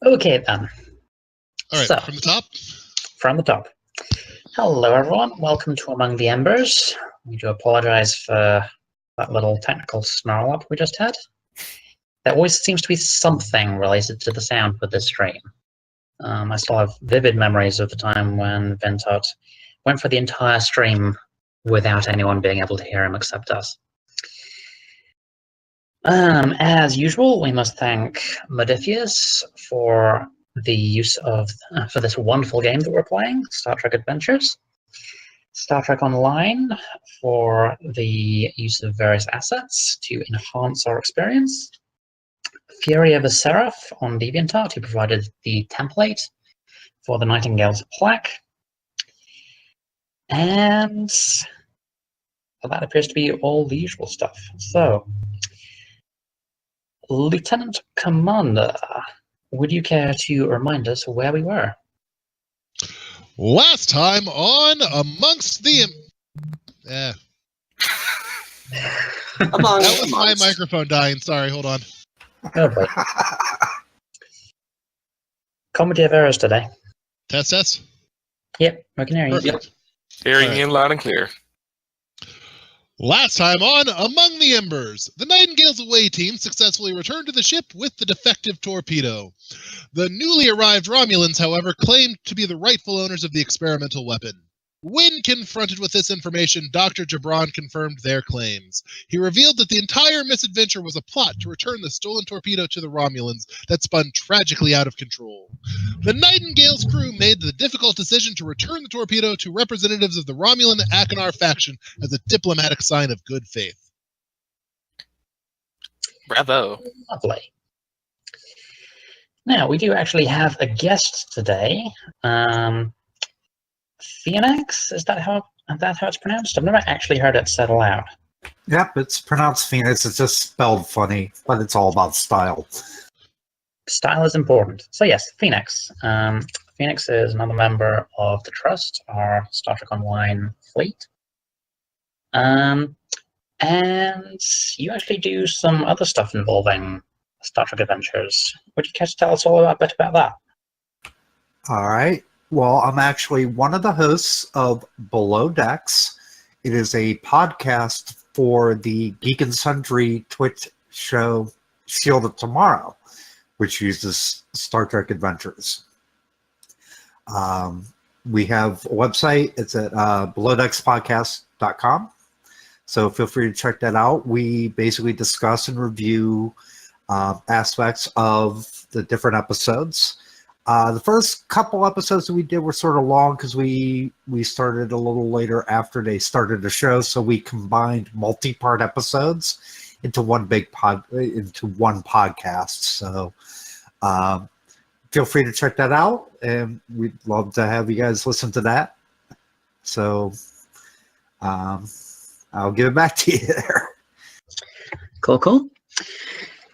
Okay then. All right, So, from the top. from the top. Hello everyone, welcome to Among the Embers. We do apologize for that little technical snarl up we just had. There always seems to be something related to the sound with this stream. I still have vivid memories of the time when Virinat went for the entire stream without anyone being able to hear him except us. As usual, we must thank Modifius for the use of for this wonderful game that we're playing, Star Trek Adventures. Star Trek Online for the use of various assets to enhance our experience. Fury of a Seraph on DeviantArt, who provided the template for the Nightingale's plaque. And that appears to be all the usual stuff. So, Lieutenant Commander, would you care to remind us where we were? Last time on Amongst the... that was my microphone dying. Sorry, hold on. Oh boy. Comedy of errors today. Test. Yep, we can hear you. Perfect. Hearing you loud and clear. Last time on Among the Embers, the Nightingale's away team successfully returned to the ship with the defective torpedo. The newly arrived Romulans, however, claimed to be the rightful owners of the experimental weapon. When confronted with this information, Dr. Jabron confirmed their claims. He revealed that the entire misadventure was a plot to return the stolen torpedo to the Romulans that spun tragically out of control. The Nightingale's crew made the difficult decision to return the torpedo to representatives of the Romulan Achenar faction as a diplomatic sign of good faith. Bravo. Lovely. Now, we do actually have a guest today. Phoenix? Is that how it's pronounced? I've never actually heard it said aloud. Yep, it's pronounced Phoenix. It's just spelled funny, but it's all about style. Style is important. So yes, Phoenix. Phoenix is another member of the Trust, our Star Trek Online fleet. And you actually do some other stuff involving Star Trek Adventures. Would you care to tell us all a bit about that? All right. Well, I'm actually one of the hosts of Below Decks. It is a podcast for the Geek and Sundry Twitch show Shield of Tomorrow, which uses Star Trek Adventures. We have a website. It's at belowdeckspodcast.com. So feel free to check that out. We basically discuss and review aspects of the different episodes. The first couple episodes that we did were sort of long because we started a little later after they started the show, so we combined multi-part episodes into one podcast. So feel free to check that out, and we'd love to have you guys listen to that. So I'll give it back to you there. Cool.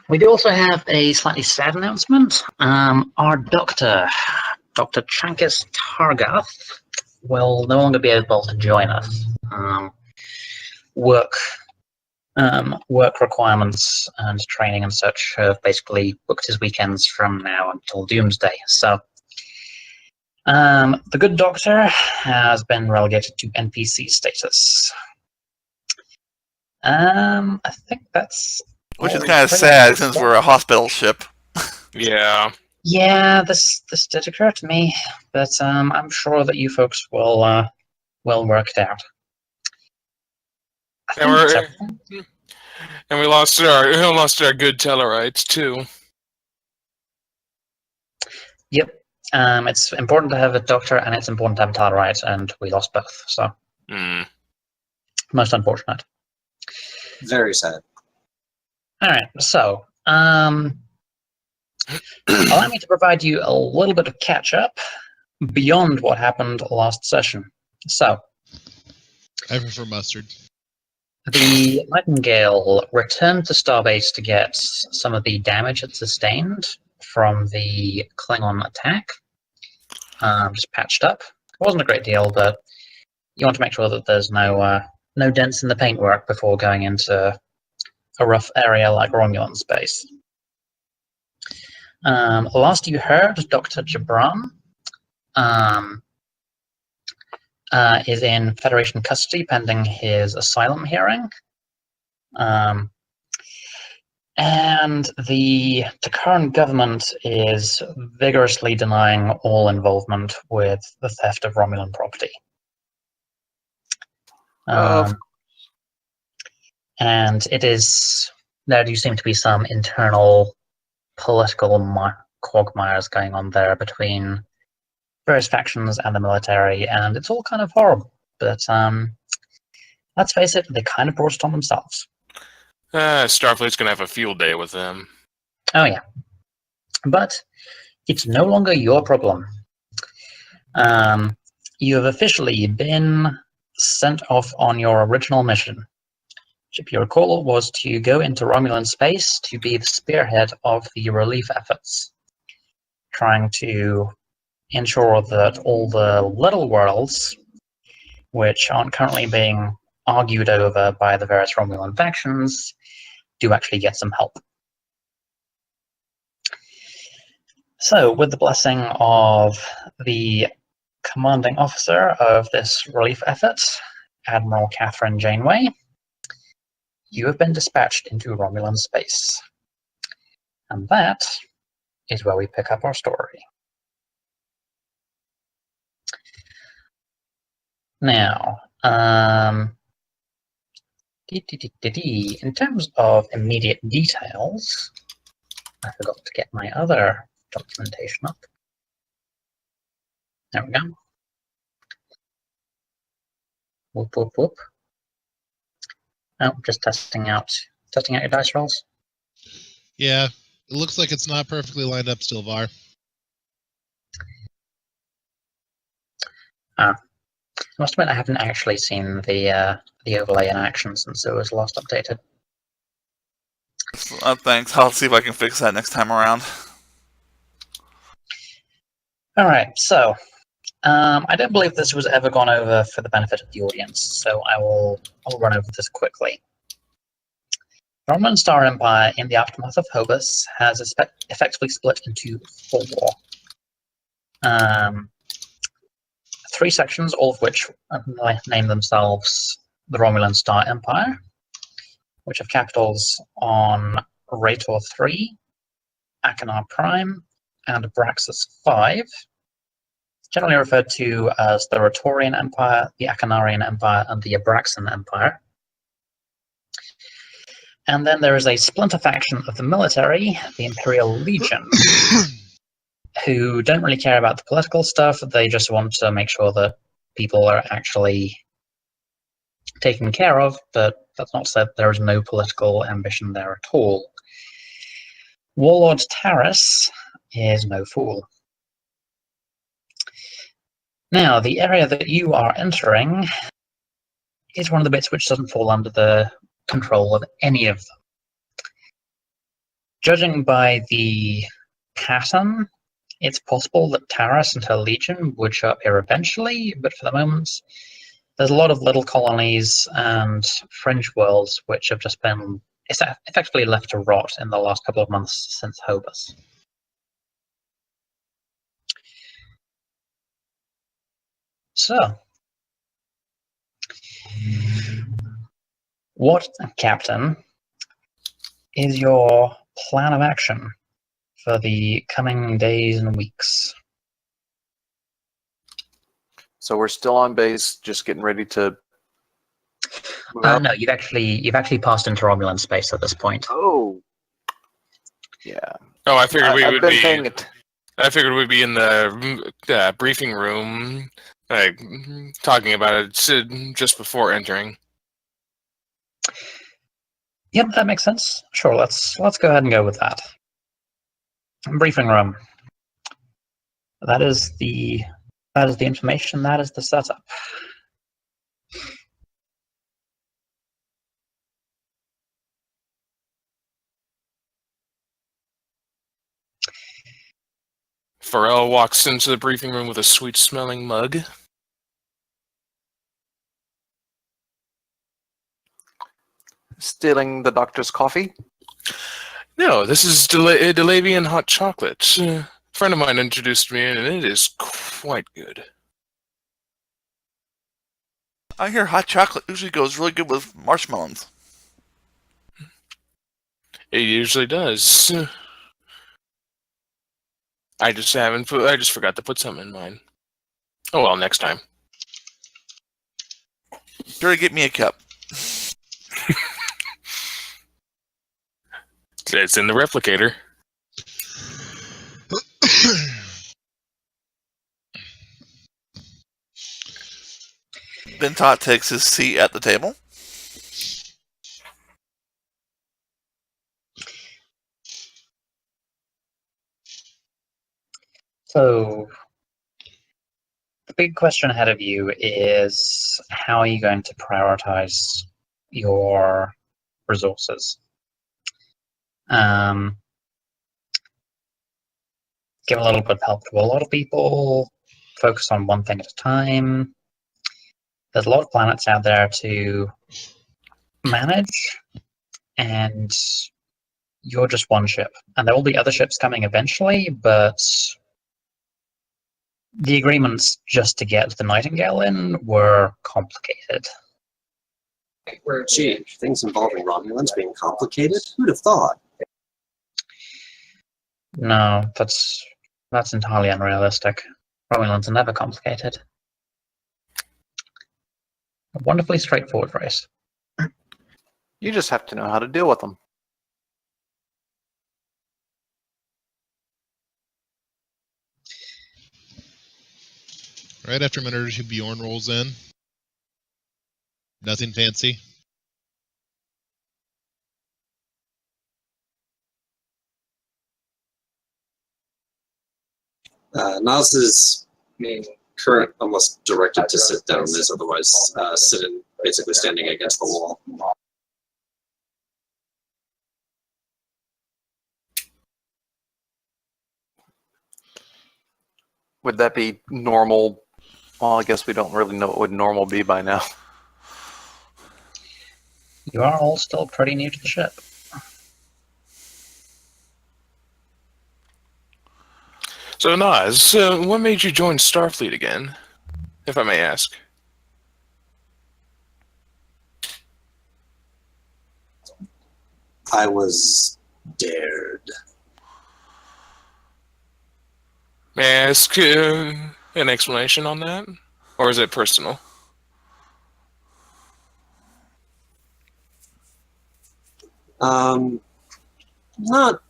We do also have a slightly sad announcement. Our Dr. Chankis Targath will no longer be able to join us. Work requirements and training and such have basically booked his weekends from now until Doomsday. So the good doctor has been relegated to NPC status. I think that's... Which is kind of sad since we're a hospital ship. Yeah. Yeah, this did occur to me, but I'm sure that you folks will work it out. And we lost our good Tellarites too. Yep. It's important to have a doctor, and it's important to have a Tellarite, and we lost both. So, most unfortunate. Very sad. All right, so allow me to provide you a little bit of catch-up beyond what happened last session. So, I prefer mustard. The Nightingale returned to Starbase to get some of the damage it sustained from the Klingon attack. Just patched up. It wasn't a great deal, but you want to make sure that there's no dents in the paintwork before going into a rough area like Romulan space. Last you heard, Dr. Gibran is in Federation custody pending his asylum hearing. And the current government is vigorously denying all involvement with the theft of Romulan property. And there do seem to be some internal political quagmires going on there between various factions and the military, and it's all kind of horrible. But let's face it, they kind of brought it on themselves. Starfleet's gonna have a field day with them. Oh yeah. But it's no longer your problem. You have officially been sent off on your original mission. If you recall, was to go into Romulan space to be the spearhead of the relief efforts, trying to ensure that all the little worlds, which aren't currently being argued over by the various Romulan factions, do actually get some help. So, with the blessing of the commanding officer of this relief effort, Admiral Catherine Janeway, you have been dispatched into Romulan space. And that is where we pick up our story. Now, in terms of immediate details, I forgot to get my other documentation up. There we go. Whoop, whoop, whoop. Oh, just testing out your dice rolls. Yeah, it looks like it's not perfectly lined up still, Var. I must admit I haven't actually seen the overlay in action since it was last updated. Thanks. I'll see if I can fix that next time around. All right, so I don't believe this was ever gone over for the benefit of the audience, so I'll run over this quickly. The Romulan Star Empire in the aftermath of Hobus has effectively split into 4. 3 sections, all of which name themselves the Romulan Star Empire, which have capitals on Rator 3, Achenar Prime, and Abraxas 5, generally referred to as the Ratorian Empire, the Achenarian Empire, and the Abraxan Empire. And then there is a splinter faction of the military, the Imperial Legion, who don't really care about the political stuff. They just want to make sure that people are actually taken care of, but that's not said there is no political ambition there at all. Warlord Taris is no fool. Now, the area that you are entering is one of the bits which doesn't fall under the control of any of them. Judging by the pattern, it's possible that Taris and her legion would show up here eventually, but for the moment, there's a lot of little colonies and fringe worlds which have just been effectively left to rot in the last couple of months since Hobus. So, what, Captain, is your plan of action for the coming days and weeks? So we're still on base, just getting ready to move out? No, you've actually passed into Romulan space at this point. Oh, yeah. Oh, I figured we I've would been be. paying it. I figured we'd be in the briefing room, like talking about it just before entering. Yep, that makes sense. Sure, let's go ahead and go with that. Briefing room. That is the information. That is the setup. Pharrell walks into the briefing room with a sweet-smelling mug. Stealing the doctor's coffee? No, this is Delavian hot chocolate. A friend of mine introduced me, and it is quite good. I hear hot chocolate usually goes really good with marshmallows. It usually does. I just forgot to put something in mine. Oh well, next time. Sure, get me a cup. It's in the replicator. Bentot takes his seat at the table. So, the big question ahead of you is how are you going to prioritize your resources? Give a little bit of help to a lot of people, focus on one thing at a time. There's a lot of planets out there to manage, and you're just one ship. And there will be other ships coming eventually, but the agreements just to get the Nightingale in were complicated. Gee, things involving Romulans being complicated? Who'd have thought? No, that's entirely unrealistic. Romulans are never complicated. A wonderfully straightforward race. You just have to know how to deal with them. Right after a minute or two, Bjorn rolls in. Nothing fancy. Nas is current almost directed to sit down, is otherwise sitting basically standing against the wall. Would that be normal? Well, I guess we don't really know what would normal be by now. You are all still pretty new to the ship. So, Nas, what made you join Starfleet again, if I may ask? I was dared. May I ask an explanation on that? Or is it personal? Not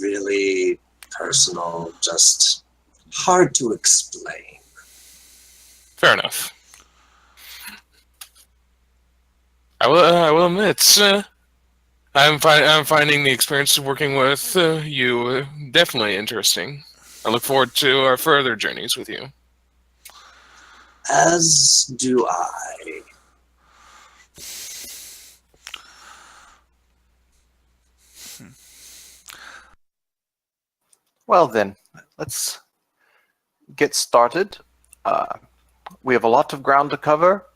really personal, just hard to explain. Fair enough. I will admit, I'm finding the experience of working with you definitely interesting. I look forward to our further journeys with you. As do I. Well then, let's get started. We have a lot of ground to cover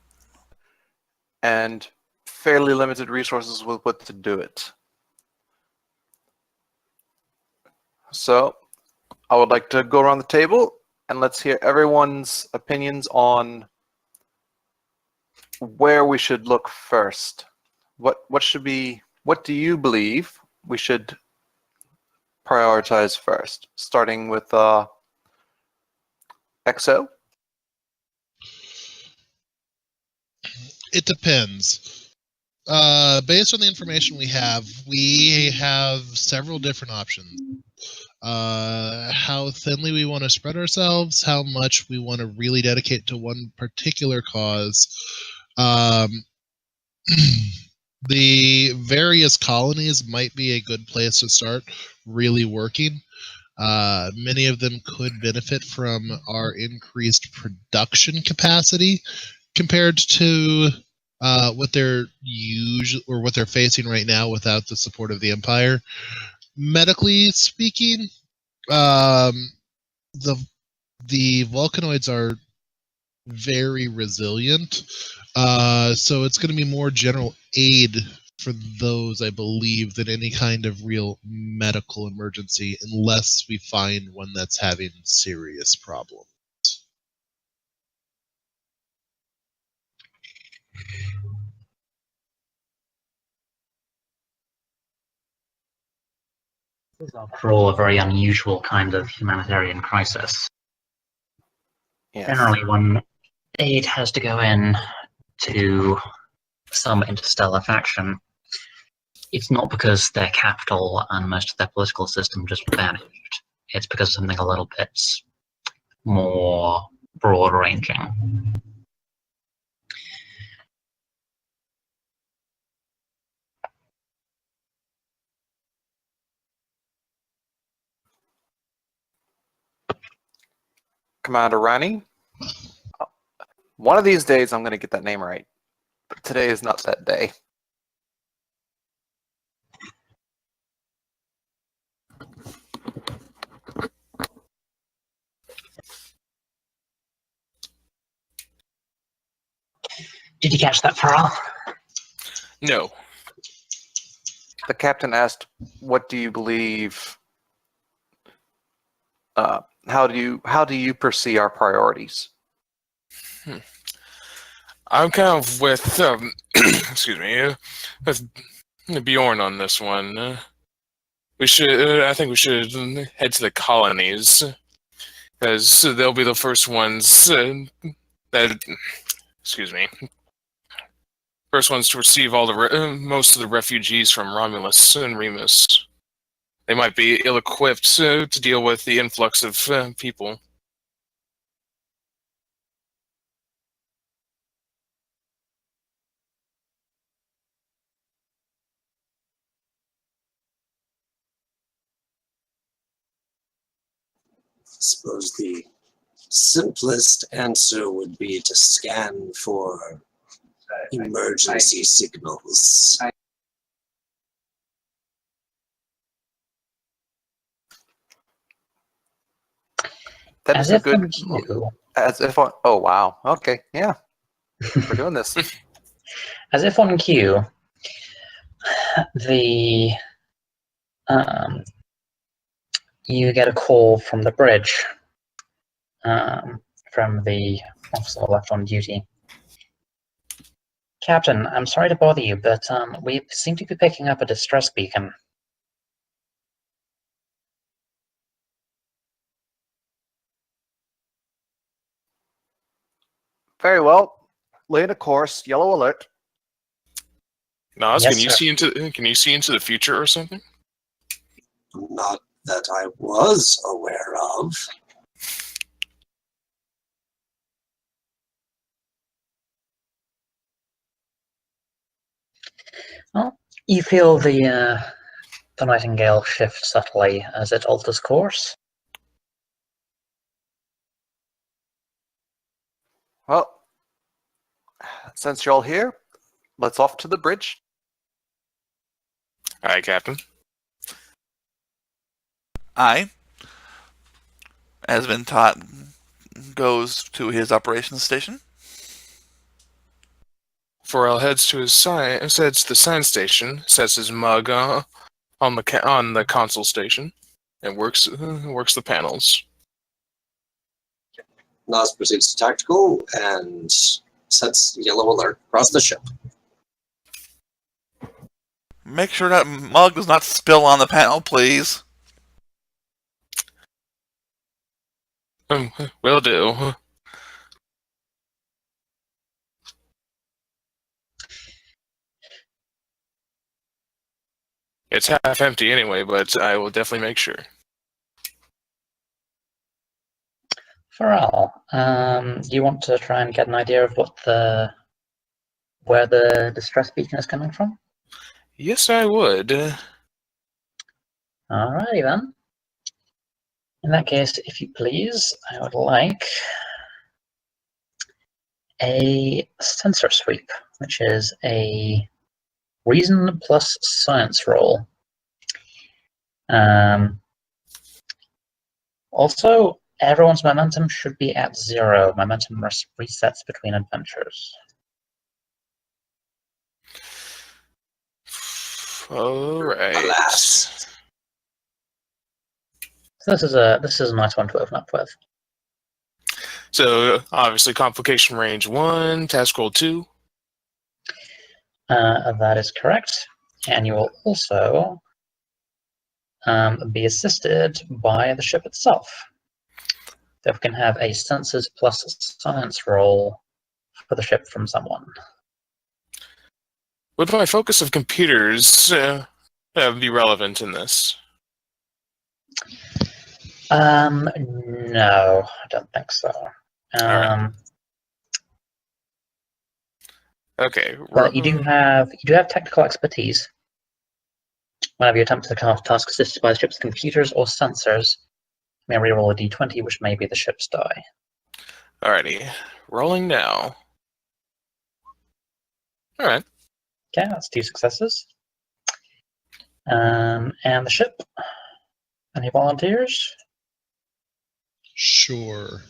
and fairly limited resources with what to do it. So, I would like to go around the table and let's hear everyone's opinions on where we should look first. What do you believe we should prioritize first? Starting with XO? It depends. Based on the information we have several different options. How thinly we want to spread ourselves, how much we want to really dedicate to one particular cause. The various colonies might be a good place to start really working. Many of them could benefit from our increased production capacity compared to what they're what they're facing right now without the support of the Empire. Medically speaking, the Vulcanoids are very resilient, so it's going to be more general aid for those, I believe, than any kind of real medical emergency, unless we find one that's having serious problems. This is, after all, a very unusual kind of humanitarian crisis. Yes. Generally, when aid has to go in to some interstellar faction, it's not because their capital and most of their political system just vanished. It's because of something a little bit more broad-ranging. Commander Rani, one of these days I'm going to get that name right, but today is not that day. Did you catch that, Farrell? No. The captain asked, "What do you believe? How do you perceive our priorities?" I'm kind of with, excuse me, with Bjorn on this one. We should, I think we should head to the colonies, because they'll be the first ones that, excuse me, first ones to receive all the most of the refugees from Romulus and Remus. They might be ill-equipped to deal with the influx of people. I suppose the simplest answer would be to scan for emergency signals. That As is a if on good. cue. As if on. Oh wow. Okay. Yeah. We're doing this. As if on cue, the you get a call from the bridge from the officer left on duty. Captain, I'm sorry to bother you, but we seem to be picking up a distress beacon. Very well. Lay in a course. Yellow alert. Nas, Yes, can you sir. see into the future or something? Not that I was aware of. Well, you feel the Nightingale shift subtly as it alters course. Well, since you're all here, let's off to the bridge. Aye, Captain. I, as been taught, goes to his operations station. Pharrell heads to the science station, sets his mug on the console station, and works the panels. Nas proceeds to tactical and sets yellow alert across the ship. Make sure that mug does not spill on the panel, please. Will do. It's half empty anyway, but I will definitely make sure. Farrell, do you want to try and get an idea of where the distress beacon is coming from? Yes, I would. Alrighty then. In that case, if you please, I would like a sensor sweep, which is a reason plus science roll. Also, everyone's momentum should be at 0. Momentum resets between adventures. All right. Alas. So this is a nice one to open up with. So obviously, complication range 1, task roll 2. That is correct, and you will also be assisted by the ship itself. So we can have a senses plus science roll for the ship from someone. Would my focus of computers be relevant in this? No, I don't think so. right. Okay. But you do have technical expertise. Whenever you attempt to come off task assisted by the ship's computers or sensors, you may reroll a d20, which may be the ship's die. Alrighty. Rolling now. Alright. Okay, that's 2 successes. And the ship. Any volunteers? Sure.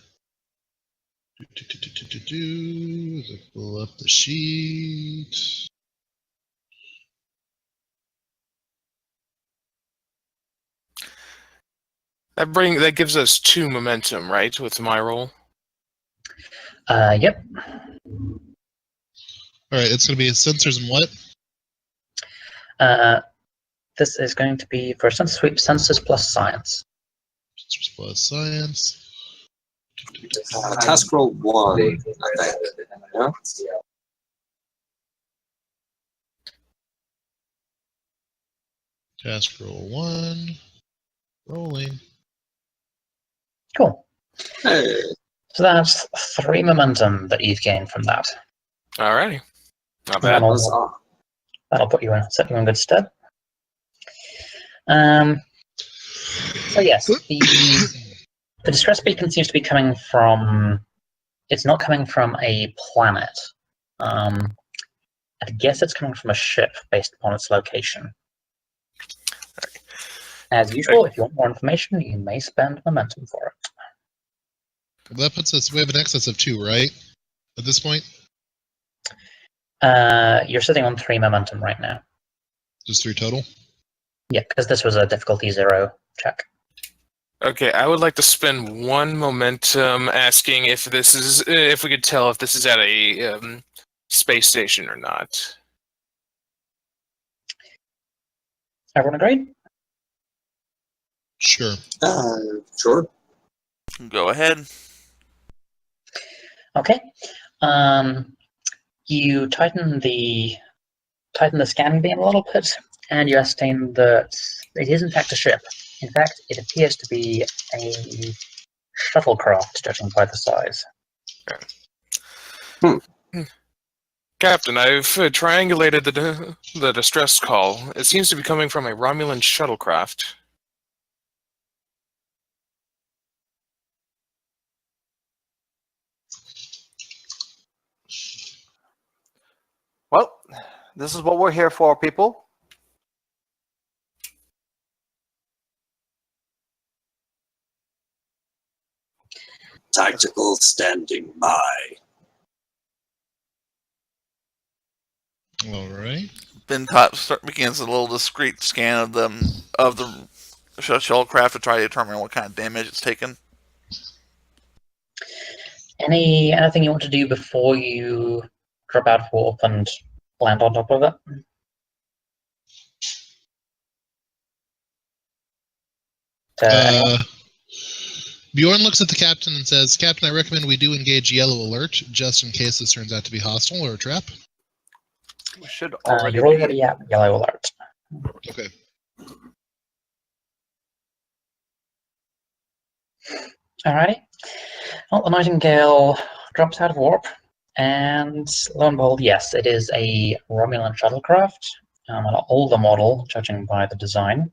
Let's pull up the sheet. That gives us 2 momentum, right, with my roll? Yep. Alright, it's going to be sensors and what? This is going to be for senses plus science. Sensors plus science. Task roll 1, I think. Yeah? Task roll 1. Rolling. Cool. Hey. So that's 3 momentum that you've gained from that. Alrighty. Not bad. That'll set you in good stead. So yes, the distress beacon seems to be coming from. It's not coming from a planet. I guess it's coming from a ship based upon its location. As usual, if you want more information, you may spend momentum for it. Well, that puts us. We have an excess of 2, right? At this point, You're sitting on 3 momentum right now. just 3 total. Yeah, because this was a difficulty 0 check. Okay, I would like to spend 1 momentum asking if we could tell if this is at a space station or not. Everyone agreed? Sure. Sure. Go ahead. Okay. You tighten the scanning beam a little bit, and you ascertain that it is in fact a ship. In fact, it appears to be a shuttlecraft, judging by the size. Captain, I've triangulated the distress call. It seems to be coming from a Romulan shuttlecraft. Well, this is what we're here for, people. Tactical standing by. All right. Begins a little discreet scan of the shuttlecraft to try to determine what kind of damage it's taken. Anything you want to do before you drop out of warp and land on top of it? Bjorn looks at the captain and says, "Captain, I recommend we do engage yellow alert, just in case this turns out to be hostile or a trap." We should already You're already at yellow alert. Okay. Alrighty. Well, the Nightingale drops out of warp, and lo and behold, yes, it is a Romulan shuttlecraft, an older model, judging by the design.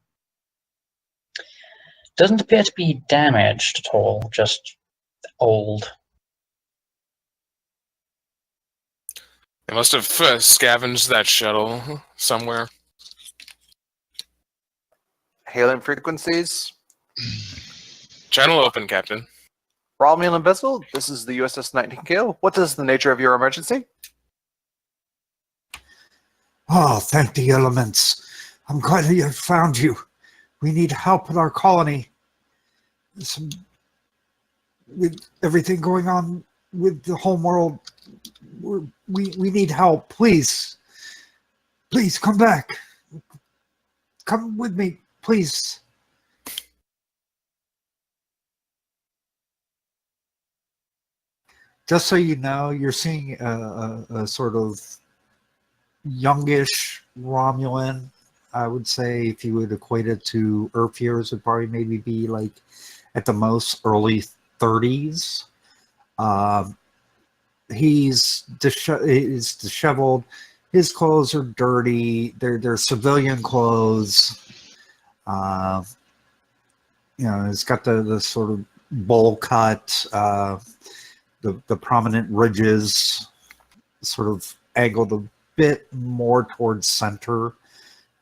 Doesn't appear to be damaged at all, just old. They must have scavenged that shuttle somewhere. hailing frequencies. Channel open, Captain. Romulan vessel, this is the USS Nightingale. What is the nature of your emergency? Oh, thank the elements. I'm glad I found you. We need help with our colony. With everything going on with the home world, we need help. Please come back. Come with me, please. Just so you know, you're seeing a sort of youngish Romulan. I would say if you would equate it to Earth years, it'd probably maybe be like at the most early 30s. He's disheveled. His clothes are dirty. They're civilian clothes. He's got the sort of bowl cut, the prominent ridges, sort of angled a bit more towards center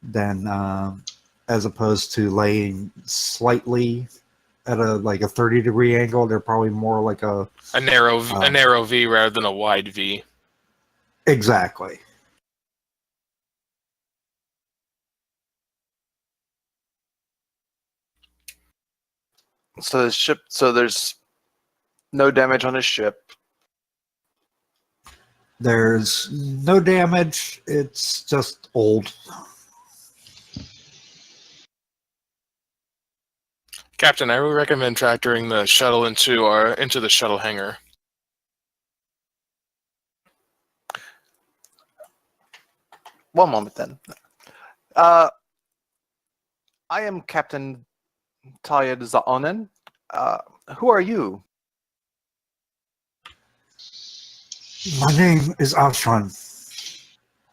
than as opposed to laying slightly at a 30-degree angle. They're probably more like a narrow V rather than a wide V. Exactly. So the ship. So there's no damage on his ship. There's no damage. It's just old. Captain, I would recommend tractoring the shuttle into the shuttle hangar. One moment, then. I am Captain Tayed Zaonen. Who are you? My name is Ashran.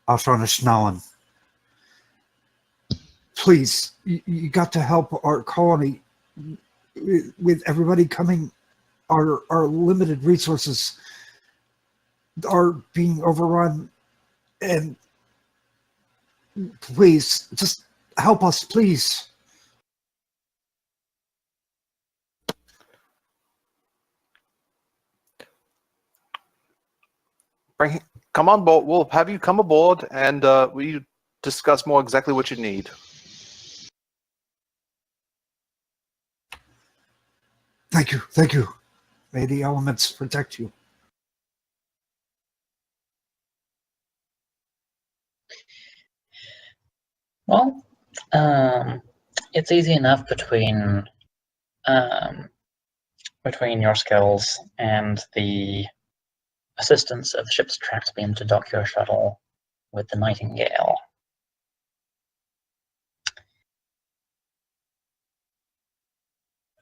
Ashran Ashnawan. Please, you got to help our colony with everybody coming. Our limited resources are being overrun, and please, just help us, please. Come on board. We'll have you come aboard, and we discuss more exactly what you need. Thank you. May the elements protect you. Well, it's easy enough between your skills and the assistance of the ship's tracked beam to dock your shuttle with the Nightingale.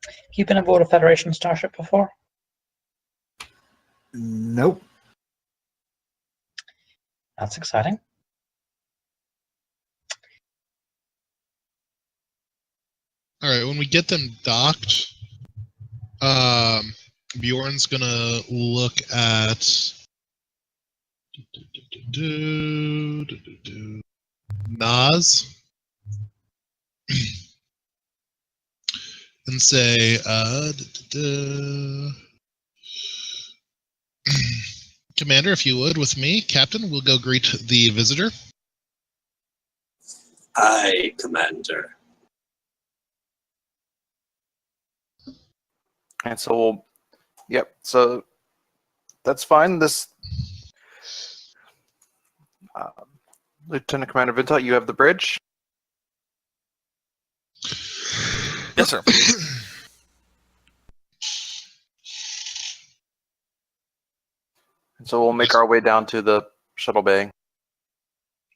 Have you been aboard a Federation starship before? Nope. That's exciting. All right, when we get them docked, Bjorn's gonna look at Nas and say, Commander, if you would, with me, Captain, we'll go greet the visitor. Aye, Commander. And so yep. So that's fine. This Lieutenant Commander Vinta, you have the bridge. Yes, sir. And so we'll make our way down to the shuttle bay.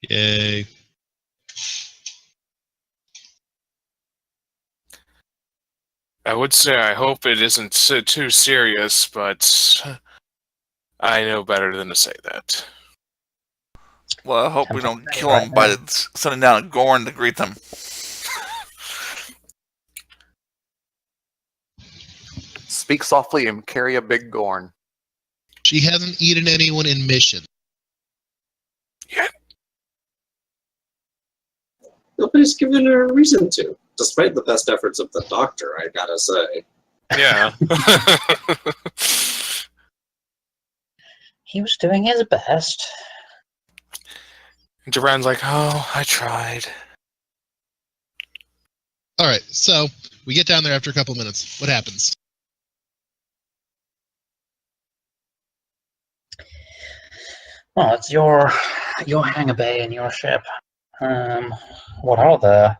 Yay. I would say I hope it isn't too serious, but I know better than to say that. Well, I hope we don't kill them by sending down a Gorn to greet them. Speak softly and carry a big Gorn. She hasn't eaten anyone in mission. Yeah. Nobody's given her a reason to, despite the best efforts of the doctor, I gotta say. Yeah. He was doing his best. Duran's like, oh, I tried. All right, so we get down there after a couple minutes. What happens? Well, it's your hangar bay and your ship. What are the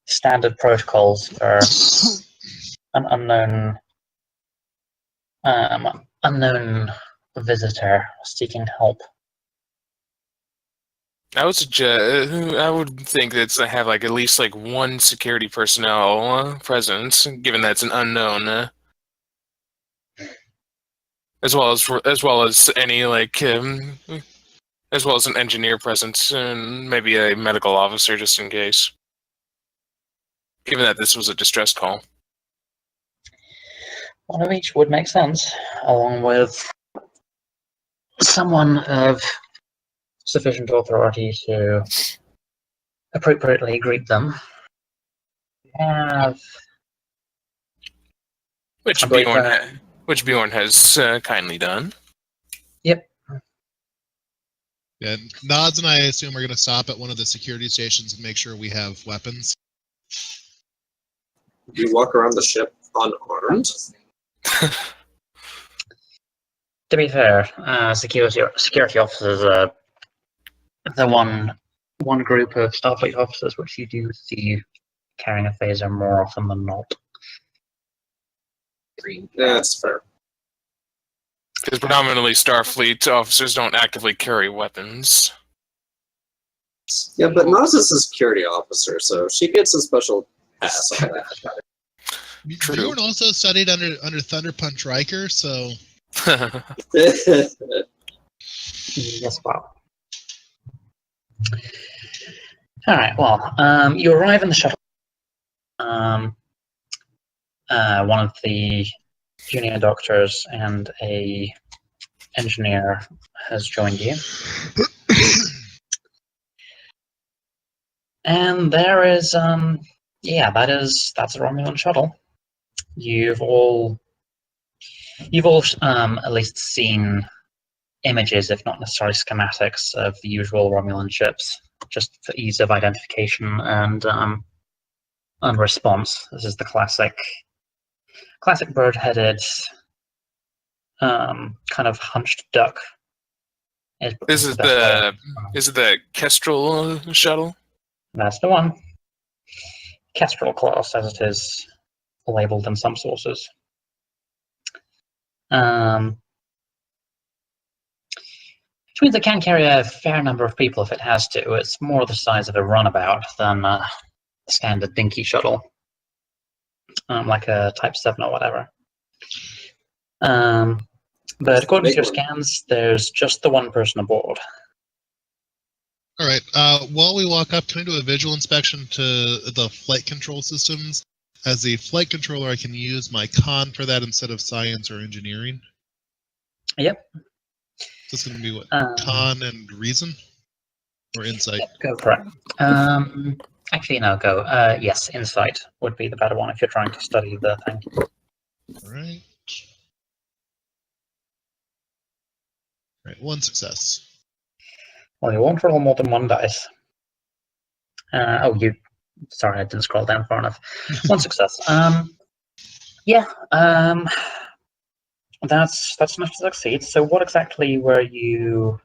standard protocols for an unknown visitor seeking help? I would suggest. I would think that it's to have like at least like one security personnel present, given that it's an unknown, as well as any like as well as an engineer present and maybe a medical officer just in case. Given that this was a distress call. One of each would make sense, along with someone of sufficient authority to appropriately greet them. Have Which I believe Bjorn has kindly done. Yep. Yeah, Nods and I assume we're going to stop at one of the security stations and make sure we have weapons. You walk around the ship unarmed. To be fair, security officers are the one group of Starfleet officers which you do see carrying a phaser more often than not. That's fair. Because predominantly Starfleet officers don't actively carry weapons. Yeah, but Nas is a security officer, so she gets a special pass on that. True. Bjorn also studied under Thunder Punch Riker, so Yes, well. Alright, well, you arrive in the shuttle. One of the junior doctors and a engineer has joined you. And there is, that's a Romulan shuttle. You've all at least seen images, if not necessarily schematics, of the usual Romulan ships, just for ease of identification and response. This is the classic bird-headed, kind of hunched duck. Is it the Kestrel shuttle? That's the one. Kestrel class, as it is labeled in some sources. Which means it can carry a fair number of people if it has to. It's more the size of a runabout than a standard dinky shuttle, like a Type 7 or whatever. But according to your scans, there's just the one person aboard. all right. While we walk up, can I do a visual inspection to the flight control systems? As a flight controller, I can use my con for that instead of science or engineering. Yep. This is going to be what? Con and reason? Or insight? Yep, go for it. Actually, no, go. Yes, insight would be the better one if you're trying to study the thing. All right. All right, one success. Well, you won't roll more than one dice. Sorry, I didn't scroll down far enough. One success. That's enough to succeed. So, what exactly were you?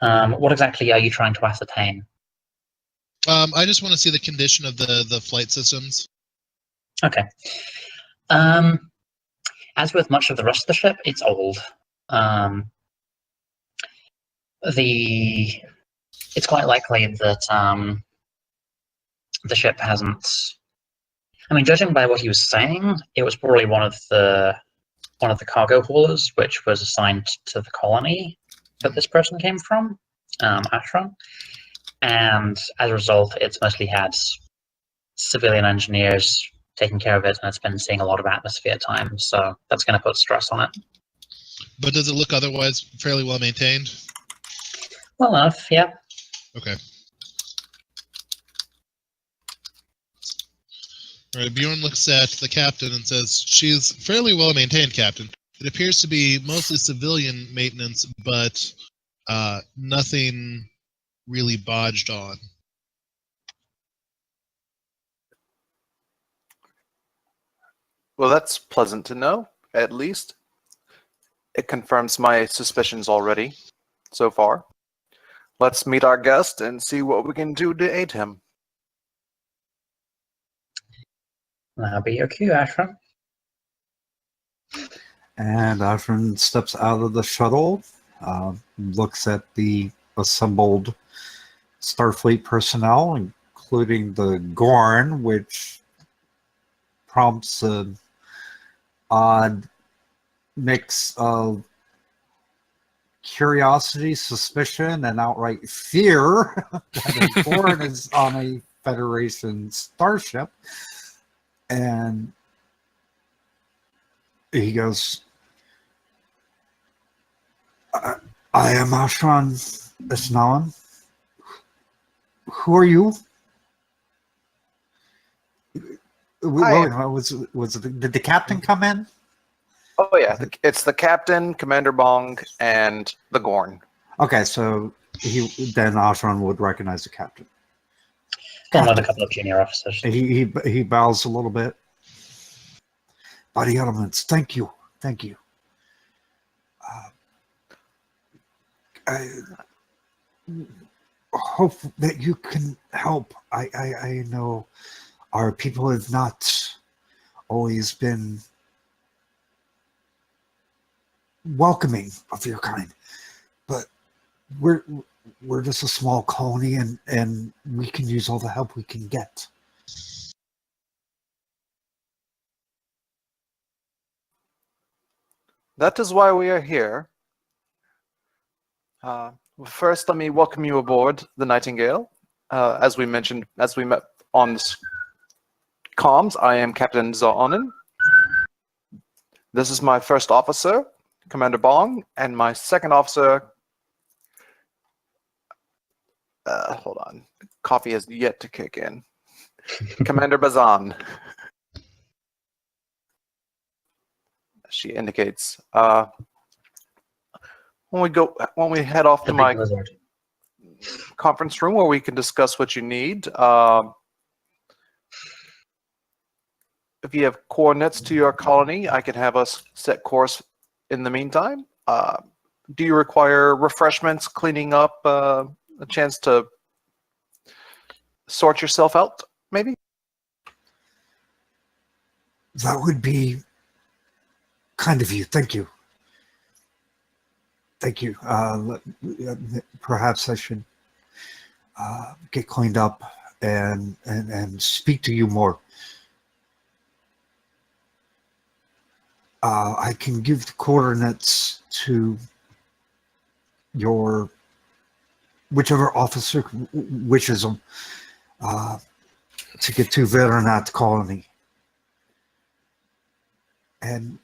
What exactly are you trying to ascertain? I just want to see the condition of the flight systems. Okay. As with much of the rest of the ship, it's old. It's quite likely that the ship hasn't. I mean, judging by what he was saying, it was probably one of the cargo haulers, which was assigned to the colony that this person came from, Ashram. And as a result, it's mostly had civilian engineers taking care of it, and it's been seeing a lot of atmosphere time, so that's going to put stress on it. But does it look otherwise fairly well maintained? Well enough, yeah. Okay. All right, Bjorn looks at the captain and says, "She's fairly well maintained, Captain. It appears to be mostly civilian maintenance, but nothing really bodged on." Well, that's pleasant to know, at least. It confirms my suspicions already, so far. Let's meet our guest and see what we can do to aid him. That'll be your cue, Ashram. And Ashran steps out of the shuttle, looks at the assembled Starfleet personnel, including the Gorn, which prompts an odd mix of curiosity, suspicion, and outright fear that a Gorn is on a Federation starship. And he goes, I am Ashran Isnalan. Who are you? Did the captain come in? Oh yeah, it's the captain, Commander Bong, and the Gorn. Okay, so then Ashran would recognize the captain. Then with a couple of junior officers. He bows a little bit. Body elements, thank you. I hope that you can help. I know our people have not always been welcoming of your kind, but we're just a small colony, and we can use all the help we can get. That is why we are here. First, let me welcome you aboard the Nightingale. As we met on comms, I am Captain Za'onin. This is my first officer, Commander Bong, and my second officer. Hold on, coffee has yet to kick in. Commander Bazan. She indicates. When we head off to my conference room where we can discuss what you need. If you have coordinates to your colony, I can have us set course in the meantime. Do you require refreshments, cleaning up, a chance to sort yourself out, maybe? That would be kind of you. Thank you. Perhaps I should get cleaned up and speak to you more. I can give the coordinates to your whichever officer wishes them to get to Virinat colony. And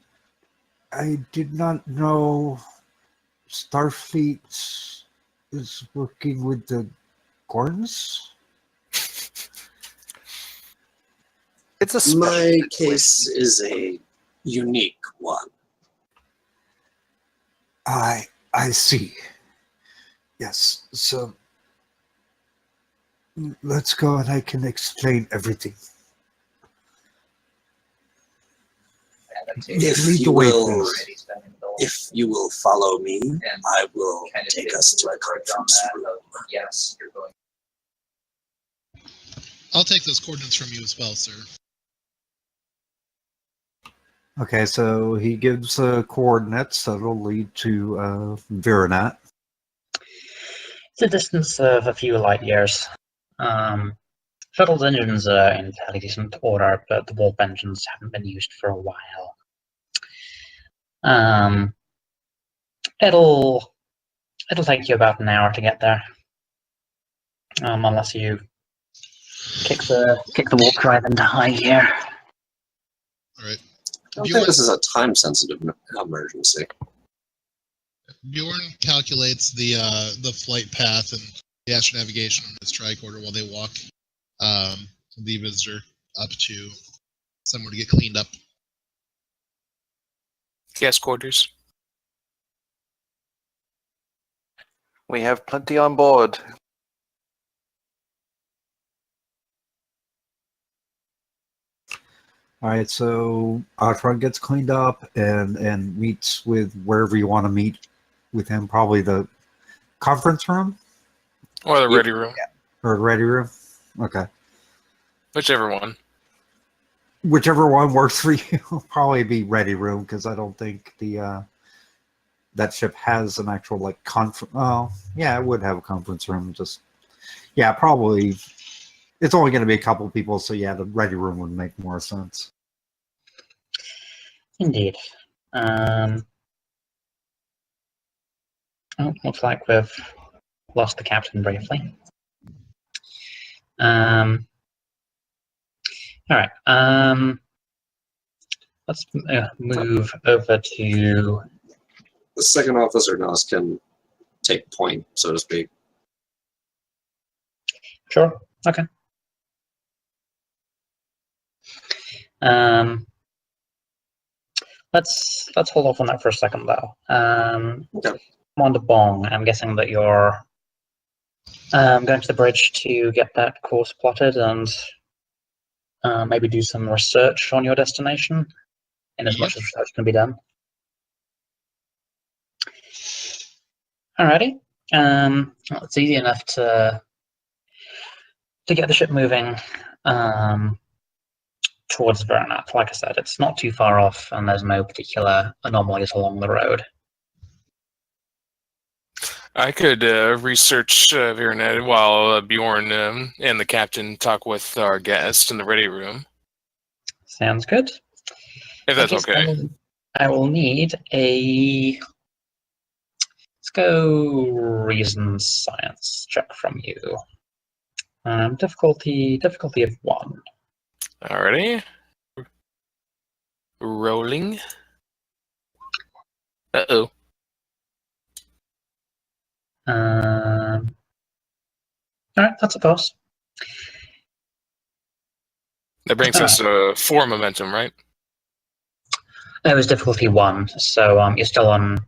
I did not know Starfleet is working with the Gorns. My case is a unique one. I see. Yes, so let's go and I can explain everything. If you will follow me, I will take us to a conference room. Yes, you're going. I'll take those coordinates from you as well, sir. Okay, so he gives coordinates that'll lead to Virinat. It's a distance of a few light years. Shuttle's engines are in fairly decent order, but the warp engines haven't been used for a while. It'll take you about an hour to get there, unless you kick the warp drive into high gear. All right. I don't think this is a time-sensitive emergency. Bjorn calculates the flight path and the astronavigation on his tricorder while they walk the visitor up to somewhere to get cleaned up. Guest quarters. We have plenty on board. All right, so Trunk gets cleaned up and meets with wherever you want to meet with him, probably the conference room Or the Yep. ready room. or ready room. Okay, Whichever one. whichever one works for you. Probably be ready room because I don't think the that ship has an actual like conference. Oh, yeah, it would have a conference room. Just yeah, probably. It's only going to be a couple people, so yeah, the ready room would make more sense. Indeed. Oh, looks like we've lost the captain briefly. All right. Let's move over to. The second officer Nos can take point, so to speak. Sure. Okay. Let's hold off on that for a second, though. Okay. Commander Bong, I'm guessing that you're going to the bridge to get that course plotted and maybe do some research on your destination, in as much as research can be done. Alrighty. It's easy enough to get the ship moving towards Virinat. Like I said, it's not too far off, and there's no particular anomalies along the road. I could research Virinat while Bjorn and the captain talk with our guest in the ready room. Sounds good. If that's I guess okay. I will need a. Let's go reason science check from you. Difficulty of 1. Alrighty. Rolling. Uh-oh. All right, that's a pass. That brings us 4 momentum, right? It was difficulty 1, so you're still on.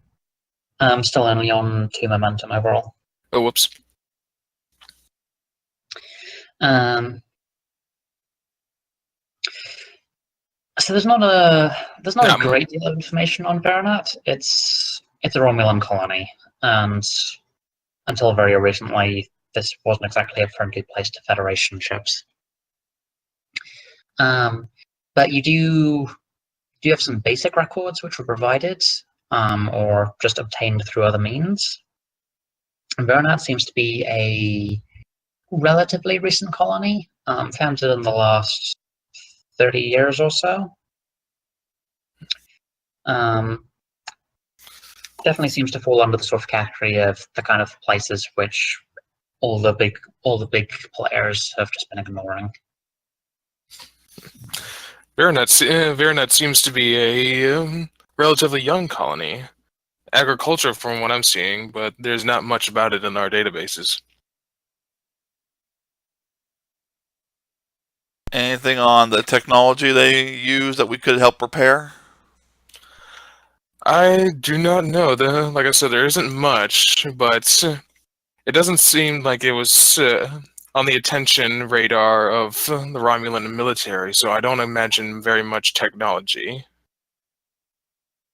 Still only on 2 momentum overall. Oh, whoops. So there's not a great deal of information on Virinat. It's a Romulan colony, and until very recently, this wasn't exactly a friendly place to Federation ships. But you have some basic records which were provided, or just obtained through other means. And Virinat seems to be a relatively recent colony, founded in the last 30 years or so. Definitely seems to fall under the sort of category of the kind of places which all the big players have just been ignoring. Virinat seems to be a relatively young colony. Agriculture, from what I'm seeing, but there's not much about it in our databases. Anything on the technology they use that we could help repair? I do not know. Like I said, there isn't much, but it doesn't seem like it was on the attention radar of the Romulan military, so I don't imagine very much technology.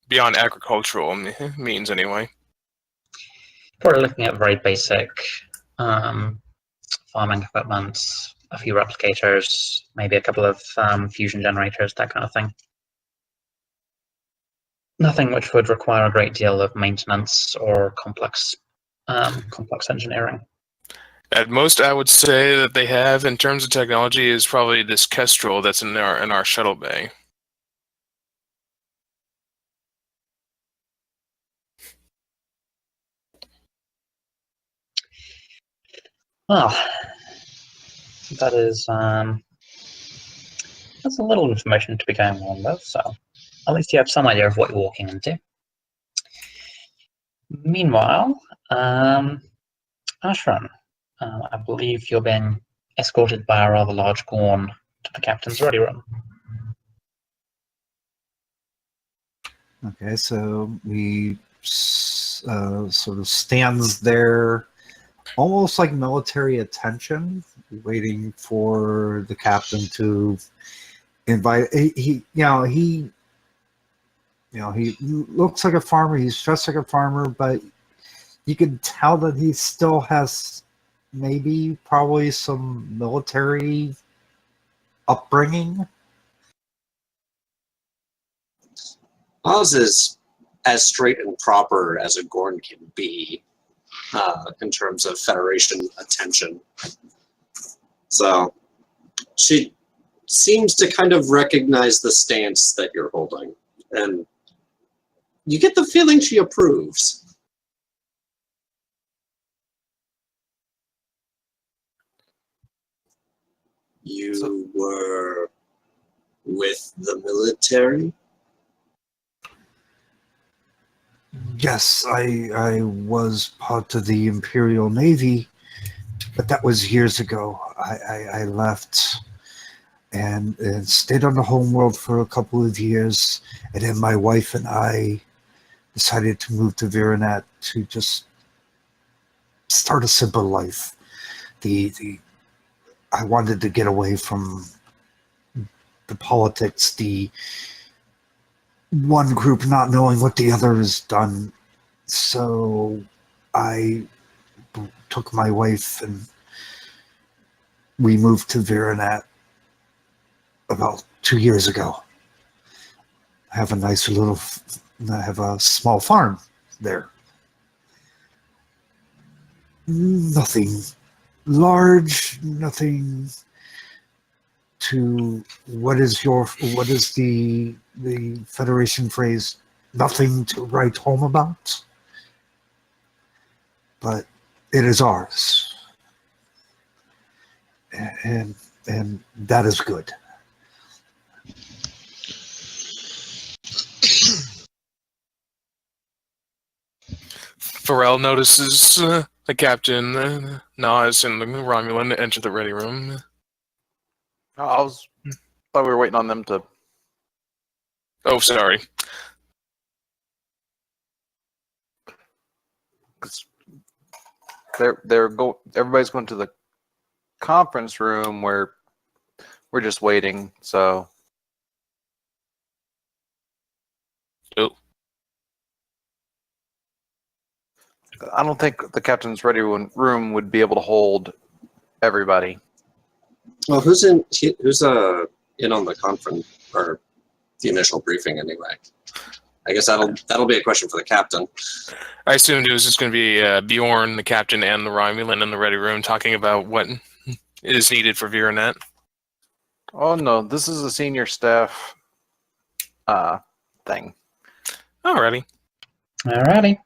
Beyond agricultural means, anyway. We're looking at very basic farming equipment, a few replicators, maybe a couple of fusion generators, that kind of thing. Nothing which would require a great deal of maintenance or complex engineering. At most, I would say that they have, in terms of technology, is probably this Kestrel that's in our shuttle bay. Well, that is that's a little information to be going on with, so at least you have some idea of what you're walking into. Meanwhile, Ashran, I believe you're being escorted by a rather large Gorn to the captain's ready room. Okay, so he sort of stands there, almost like military attention, waiting for the captain to invite. He looks like a farmer. He's dressed like a farmer, but you can tell that he still has probably some military upbringing. Oz is as straight and proper as a Gorn can be in terms of Federation attention. So she seems to kind of recognize the stance that you're holding, and you get the feeling she approves. You were with the military? Yes, I was part of the Imperial Navy, but that was years ago. I left and stayed on the homeworld for a couple of years, and then my wife and I decided to move to Virinat to just start a simple life. I wanted to get away from the politics, the one group not knowing what the other has done. So I took my wife and we moved to Virinat about 2 years ago. I have a small farm there. Nothing large, nothing to what is the Federation phrase? Nothing to write home about. But it is ours. And that is good. Pharrell notices the captain, Nas, and the Romulan enter the ready room. Thought we were waiting on them to. Oh, sorry. Everybody's going to the conference room where we're just waiting. So. Oh. I don't think the captain's ready room would be able to hold everybody. Well, who's in on the conference or the initial briefing anyway? I guess that'll be a question for the captain. I assumed it was just going to be Bjorn, the captain, and the Romulan in the ready room talking about what is needed for Virinat. Oh no, this is a senior staff thing. Alrighty. Alrighty.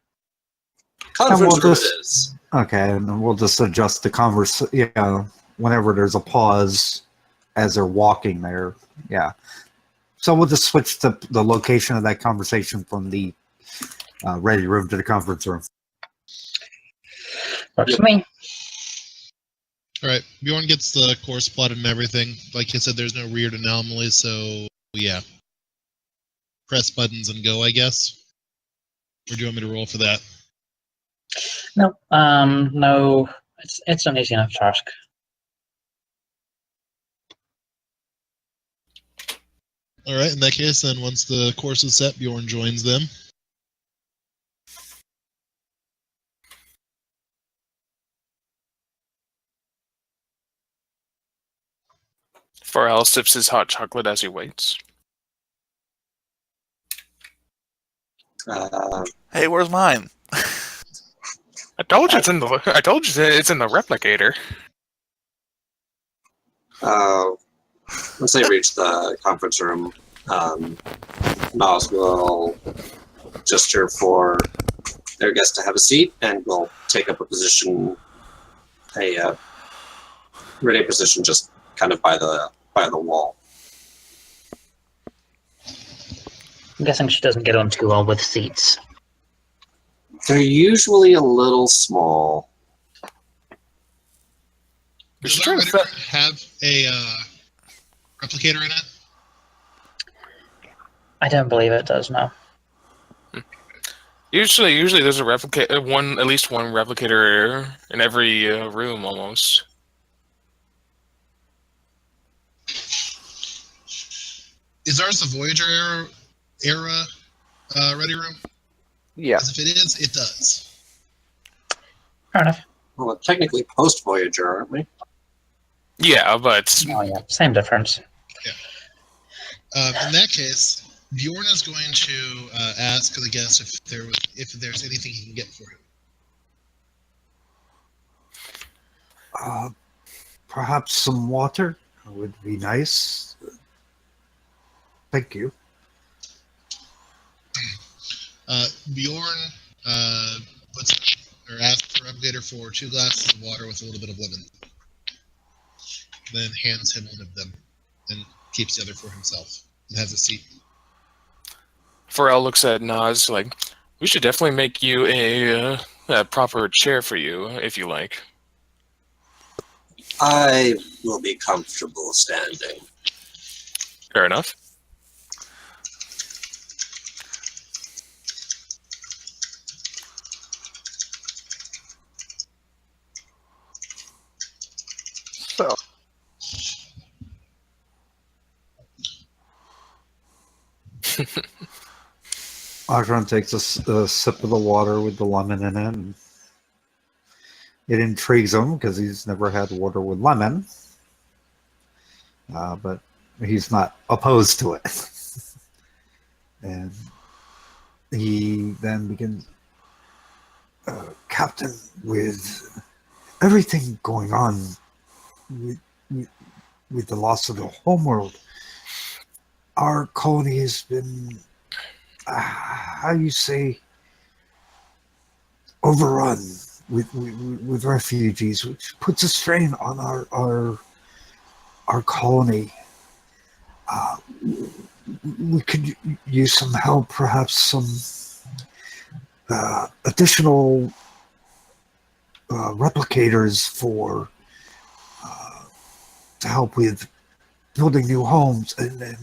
Conference room it is. Okay, and we'll just adjust the conversation. Whenever there's a pause as they're walking there. Yeah. So we'll just switch the location of that conversation from the ready room to the conference room. Works for me. All right, Bjorn gets the course plotted and everything. Like I said, there's no weird anomalies, so yeah. Press buttons and go, I guess. Or do you want me to roll for that? No, no, it's an easy enough task. All right, in that case, then once the course is set, Bjorn joins them. Pharrell sips his hot chocolate as he waits. Hey, where's mine? I told you it's in the replicator. Once they reach the conference room, Miles will gesture for their guest to have a seat, and will take up a ready position, just kind of by the wall. I'm guessing she doesn't get on too well with seats. They're usually a little small. Does that ready room have a replicator in it? I don't believe it does, no. Usually there's a at least one replicator in every room almost. Is ours the Voyager era ready room? Yeah. Because if it is, it does. Fair enough. Well, technically post-Voyager, aren't we? Yeah, but Oh yeah, same difference. In that case, Bjorn is going to ask the guest if there's anything he can get for him. Perhaps some water would be nice. Thank you. Bjorn asks for Upgrader for 2 glasses of water with a little bit of lemon. Then hands him one of them and keeps the other for himself and has a seat. Pharrell looks at Nas like, we should definitely make you a proper chair for you, if you like. I will be comfortable standing. Fair enough. So, Ajran takes a sip of the water with the lemon in it. And it intrigues him because he's never had water with lemon. But he's not opposed to it. And he then begins, Captain, with everything going on with the loss of the homeworld, our colony has been, how you say, overrun with refugees, which puts a strain on our colony. We could use some help, perhaps some additional replicators to help with building new homes, and then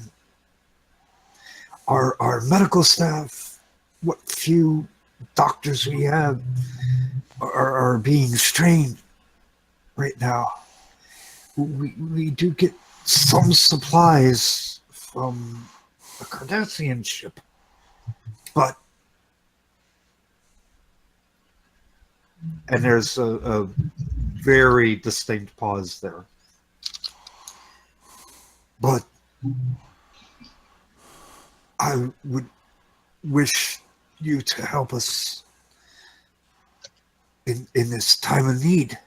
our medical staff, what few doctors we have, are being strained right now. We do get some supplies from a Cardassian ship, but and there's a very distinct pause there. But I would wish you to help us in this time of need.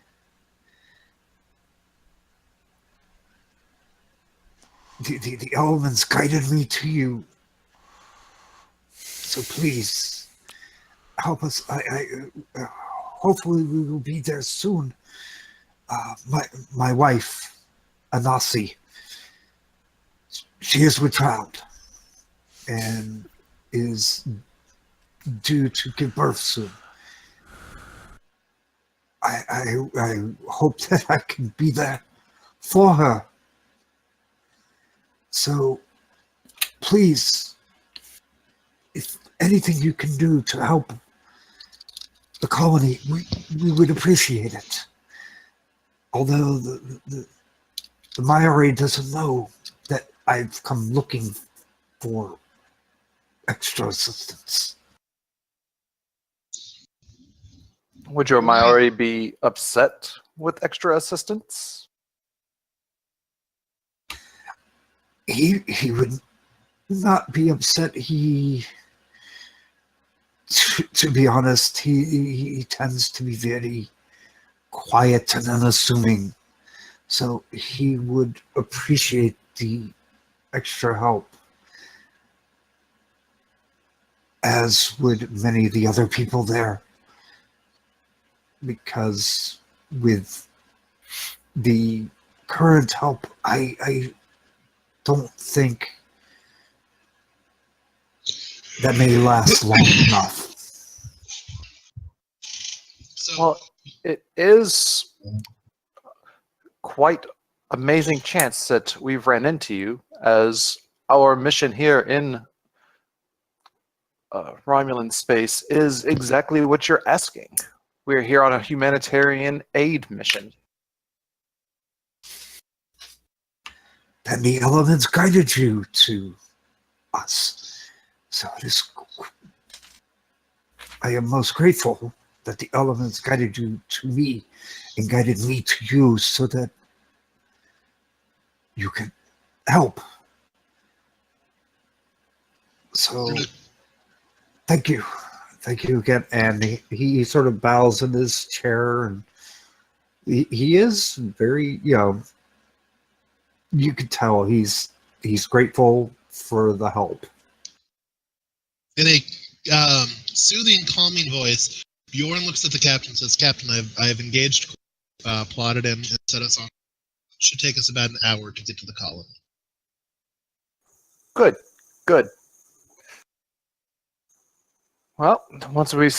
The elements guided me to you. So please help us. Hopefully we will be there soon. My wife, Anasi, she is with child and is due to give birth soon. I hope that I can be there for her. So please, if anything you can do to help the colony, we would appreciate it. Although the Maori doesn't know that I've come looking for extra assistance. would your Maori be upset with extra assistance? He would not be upset. To be honest, he tends to be very quiet and unassuming. So he would appreciate the extra help, as would many of the other people there. Because with the current help, I don't think that may last long enough. So, Well, it is quite amazing chance that we've ran into you, as our mission here in Romulan space is exactly what you're asking. We're here on a humanitarian aid mission. and the elements guided you to us. So I am most grateful that the elements guided you to me and guided me to you so that you can help. So, thank you. Thank you again. And he sort of bows in his chair, and he is very, you could tell he's grateful for the help. In a soothing, calming voice, Bjorn looks at the captain and says, "Captain, I've engaged, plotted him, and set us on. It should take us about an hour to get to the colony." Good. Well, once we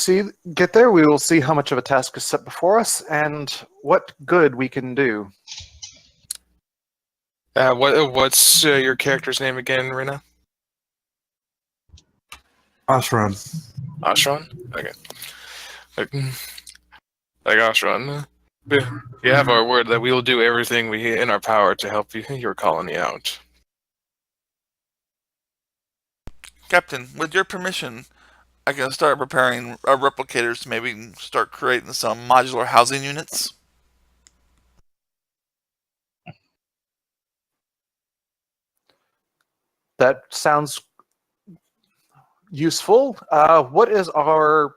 get there, we will see how much of a task is set before us and what good we can do. What's your character's name again, Rena? Ashran. Ashran? Okay. Like Ashran. You have our word that we will do everything in our power to help your colony out. Captain, with your permission, I can start preparing our replicators to maybe start creating some modular housing units. That sounds useful. What is our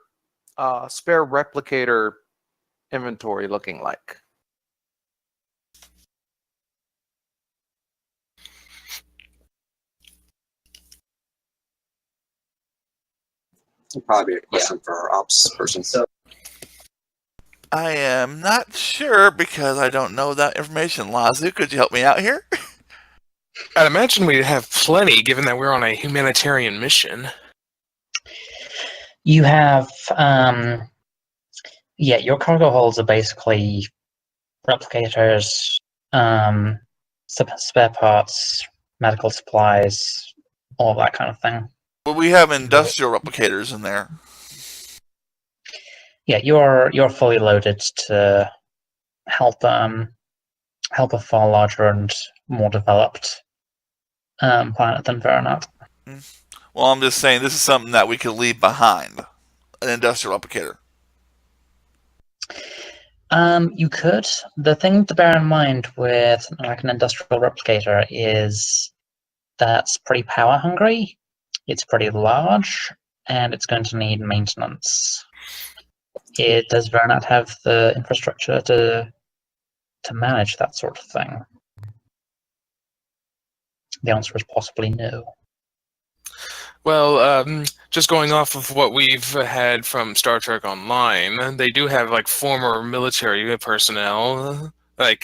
spare replicator inventory looking like? It'd probably be a question for our ops person. So, I am not sure because I don't know that information. Lazu, could you help me out here? I'd imagine we'd have plenty, given that we're on a humanitarian mission. You have, your cargo holds are basically replicators, spare parts, medical supplies, all that kind of thing. Well, we have industrial replicators in there. Yeah, you're fully loaded to help a far larger and more developed planet than Virinat. Well, I'm just saying this is something that we could leave behind. An industrial replicator. You could. The thing to bear in mind with like an industrial replicator is that's pretty power hungry. It's pretty large, and it's going to need maintenance. Does Virinat have the infrastructure to manage that sort of thing? The answer is possibly no. Well, just going off of what we've had from Star Trek Online, they do have like former military personnel, like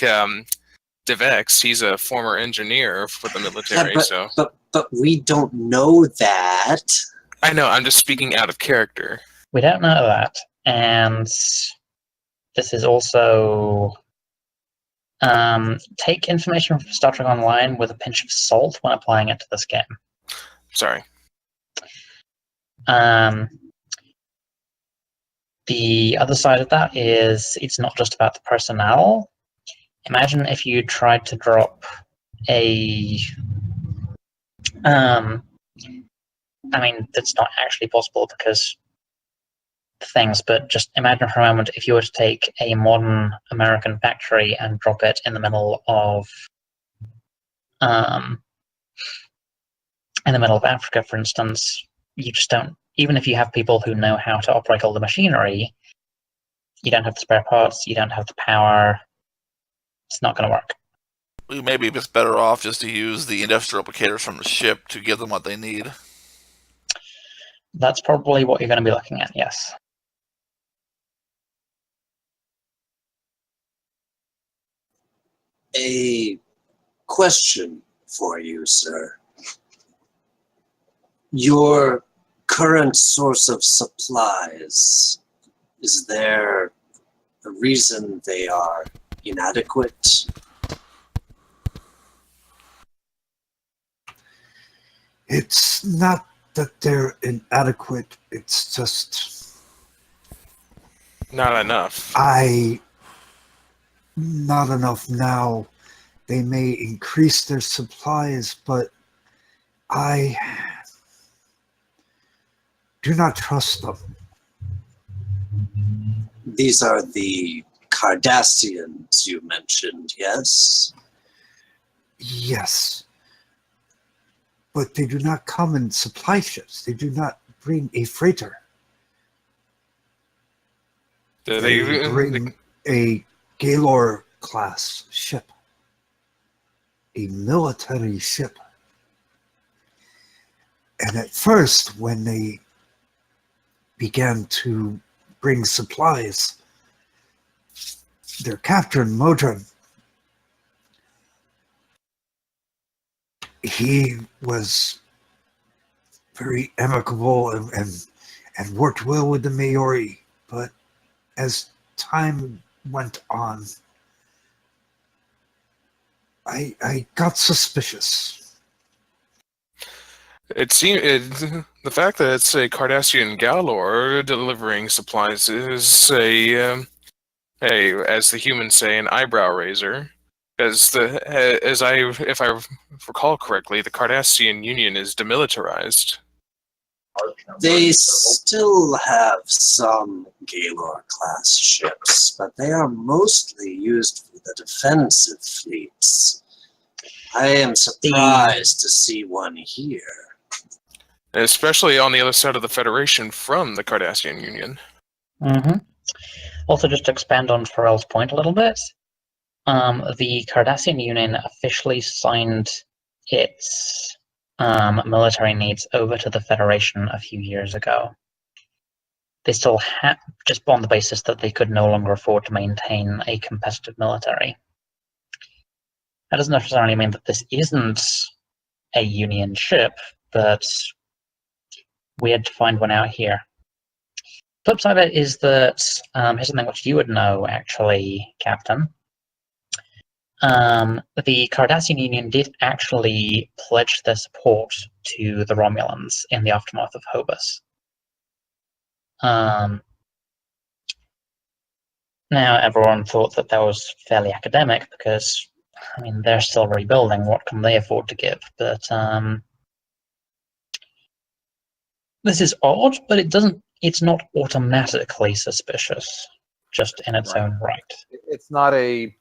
Devex. He's a former engineer with the military. But we don't know that. I know. I'm just speaking out of character. We don't know that, and this is also take information from Star Trek Online with a pinch of salt when applying it to this game. Sorry. The other side of that is it's not just about the personnel. Imagine if you tried to drop a I mean, that's not actually possible because things, but just imagine for a moment if you were to take a modern American factory and drop it in the middle of Africa, for instance. You just don't, even if you have people who know how to operate all the machinery, you don't have the spare parts, you don't have the power, it's not going to work. We may be just better off just to use the industrial replicators from the ship to give them what they need. That's probably what you're going to be looking at, yes. A question for you, sir. Your current source of supplies, is there a reason they are inadequate? It's not that they're inadequate, it's just... Not enough. Not enough now, They may increase their supplies, but I do not trust them. These are the Cardassians you mentioned, yes? Yes. But they do not come in supply ships. They do not bring a freighter. They bring a Gaylor-class ship. A military ship. And at first, when they began to bring supplies, their captain, Modron, he was very amicable and worked well with the Maori, but as time went on, I got suspicious. It seems the fact that it's a Cardassian Galor delivering supplies is as the humans say, an eyebrow raiser. If I recall correctly, the Cardassian Union is demilitarized. They still have some Gaylor-class ships, but they are mostly used for the defensive fleets. I am surprised to see one here. Especially on the other side of the Federation from the Cardassian Union. Mm-hmm. Also, just to expand on Pharrell's point a little bit, the Cardassian Union officially signed its military needs over to the Federation a few years ago. They still have, just on the basis that they could no longer afford to maintain a competitive military. That doesn't necessarily mean that this isn't a Union ship, but we had to find one out here. Flip side of it is that, here's something which you would know, actually, Captain. The Cardassian Union did actually pledge their support to the Romulans in the aftermath of Hobus. Now, everyone thought that was fairly academic because, I mean, they're still rebuilding. What can they afford to give? But this is odd, but it's not automatically suspicious, just in its own right. It's not a.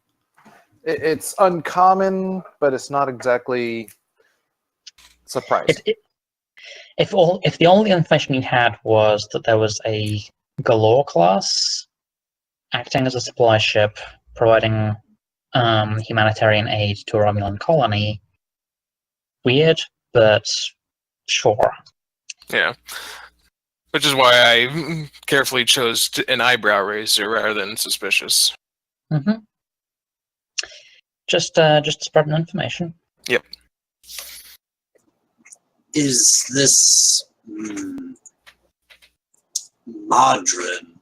It's uncommon, but it's not exactly surprising. If the only information you had was that there was a Galore class acting as a supply ship, providing humanitarian aid to a Romulan colony, weird, but sure. Yeah. Which is why I carefully chose an eyebrow raiser rather than suspicious. Mm-hmm. Just spreading information. Yep. Is this Modron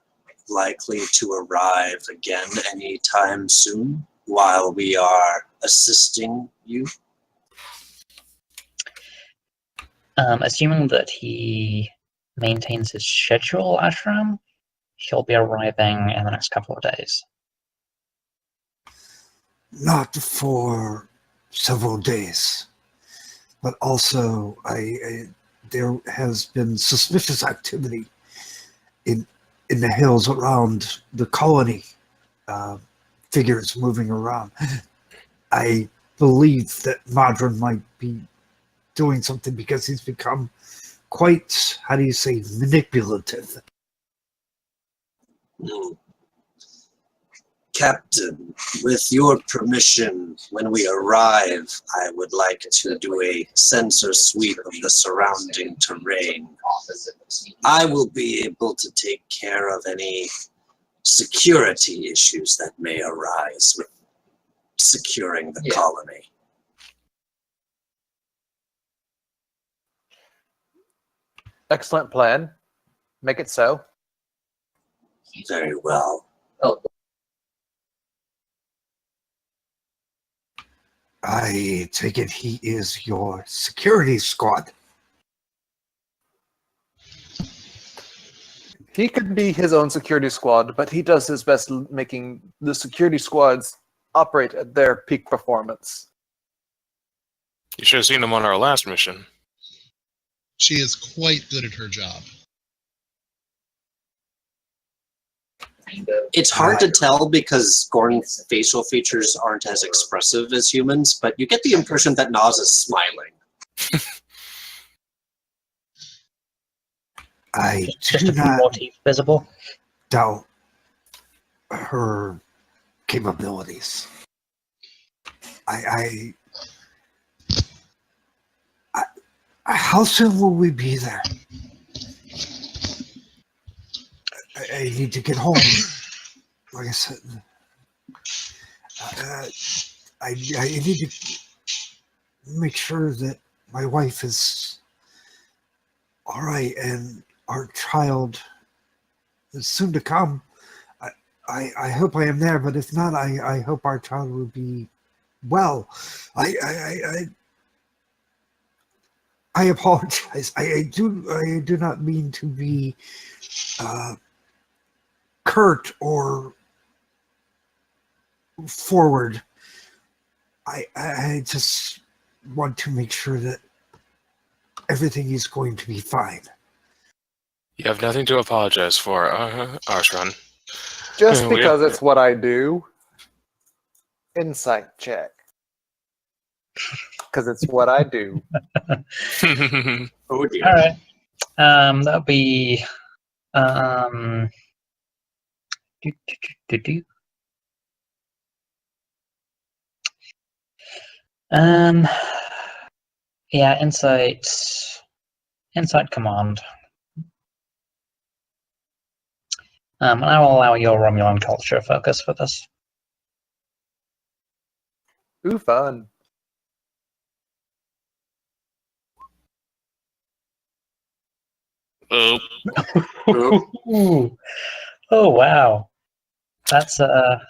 likely to arrive again anytime soon while we are assisting you? Assuming that he maintains his schedule, Ashram, he'll be arriving in the next couple of days. Not for several days, but also there has been suspicious activity in the hills around the colony. Figures moving around. I believe that Modron might be doing something because he's become quite, how do you say, manipulative. Captain, with your permission, when we arrive, I would like to do a sensor sweep of the surrounding terrain. I will be able to take care of any security issues that may arise with securing the colony. Excellent plan. Make it so. Very well. I take it he is your security squad. He could be his own security squad, but he does his best making the security squad's operate at their peak performance. You should have seen him on our last mission. She is quite good at her job. It's hard to tell because Gorn's facial features aren't as expressive as humans, but you get the impression that Nas is smiling. I Just do a few more not teeth visible. doubt her capabilities. I how soon will we be there? I need to get home. Like I said, I need to make sure that my wife is all right and our child is soon to come. I hope I am there, but if not, I hope our child will be well. I apologize. I do not mean to be curt or forward. I just want to make sure that everything is going to be fine. You have nothing to apologize for, Arshran. Just We- because it's what I do. Insight check. Because it's what I do. Oh dear. All right. That'll be do, do, do, do. Yeah, insight command. And I will allow your Romulan culture focus for this. Ooh, fun. Oh, Ooh. Oh wow. That's a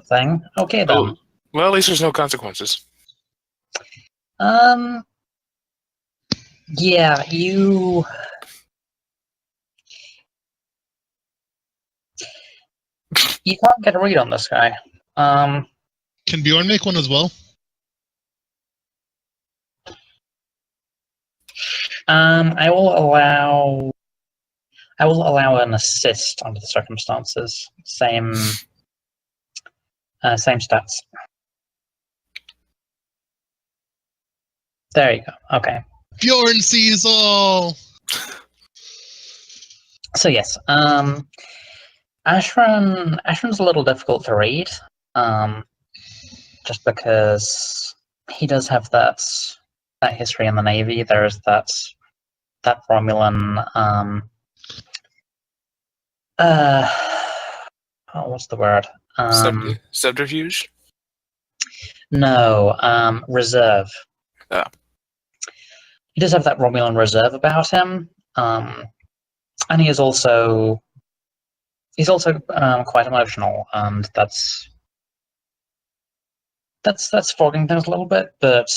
thing. Okay then. oh. Well, at least there's no consequences. Yeah, you can't get a read on this guy. Can Bjorn make one as well? I will allow an assist under the circumstances. Same stats. There you go. Okay. Bjorn sees all. So yes, Ashran's a little difficult to read, just because he does have that history in the Navy. There is that Romulan what's the word? Subterfuge? No, reserve. Oh. He does have that Romulan reserve about him, and he is also quite emotional, and that's fogging things a little bit. But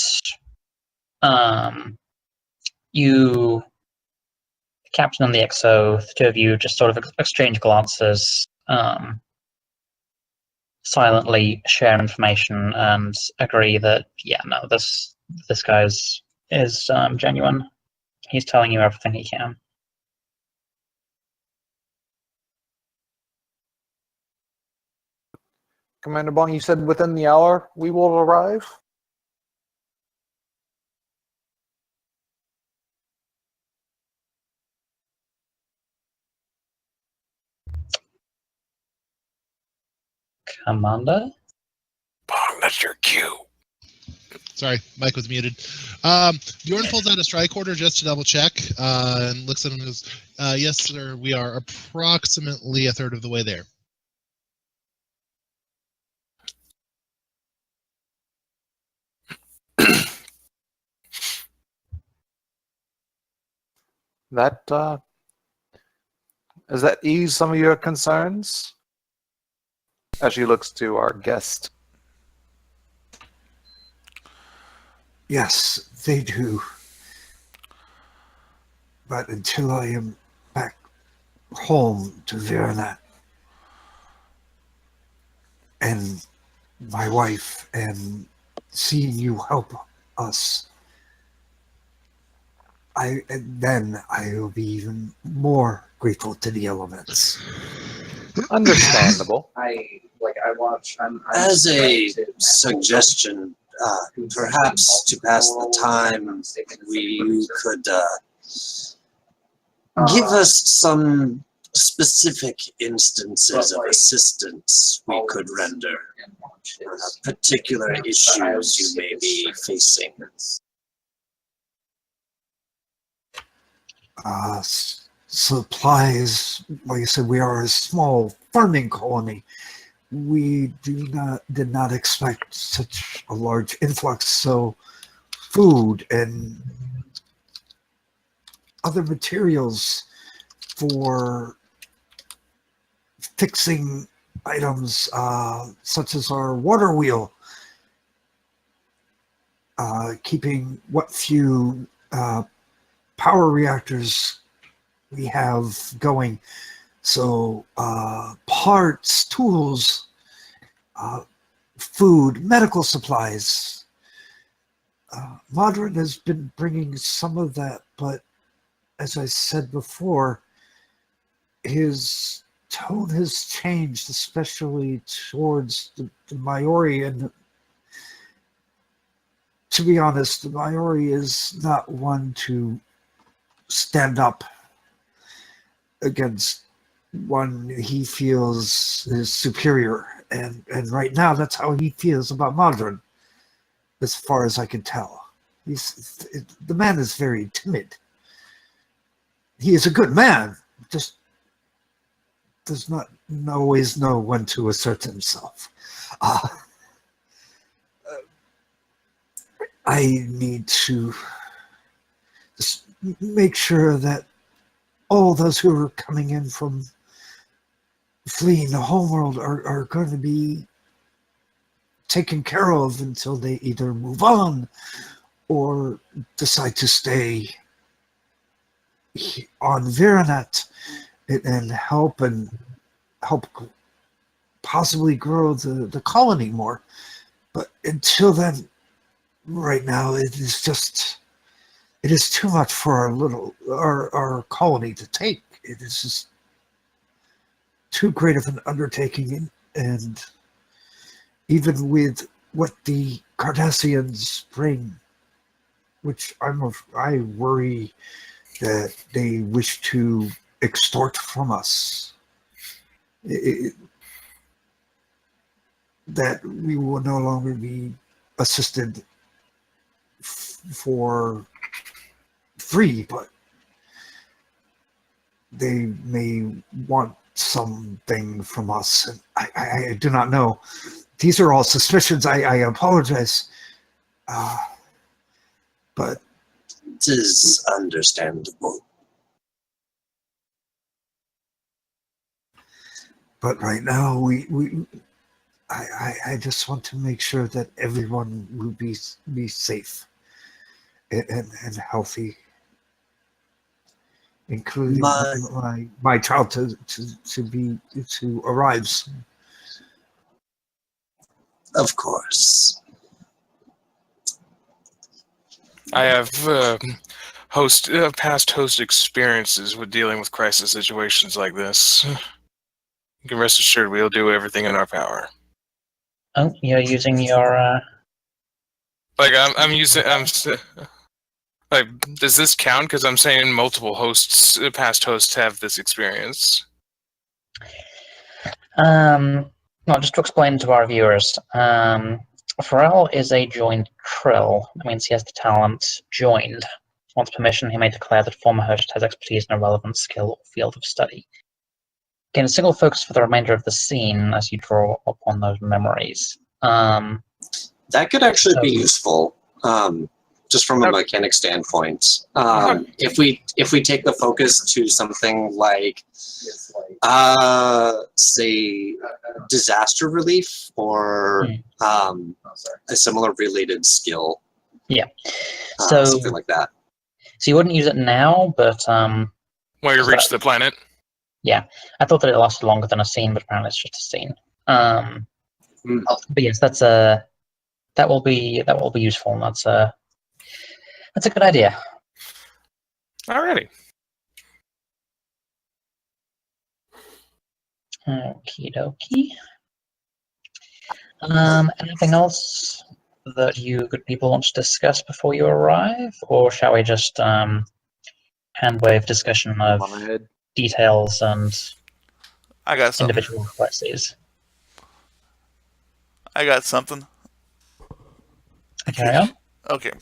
you, the captain and the XO, the two of you just sort of exchange glances, silently share information, and agree that this guy is genuine. He's telling you everything he can. Commander Bong, you said within the hour we will arrive? Commander? Bong, that's your cue. Sorry, mic was muted. Bjorn pulls out a strike order just to double check and looks at him and goes, yes, sir, we are approximately a third of the way there. That, does that ease some of your concerns? As she looks to our guest. Yes, they do. But until I am back home to Virinat and my wife and seeing you help us, then I will be even more grateful to the elements. Understandable. As a suggestion, perhaps to pass the time, you could give us some specific instances of assistance we could render, particular issues you may be facing. Supplies, like I said, we are a small farming colony. We did not expect such a large influx, so food and other materials for fixing items such as our water wheel, keeping what few power reactors we have going. So parts, tools, food, medical supplies. Modern has been bringing some of that, but as I said before, his tone has changed, especially towards the Maori. And to be honest, the Maori is not one to stand up against one he feels is superior. And right now, that's how he feels about Modern, as far as I can tell. The man is very timid. He is a good man, just does not always know when to assert himself. I need to just make sure that all those who are coming in from fleeing the homeworld are going to be taken care of until they either move on or decide to stay on Virinat and help possibly grow the colony more. But until then, right now, it is too much for our colony to take. It is just too great of an undertaking, and even with what the Cardassians bring, which I worry that they wish to extort from us, that we will no longer be assisted for free, but they may want something from us. And I do not know. These are all suspicions. I apologize. But it is understandable. But right now, I just want to make sure that everyone will be safe and healthy, including my child to arrive soon. Of course. I have past host experiences with dealing with crisis situations like this. You can rest assured we'll do everything in our power. Oh, you're using your Like like, does this count? Because I'm saying multiple past hosts have this experience. Well, just to explain to our viewers, Pharrell is a joined Krill. That means he has the talent joined. Once permission, he may declare that former host has expertise in a relevant skill or field of study. Gain a single focus for the remainder of the scene as you draw upon those memories. That could actually be useful, just from a mechanic standpoint. If we take the focus to something like, say, disaster relief or a similar related skill. Yeah. So something like that. So you wouldn't use it now, but when you reach the planet. Yeah, I thought that it lasted longer than a scene, but apparently it's just a scene. But yes, that will be useful. And that's a good idea. Alrighty. Okie dokie. Anything else that you good people want to discuss before you arrive, or shall we just handwave discussion of On ahead. details and I got something. individual crises? I got something. Carry on. Okay.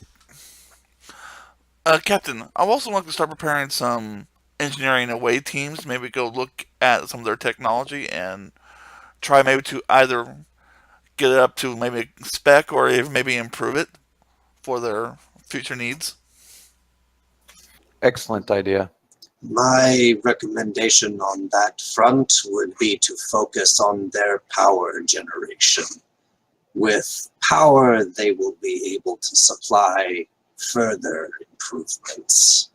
Captain, I also like to start preparing some engineering away teams. Maybe go look at some of their technology and try maybe to either get it up to maybe spec or even maybe improve it for their future needs. Excellent idea. My recommendation on that front would be to focus on their power generation. With power, they will be able to supply further improvements.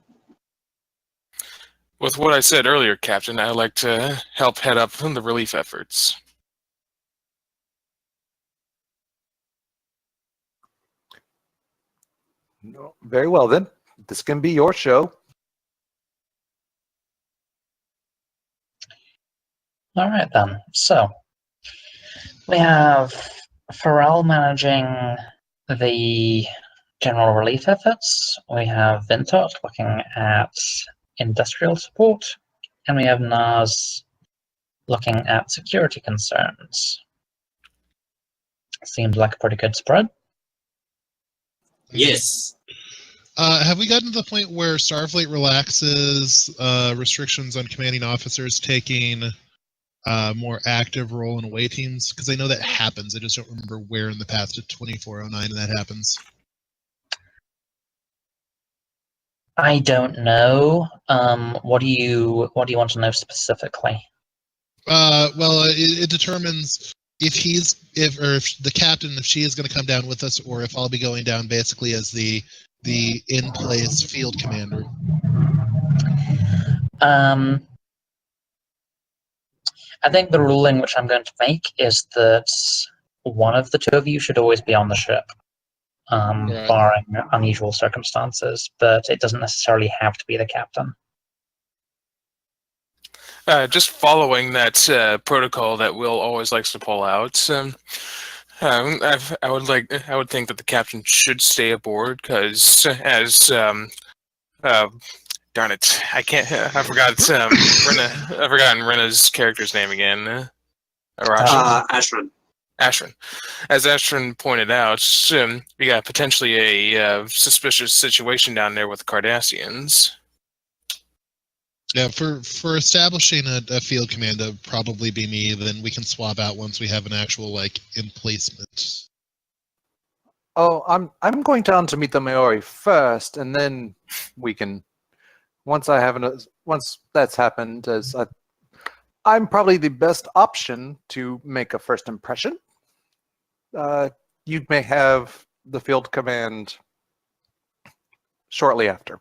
With what I said earlier, Captain, I'd like to help head up the relief efforts. No, very well then. This can be your show. All right then. So we have Pharrell managing the general relief efforts. We have Vintot looking at industrial support, and we have Naz looking at security concerns. Seems like a pretty good spread. Yes. Have we gotten to the point where Starfleet relaxes restrictions on commanding officers taking a more active role in away teams? Because I know that happens. I just don't remember where in the path to 2409 that happens. I don't know. What do you want to know specifically? Well, it determines if the captain, if she is going to come down with us, or if I'll be going down basically as the in-place field commander. I think the ruling which I'm going to make is that one of the two of you should always be on the ship, Right. barring unusual circumstances, but it doesn't necessarily have to be the captain. Just following that protocol that Will always likes to pull out. I would think that the captain should stay aboard because, as darn it, I can't. I forgot. I've forgotten Rena's character's name again. Ashran. Ashran. As Ashran pointed out, we got potentially a suspicious situation down there with the Cardassians. Yeah, for establishing a field command, that would probably be me. Then we can swap out once we have an actual emplacement. Oh, I'm going down to meet the Maori first, and then we can. Once that's happened, I'm probably the best option to make a first impression. You may have the field command shortly after.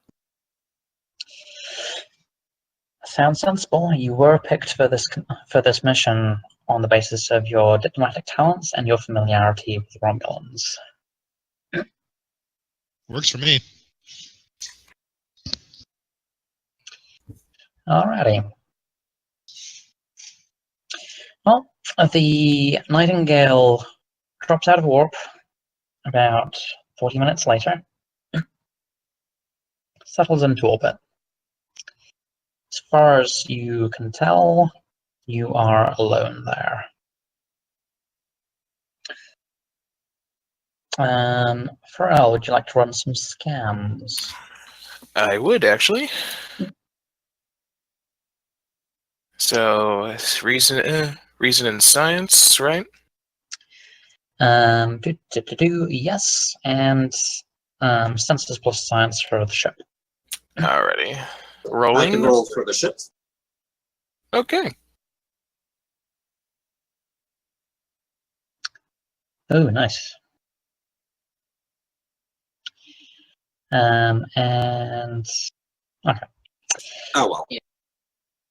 Sounds sensible. You were picked for this mission on the basis of your diplomatic talents and your familiarity with Romulans. Works for me. Alrighty. Well, the Nightingale drops out of warp about 40 minutes later, settles into orbit. As far as you can tell, you are alone there. Pharrell, would you like to run some scans? I would actually. So it's reason and science, right? Yes, and senses plus science for the ship. Alrighty. I Rolling. can roll for the ship. Okay. Oh, nice. And okay. Oh well.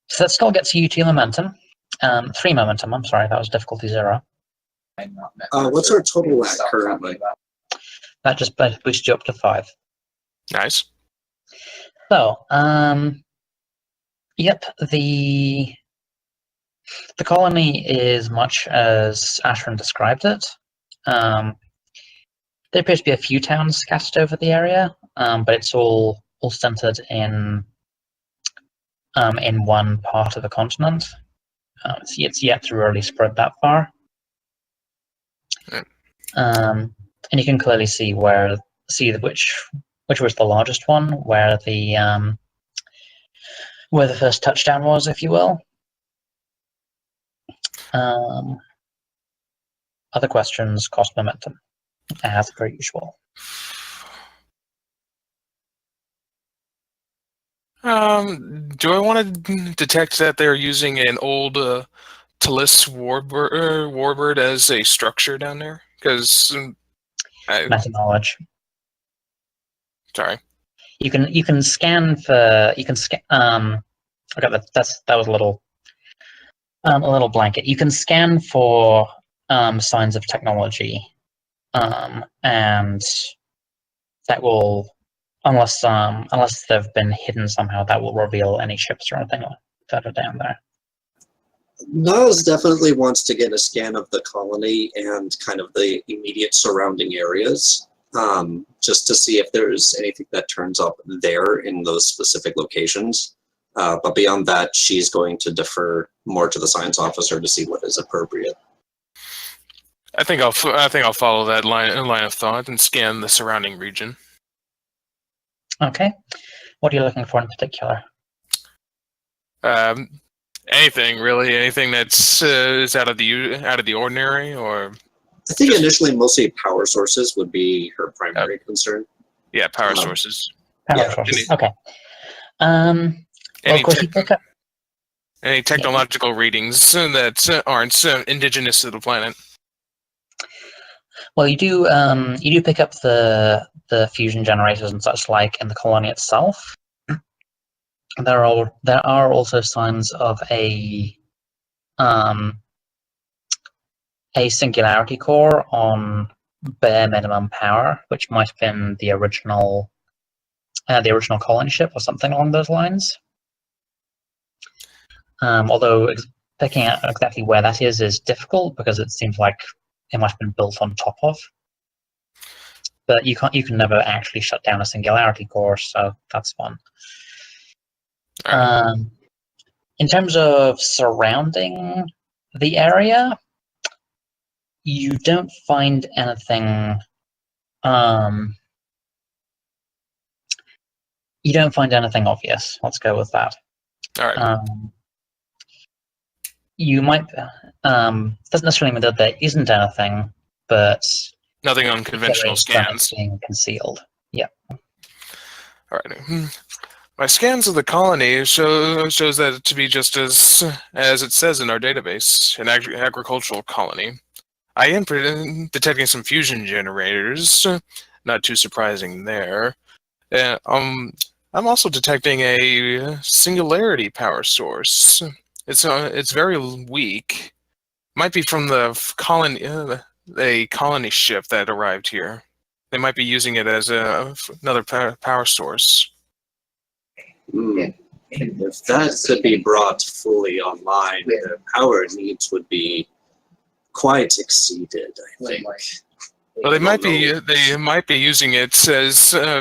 So that still gets you 2 momentum. 3 momentum, I'm sorry, that was difficulty 0. What's our total at currently? That just boosts you up to 5. Nice. So, yep, the colony is much as Ashran described it. There appears to be a few towns scattered over the area, but it's all centered in one part of the continent. It's yet to really spread that far. And you can clearly see which was the largest one, where the first touchdown was, if you will. Other questions cost momentum, as per usual. Do I want to detect that they're using an old Talis warbird as a structure down there? Because Meta knowledge. Sorry. You can scan for Okay, that was a little blanket. You can scan for signs of technology, and that will, unless they've been hidden somehow, that will reveal any ships or anything that are down there. Nas definitely wants to get a scan of the colony and kind of the immediate surrounding areas, just to see if there's anything that turns up there in those specific locations. But beyond that, she's going to defer more to the science officer to see what is appropriate. I think I'll follow that line of thought and scan the surrounding region. Okay. What are you looking for in particular? Anything really? Anything that's is out of the ordinary, or? I think initially mostly power sources would be her primary concern. Yeah, power sources. Power sources. Okay. Well, of course, you pick up any technological readings that aren't indigenous to the planet. Well, you do pick up the fusion generators and such like in the colony itself. There are also signs of a singularity core on bare minimum power, which might have been the original colony ship or something along those lines. Although picking out exactly where that is difficult because it seems like it might have been built on top of. But you can never actually shut down a singularity core, so that's fun. Right. In terms of surrounding the area, you don't find anything. You don't find anything obvious. Let's go with that. All right. You might doesn't necessarily mean that there isn't anything, but nothing on conventional scans being concealed. Yeah. All right. My scans of the colony shows that to be just as it says in our database, an agricultural colony. I am detecting some fusion generators. Not too surprising there. I'm also detecting a singularity power source. It's very weak. Might be from the colony, a colony ship that arrived here. They might be using it as another power source. If that could be brought fully online, the power needs would be quite exceeded, I think. Well, they might be using it as a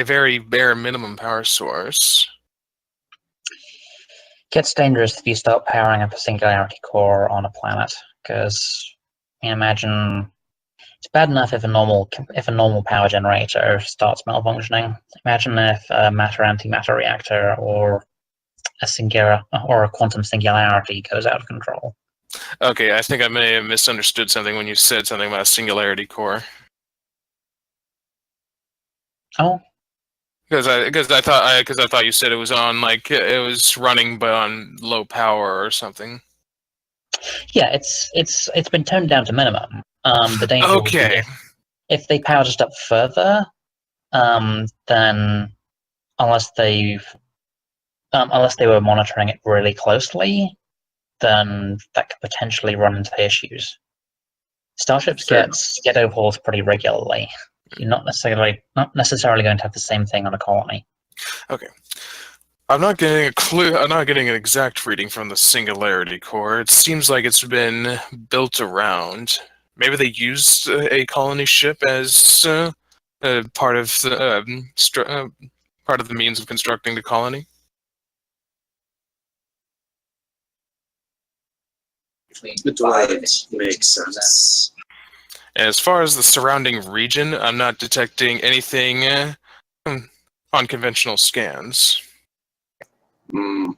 very bare minimum power source. Gets dangerous if you start powering up a singularity core on a planet, because imagine it's bad enough if a normal power generator starts malfunctioning. Imagine if a matter-antimatter reactor or a quantum singularity goes out of control. Okay, I think I may have misunderstood something when you said something about a singularity core. Oh. Because I thought you said it was on it was running but on low power or something. Yeah, it's been toned down to minimum. The danger would be if they powered it up further, then unless they were monitoring it really closely, then that could potentially run into issues. Starships get overhauls pretty regularly. You're not necessarily going to have the same thing on a colony. Okay. I'm not getting a clue. I'm not getting an exact reading from the Singularity Core. It seems like it's been built around. Maybe they used a colony ship as part of the part of the means of constructing the colony. It would make sense. As far as the surrounding region, I'm not detecting anything on conventional scans. Hmm.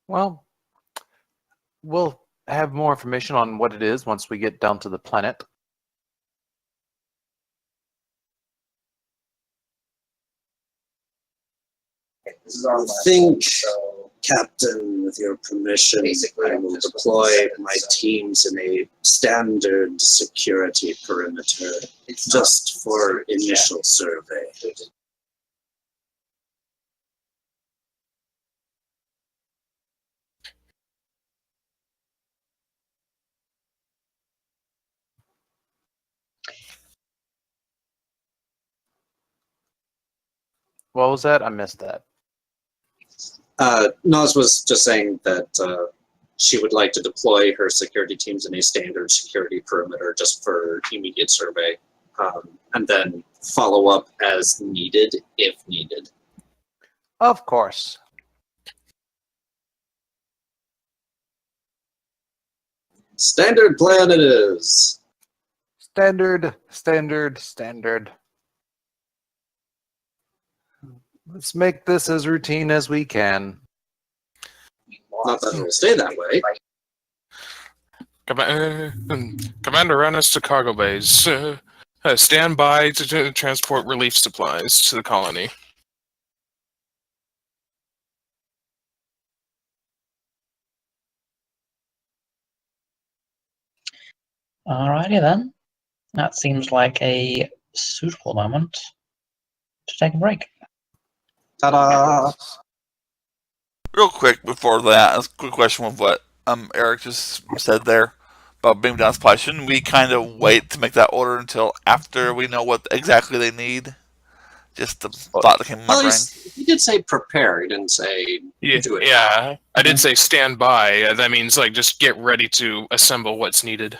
Well, we'll have more information on what it is once we get down to the planet. I think, Captain, with your permission, I will deploy my teams in a standard security perimeter just for initial survey. What was that? I missed that. Nas was just saying that she would like to deploy her security teams in a standard security perimeter just for immediate survey, and then follow up as needed if needed. Of course. Standard plan it is. Standard. Let's make this as routine as we can. Not that it will stay that way. Commander, run us to cargo bays. Stand by to transport relief supplies to the colony. Alrighty then. That seems like a suitable moment to take a break. Ta-da! Real quick before that, a quick question with what Eric just said there about being down supply. Shouldn't we kind of wait to make that order until after we know what exactly they need? Just the thought that came in my brain. He did say prepare. He didn't say do it. Yeah, I did say stand by. That means like just get ready to assemble what's needed.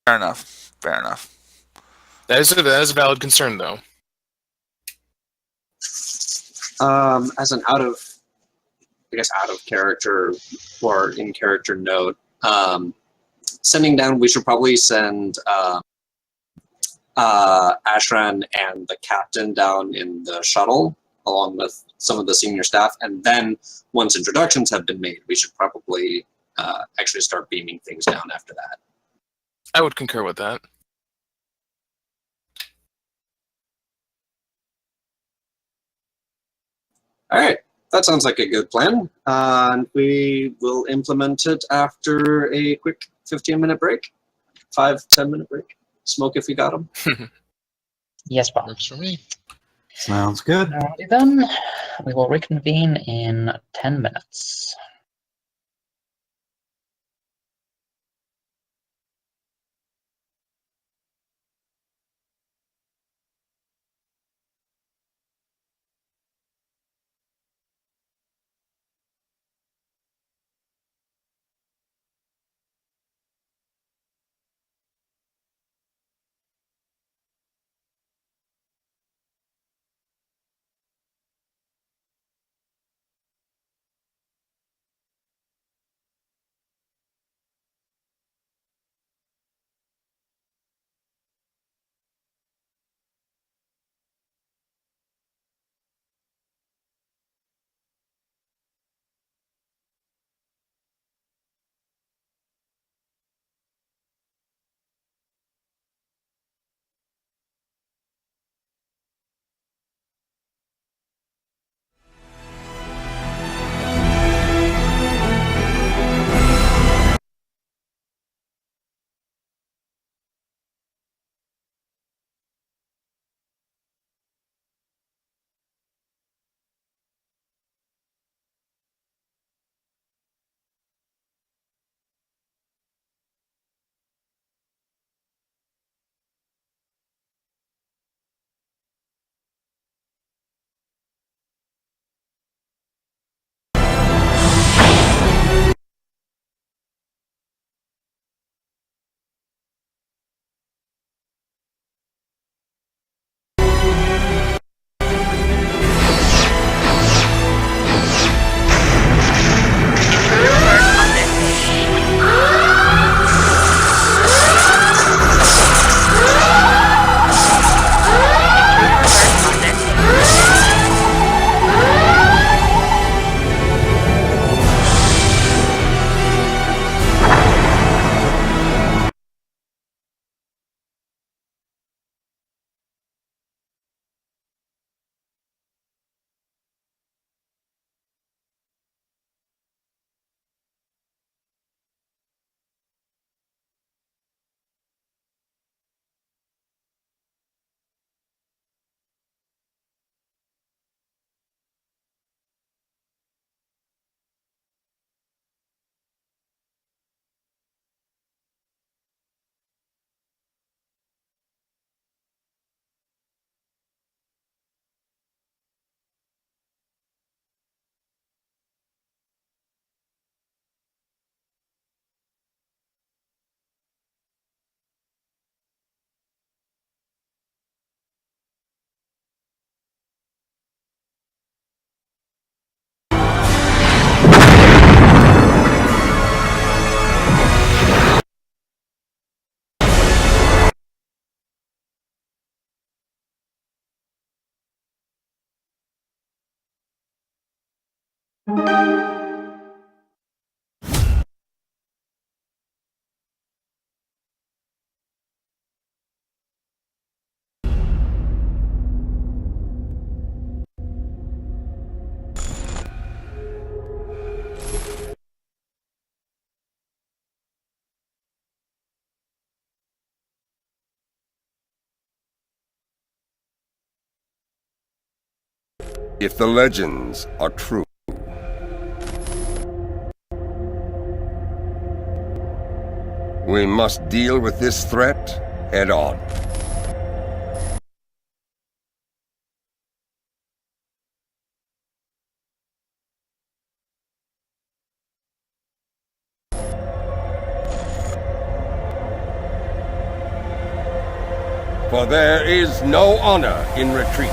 Fair enough. That is a valid concern, though. As an out of character or in character note, sending down, we should probably send Ashran and the captain down in the shuttle along with some of the senior staff, and then once introductions have been made, we should probably actually start beaming things down after that. I would concur with that. All right, that sounds like a good plan. We will implement it after a quick 15-minute break, 5-10-minute break. Smoke if we got them. Yes, Bob. Works for me. Sounds good. Alrighty then. We will reconvene in 10 minutes. If the legends are true, we must deal with this threat head on. For there is no honor in retreat.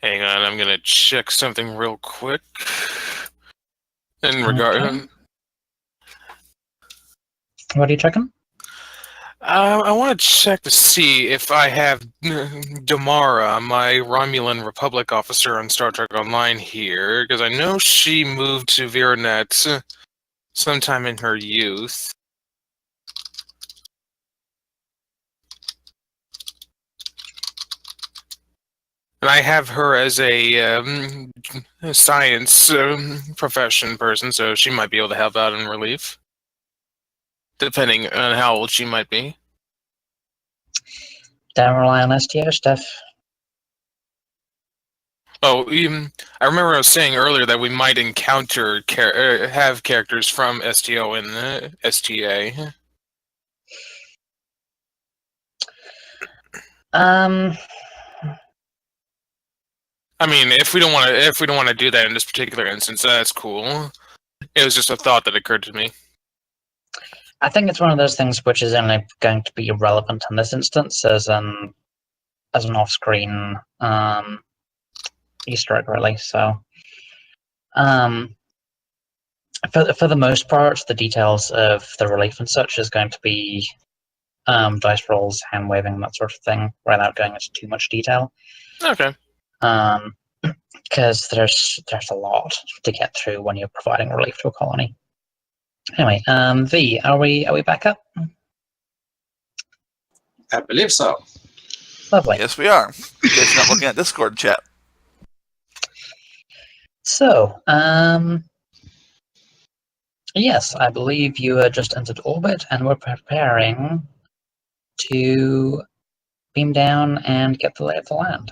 Hang on, I'm gonna check something real quick. In regard, Okay. What are you checking? I want to check to see if I have Damara, my Romulan Republic officer on Star Trek Online here, because I know she moved to Virinat sometime in her youth. And I have her as a science profession person, so she might be able to help out in relief, depending on how old she might be. Don't rely on STO stuff. Oh, I remember I was saying earlier that we might encounter have characters from STO in STA. I mean, if we don't want to do that in this particular instance, that's cool. It was just a thought that occurred to me. I think it's one of those things which is only going to be relevant in this instance as an off-screen Easter egg, really. So, for the most part, the details of the relief and such is going to be dice rolls, hand waving, that sort of thing, without going into too much detail. Okay. Because there's a lot to get through when you're providing relief to a colony. Anyway, V, are we back up? I believe so. Lovely. Yes, we are. Just not looking at Discord chat. So, yes, I believe you just entered orbit, and we're preparing to beam down and get the lay of the land.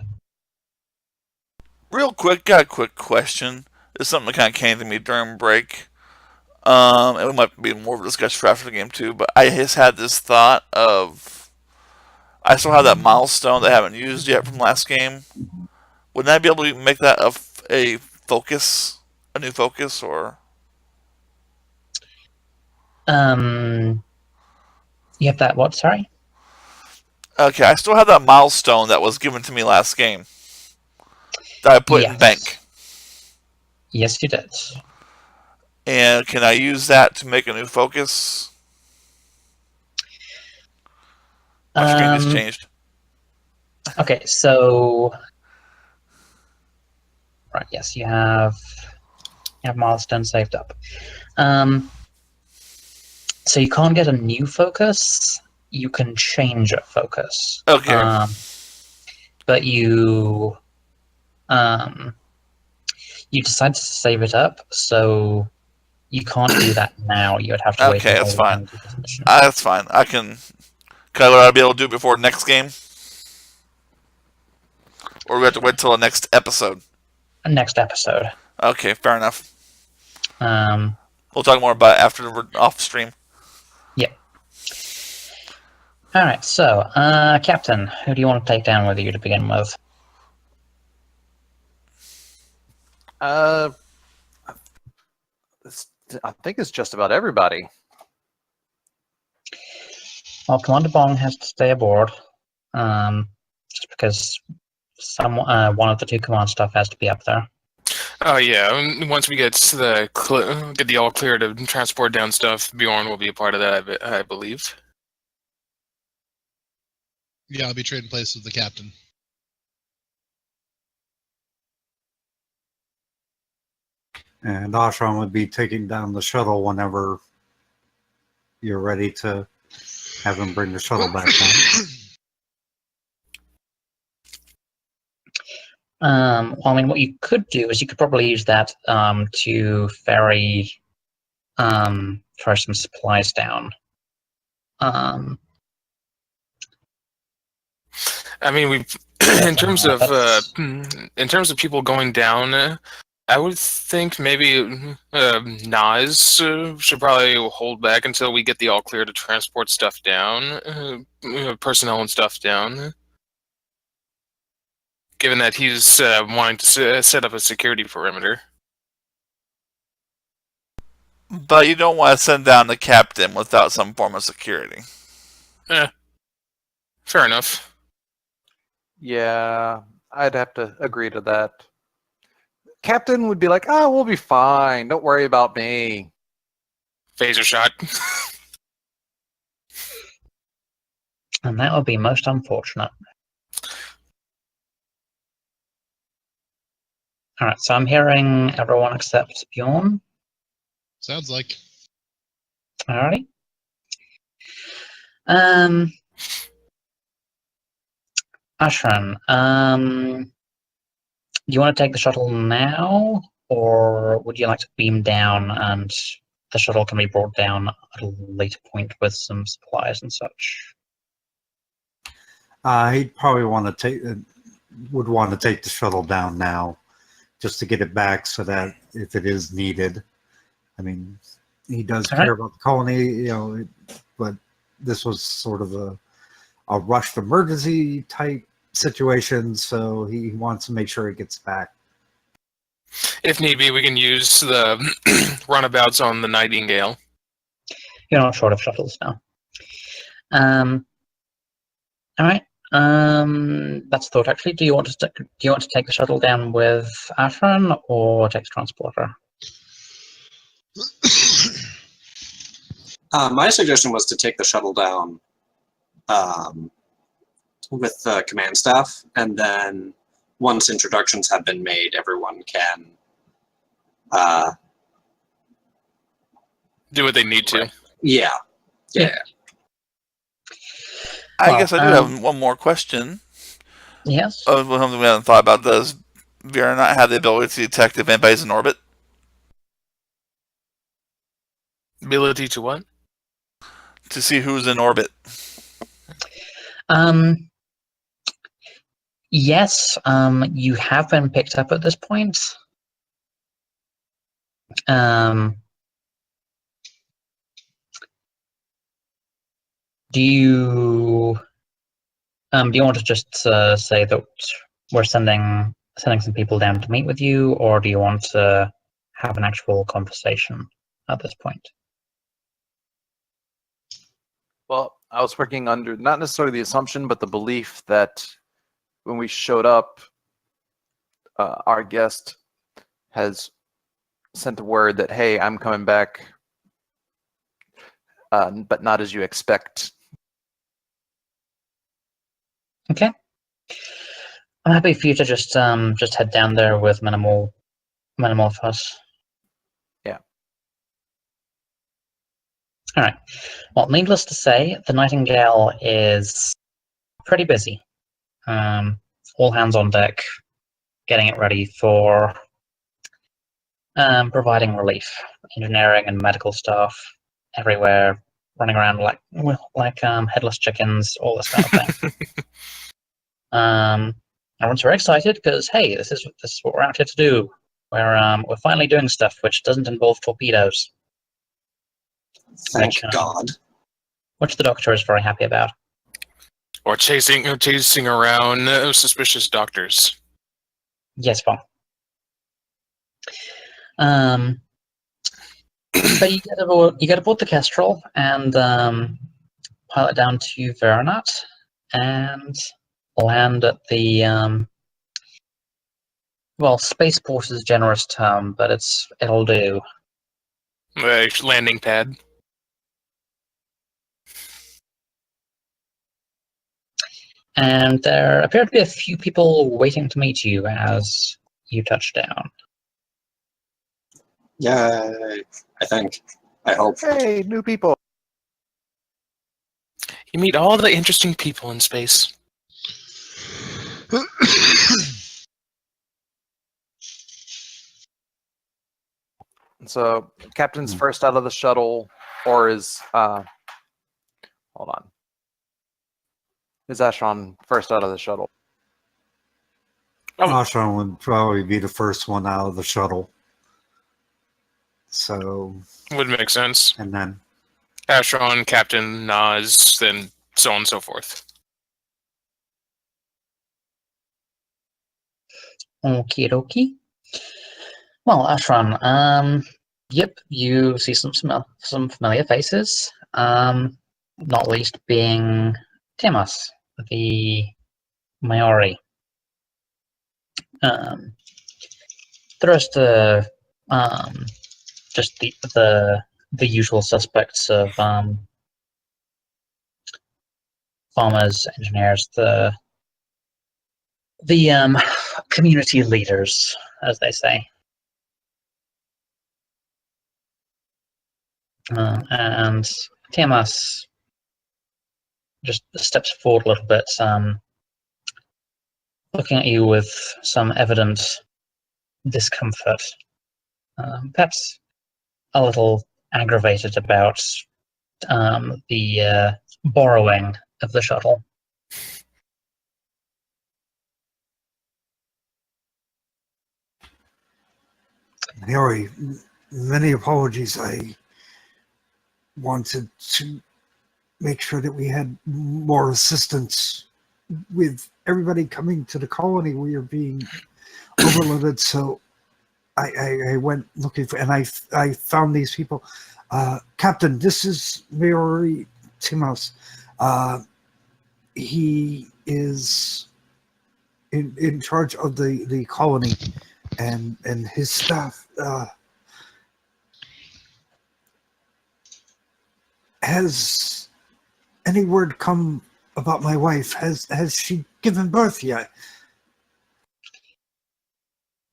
Real quick, got a quick question. It's something that kind of came to me during break. And we might be more of a discussion for after the game too, but I just had this thought of I still have that milestone that I haven't used yet from last game. Wouldn't I be able to make that a focus, a new focus, or? You have that what, sorry? Okay, I still have that milestone that was given to me last game that I put in bank. Yes, you did. And can I use that to make a new focus? My screen just changed. Okay, so right, yes, you have milestone saved up. So you can't get a new focus. You can change a focus. Okay. But you decide to save it up, so you can't do that now. You would have to wait. Okay, that's fine. That's fine. I can. Would I be able to do it before next game? Or we have to wait till the next episode? Next episode. Okay, fair enough. We'll talk more about it after we're off stream. Yep. Alright, so, Captain, who do you want to take down with you to begin with? I think it's just about everybody. Well, Commander Bong has to stay aboard, just because one of the two command staff has to be up there. Oh yeah, once we get the all clear to transport down stuff, Bjorn will be a part of that, I believe. Yeah, I'll be trading places with the captain. And Ashram would be taking down the shuttle whenever you're ready to have him bring the shuttle back down. Well, I mean, what you could do is you could probably use that to ferry some supplies down. I mean, we in terms of people going down, I would think maybe Nas should probably hold back until we get the all clear to transport stuff down, personnel and stuff down. Given that he's wanting to set up a security perimeter. But you don't want to send down the captain without some form of security. Fair enough. Yeah, I'd have to agree to that. Captain would be like, "Oh, we'll be fine. Don't worry about me." Phaser shot. And that would be most unfortunate. Alright, so I'm hearing everyone except Bjorn. Sounds like. Alrighty. Ashran, do you want to take the shuttle now, or would you like to beam down and the shuttle can be brought down at a later point with some supplies and such? He'd probably would want to take the shuttle down now, just to get it back so that if it is needed. I mean, he does care about the colony, but this was sort of a rushed emergency type situation, so he wants to make sure it gets back. If need be, we can use the runabouts on the Nightingale. You're not short of shuttles now. Alright. That's the thought actually. Do you want to take the shuttle down with Ashran or take the transporter? My suggestion was to take the shuttle down with the command staff, and then once introductions have been made, everyone can do what they need to. Yeah. I guess I do have one more question. Yes. Something we haven't thought about. Does Virinat have the ability to detect if anybody's in orbit? Ability to what? To see who's in orbit. Yes, you have been picked up at this point. Do you want to just say that we're sending some people down to meet with you, or do you want to have an actual conversation at this point? Well, I was working under not necessarily the assumption, but the belief that when we showed up, our guest has sent a word that, hey, I'm coming back, but not as you expect. Okay. I'm happy for you to just head down there with minimal fuss. Yeah. All right. Well, needless to say, the Nightingale is pretty busy. All hands on deck, getting it ready for providing relief. Engineering and medical staff everywhere, running around like headless chickens, all this kind of thing. Everyone's very excited because hey, this is what we're out here to do. We're finally doing stuff which doesn't involve torpedoes. Thank God. Which the Doctor is very happy about. Or chasing around suspicious doctors. Yes, well. But you get aboard the Kestrel and pilot down to Virinat and land at the well, spaceport is a generous term, but it'll do. Landing pad. And there appear to be a few people waiting to meet you as you touch down. Yay, I hope. Hey, new people. You meet all the interesting people in space. So, Captain's first out of the shuttle, or is hold on. Is Ashron first out of the shuttle? Ashron would probably be the first one out of the shuttle. So Would make sense. And then Ashron, Captain, Nas, then so on and so forth. Okie dokie. Well, Ashran, yep, you see some familiar faces. Not least being Timas, the Maori. The rest are just the usual suspects of farmers, engineers, the community leaders, as they say. And Tiamas just steps forward a little bit, looking at you with some evident discomfort, perhaps a little aggravated about the borrowing of the shuttle. Harry, many apologies. I wanted to make sure that we had more assistance with everybody coming to the colony. We are being overloaded, so I went looking for, and I found these people. Captain, this is Mary Timos. He is in charge of the colony, and his staff has any word come about my wife? Has she given birth yet?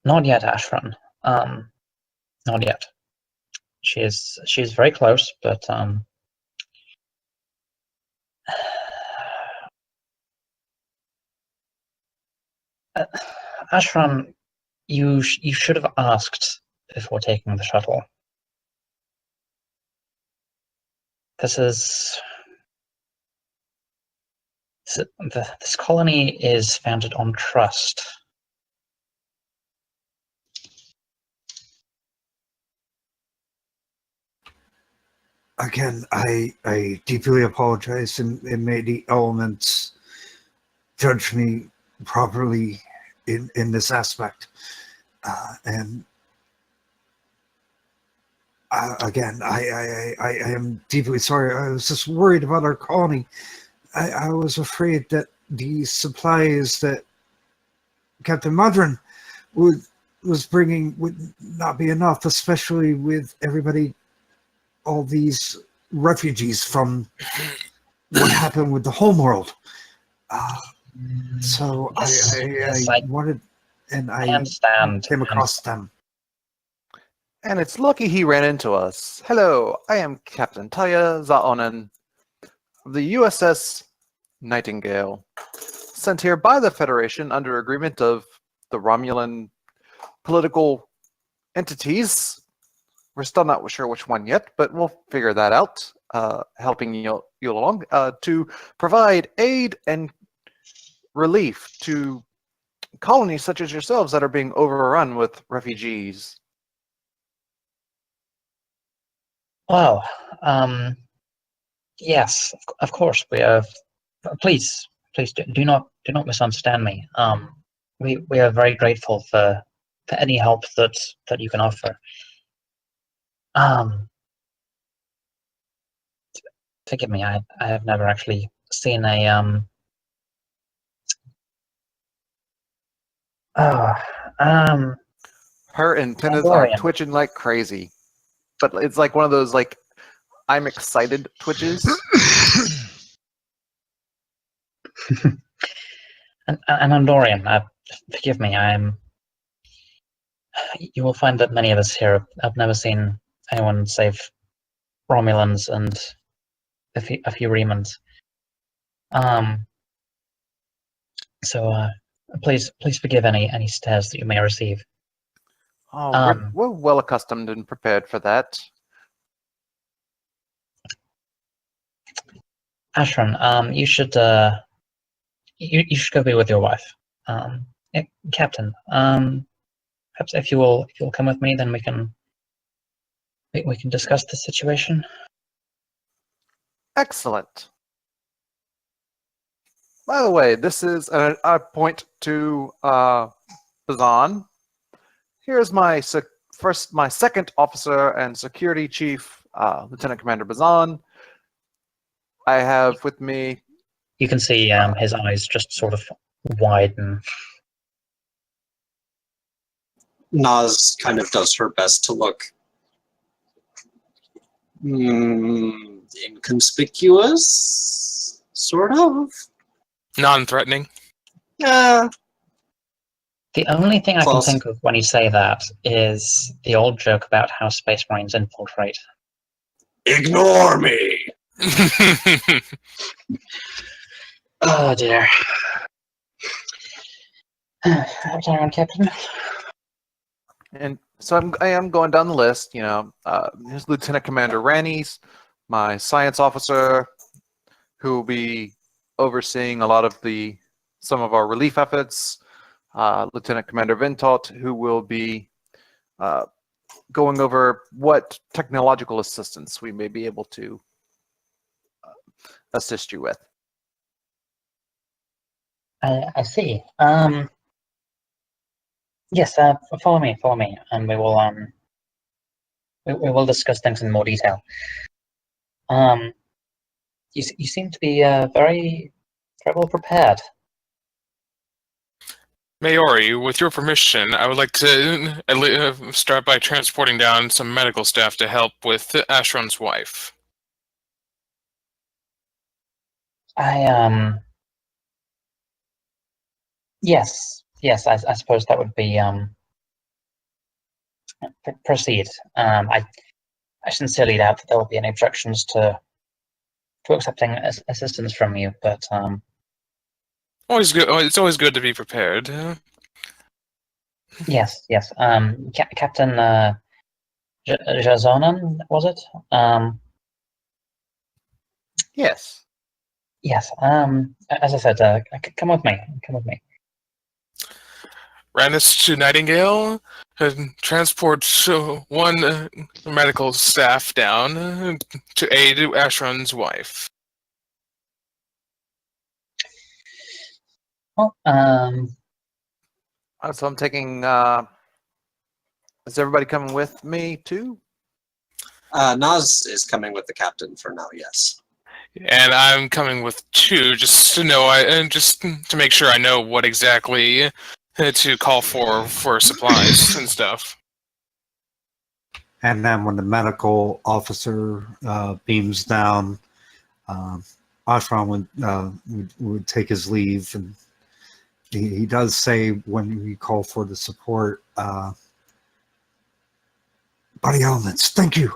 Not yet, Ashran. Not yet. She's very close, but Ashran, you should have asked before taking the shuttle. This colony is founded on trust. Again, I deeply apologize, and may the elements judge me properly in this aspect. And again, I am deeply sorry. I was just worried about our colony. I was afraid that the supplies that Captain Madron was bringing would not be enough, especially with everybody, all these refugees from what happened with the homeworld. So Yes, I wanted, and I understand. came across them. And it's lucky he ran into us. Hello, I am Captain Taya Zaonen of the USS Nightingale, sent here by the Federation under agreement of the Romulan political entities. We're still not sure which one yet, but we'll figure that out, helping you along, to provide aid and relief to colonies such as yourselves that are being overrun with refugees. Well, yes, of course we have. Please do not misunderstand me. We are very grateful for any help that you can offer. Forgive me, I have never actually seen a Her antennas are Mandalorian. twitching like crazy, but it's like one of those like I'm excited twitches. an Andorian. Forgive me, you will find that many of us here have never seen anyone save Romulans and a few Remans. So please forgive any stares that you may receive. Oh, we're well accustomed and prepared for that. Ashran, you should go be with your wife. Captain, perhaps if you will come with me, then we can discuss the situation. Excellent. By the way, this is I point to Bazan. Here's my second officer and security chief, Lieutenant Commander Bazan. I have with me. You can see his eyes just sort of widen. Nas kind of does her best to look inconspicuous, sort of. Non-threatening. Yeah, The only thing I can close. think of when you say that is the old joke about how Space Marines infiltrate. Ignore me. Oh dear. Turn on, Captain. And so I am going down the list. Here's Lieutenant Commander Rannies, my science officer, who will be overseeing a lot of some of our relief efforts. Lieutenant Commander Ventot, who will be going over what technological assistance we may be able to assist you with. I see. Yes, follow me, and we will discuss things in more detail. You seem to be very well prepared. Maori, with your permission, I would like to start by transporting down some medical staff to help with Ashron's wife. Yes, I suppose that would be proceed. I sincerely doubt that there will be any objections to accepting assistance from you, but Always good. It's always good to be prepared. yes. Captain Jazonen, was it? Yes. Yes. As I said, come with me. Come with me. Rannis to Nightingale, transport one medical staff down to aid Ashron's wife. Well, So I'm taking. Is everybody coming with me too? Nas is coming with the captain for now, yes. And I'm coming with two, just to know, just to make sure I know what exactly to call for supplies and stuff. And then when the medical officer beams down, Ashram would take his leave, and he does say when we call for the support, body elements, thank you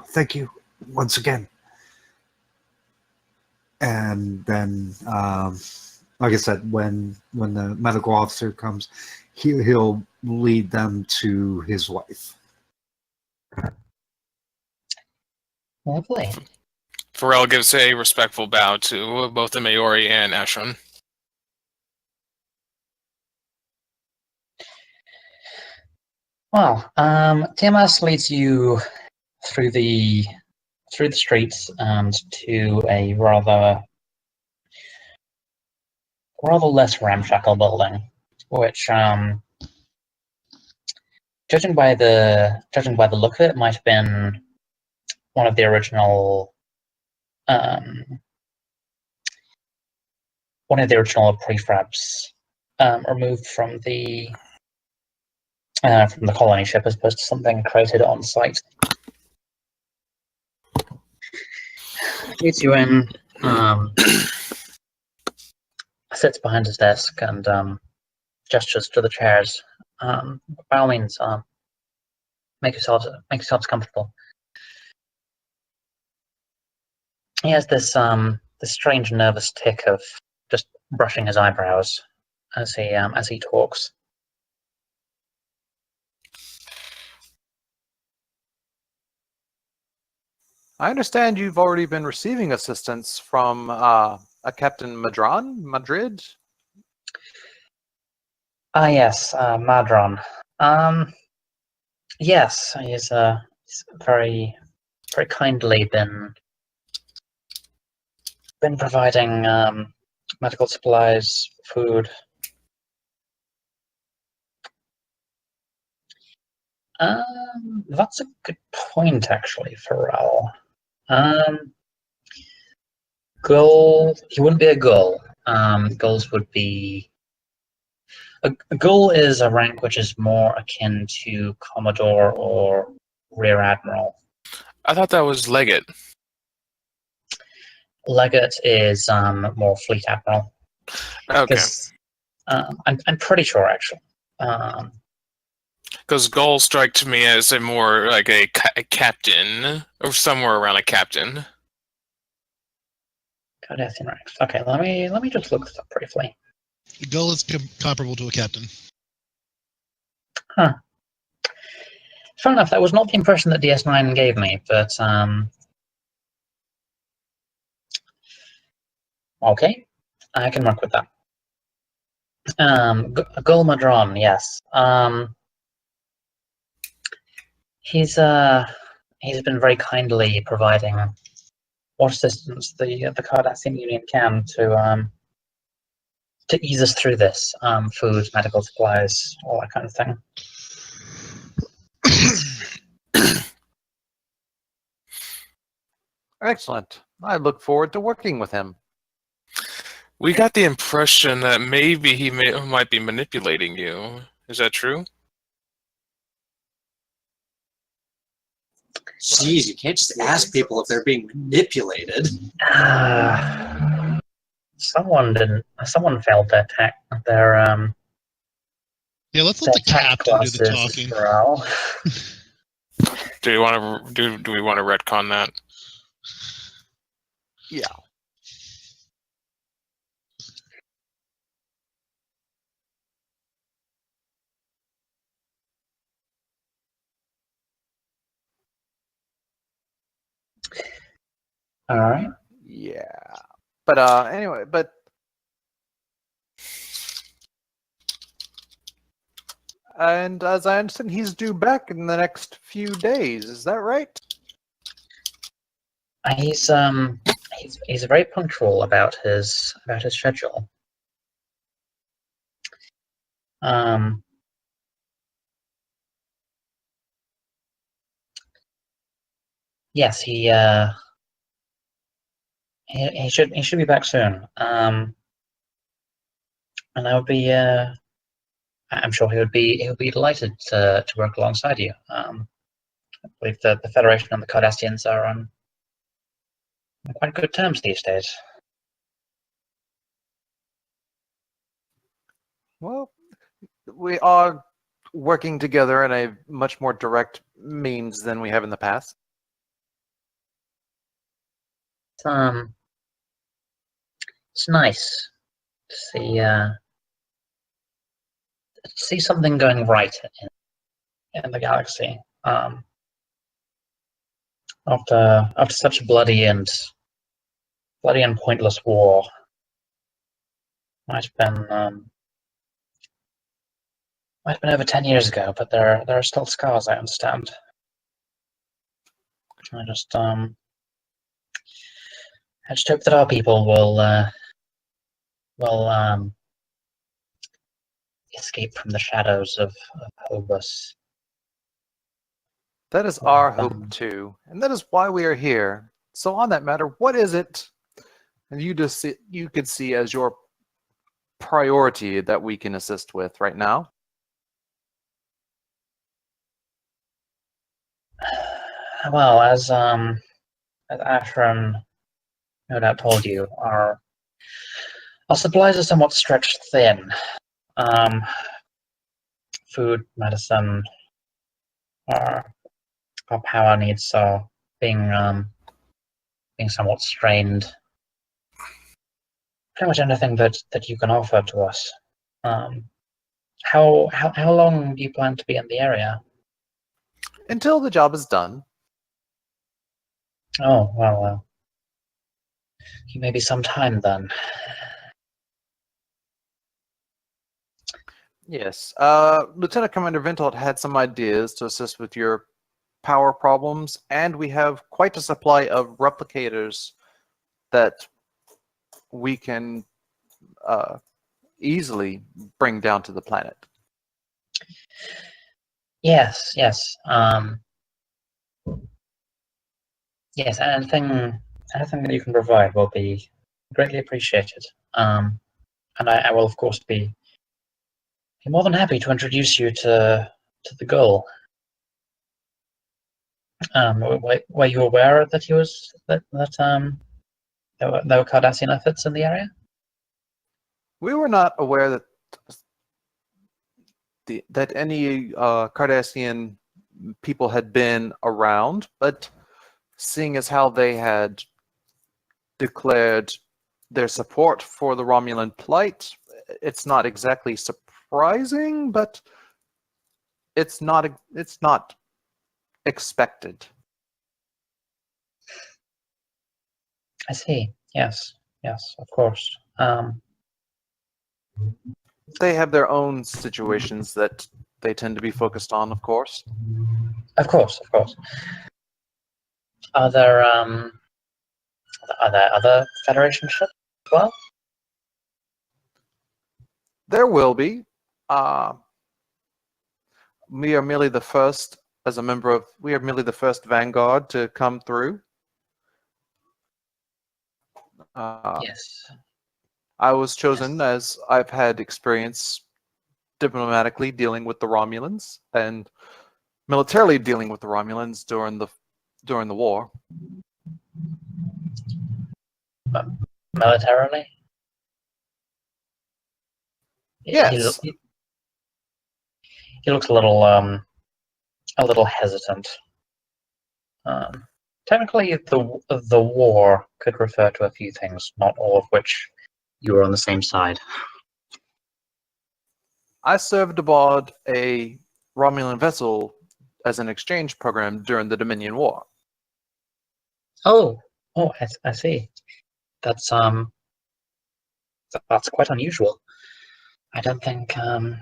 once again. And then, like I said, when the medical officer comes, he'll lead them to his wife. lovely. Pharrell gives a respectful bow to both the Maori and Ashron. Well, TMS leads you through the streets and to a rather less ramshackle building, which, judging by the look of it, might have been one of the original prefabs removed from the colony ship, as opposed to something created on site. Leads you in, sits behind his desk and gestures to the chairs. By all means, make yourselves comfortable. He has this strange nervous tick of just brushing his eyebrows as he talks. I understand you've already been receiving assistance from a Captain Madrid. Yes, Madron. Yes, he's very kindly been providing medical supplies, food. That's a good point, actually, Pharrell. He wouldn't be a gull. Gulls would be A Gull is a rank which is more akin to Commodore or Rear Admiral. I thought that was Legate. Legate is more Fleet Admiral. Okay. Because I'm pretty sure, actually. Because Gull strike to me as a more like a captain, or somewhere around a captain. Cardassian ranks. Okay, let me just look this up briefly. The Gull is comparable to a captain. Huh. Fair enough. That was not the impression that DS9 gave me, but okay, I can work with that. Gul Madron, yes. He's been very kindly providing what assistance the Cardassian Union can to ease us through this. Food, medical supplies, all that kind of thing. Excellent. I look forward to working with him. We got the impression that maybe he might be manipulating you. Is that true? Jeez, you can't just ask people if they're being manipulated. Someone failed their tech. Their Yeah, let's let the their tech captain do the classes talking. morale. Do we want to retcon that? Yeah. All right. Yeah. But anyway, and as I understand, he's due back in the next few days. Is that right? He's very punctual about his schedule. Yes, he should be back soon. And I would be I'm sure he would be delighted to work alongside you. I believe the Federation and the Cardassians are on quite good terms these days. Well, we are working together in a much more direct means than we have in the past. It's nice to see something going right in the galaxy. After such a bloody and pointless war. Might have been over 10 years ago, but there are still scars, I understand. I just hope that our people will escape from the shadows of Hobus. That is our hope too, and that is why we are here. So on that matter, what is it, and you could see as your priority that we can assist with right now? Well, as Ashram no doubt told you, our supplies are somewhat stretched thin. Food, medicine, our power needs are being somewhat strained. Pretty much anything that you can offer to us. How long do you plan to be in the area? Until the job is done. Oh, well, maybe some time then. Yes. Lieutenant Commander Ventalt had some ideas to assist with your power problems, and we have quite a supply of replicators that we can easily bring down to the planet. Yes. Yes, anything that you can provide will be greatly appreciated. And I will, of course, be be more than happy to introduce you to the goal. Were you aware that there were Cardassian efforts in the area? We were not aware that any Cardassian people had been around, but seeing as how they had declared their support for the Romulan plight, it's not exactly surprising, but it's not expected. I see. Yes, of course. They have their own situations that they tend to be focused on, of course. Of course. Are there other Federation ships as well? There will be. We are merely the first, we are merely the first vanguard to come through. Yes. I was chosen as I've had experience diplomatically dealing with the Romulans and militarily dealing with the Romulans during the war. Militarily? Yes. He looks a little hesitant. Technically, the war could refer to a few things, not all of which you were on the same side. I served aboard a Romulan vessel as an exchange program during the Dominion War. Oh, I see. That's quite unusual. I don't think I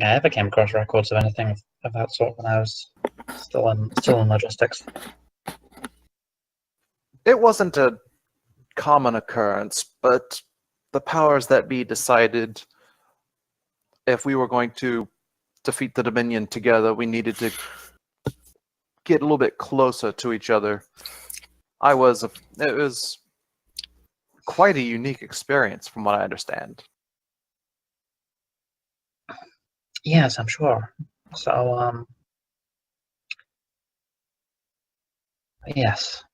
ever came across records of anything of that sort when I was still in logistics. It wasn't a common occurrence, but the powers that be decided if we were going to defeat the Dominion together, we needed to get a little bit closer to each other. It was quite a unique experience from what I understand. Yes, I'm sure. So, yes.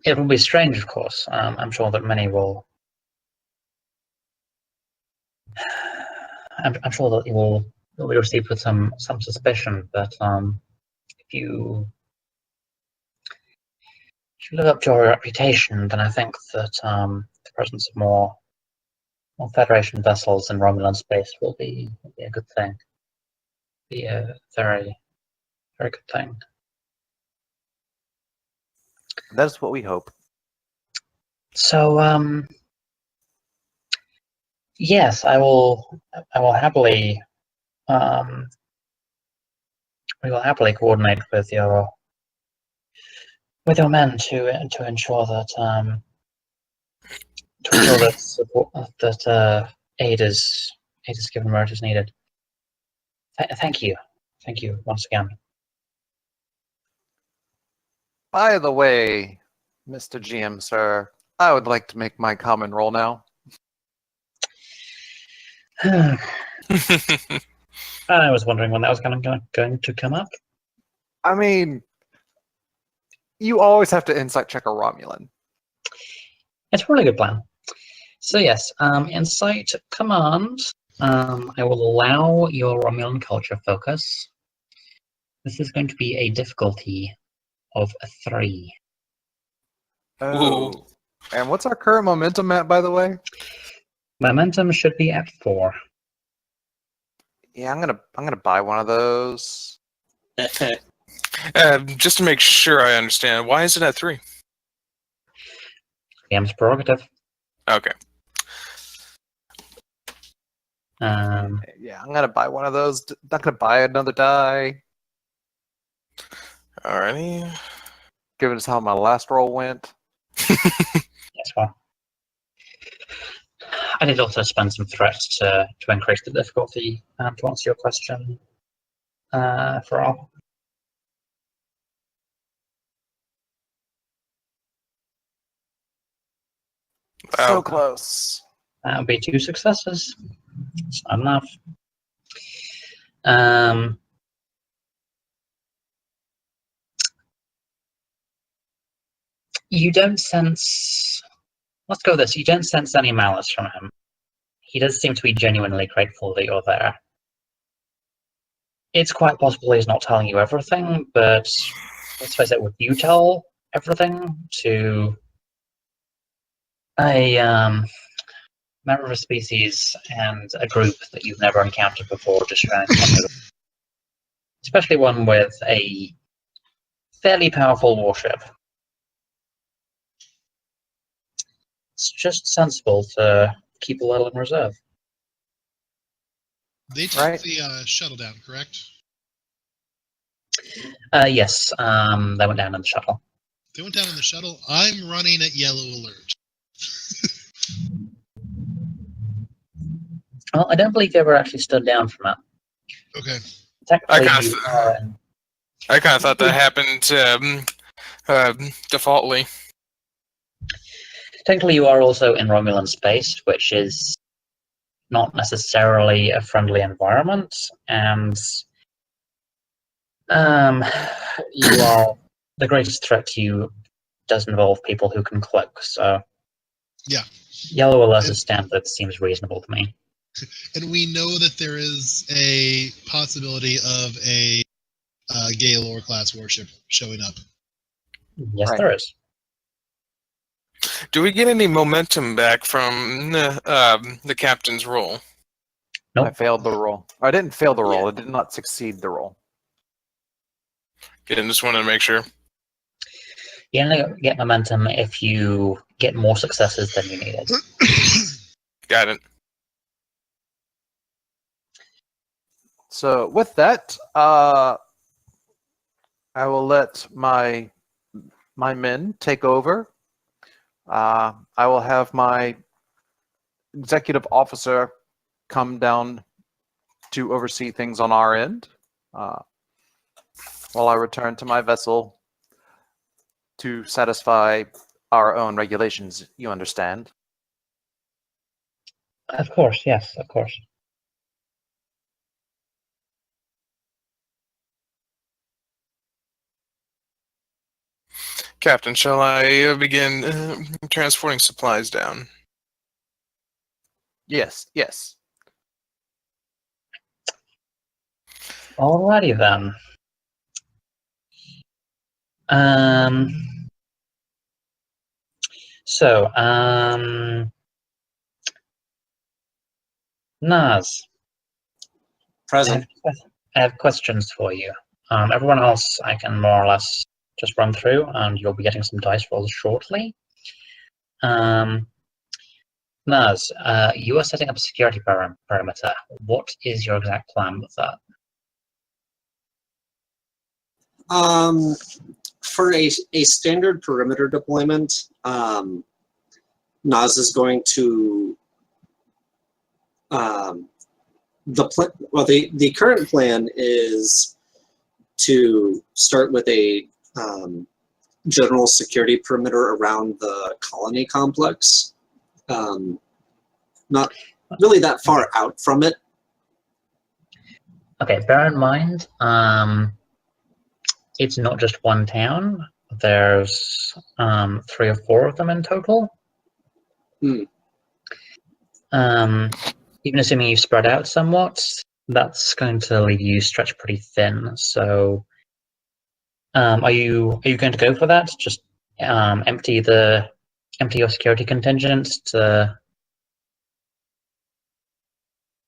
It will be strange, of course. I'm sure that many will. I'm sure that you'll be received with some suspicion. But if you live up to your reputation, then I think that the presence of more Federation vessels in Romulan space will be a good thing. Be a very, very good thing. That's what we hope. So, yes, I will happily. We will happily coordinate with your men to ensure that support, that aid is given where it is needed. Thank you once again. By the way, Mr. GM, sir, I would like to make my common roll now. I was wondering when that was going to come up. I mean, you always have to insight check a Romulan. It's a really good plan. So yes, insight command. I will allow your Romulan culture focus. This is going to be a difficulty of 3. Oh. And what's our current momentum at, by the way? Momentum should be at 4. Yeah, I'm gonna buy one of those. Just to make sure I understand, why is it at 3? GM's prerogative. Okay. Yeah, I'm gonna buy one of those. Not gonna buy another die. Alrighty. Given as how my last roll went. Yes, well. I did also spend some threats to increase the difficulty to answer your question for all. So close. That would be 2 successes. It's not enough. Um, you don't sense... Let's go with this. You don't sense any malice from him. He does seem to be genuinely grateful that you're there. It's quite possible he's not telling you everything, but let's face it, would you tell everything to a member of a species and a group that you've never encountered before, just trying to, especially one with a fairly powerful warship? It's just sensible to keep a little in reserve. They took the shuttle down, correct? Yes, they went down in the shuttle. They went down in the shuttle. I'm running at yellow alert. Well, I don't believe you ever actually stood down from it. Okay. Technically, you are in... I kind of thought that happened defaultly. Technically, you are also in Romulan space, which is not necessarily a friendly environment, and you are the greatest threat to you does involve people who can cloak. So, yeah, yellow alert as standard seems reasonable to me. And we know that there is a possibility of a Gaylord class warship showing up. Yes, there is. Do we get any momentum back from the captain's role? Nope. I failed the roll. I didn't fail the roll. I did not succeed the roll. Just wanted to make sure. You only get momentum if you get more successes than you needed. Got it. So with that, I will let my men take over. I will have my executive officer come down to oversee things on our end, while I return to my vessel to satisfy our own regulations, you understand? Of course, yes, of course. Captain, shall I begin transporting supplies down? Yes, yes. Alrighty then. Naz. Present. I have questions for you. Everyone else I can more or less just run through, and you'll be getting some dice rolls shortly. Naz, you are setting up a security perimeter. What is your exact plan with that? For a standard perimeter deployment, Naz is going to the current plan is to start with a general security perimeter around the colony complex. Not really that far out from it. Okay, bear in mind, it's not just one town. There's 3 or 4 of them in total. Even assuming you spread out somewhat, that's going to leave you stretched pretty thin. So, are you going to go for that? Just empty your security contingent to,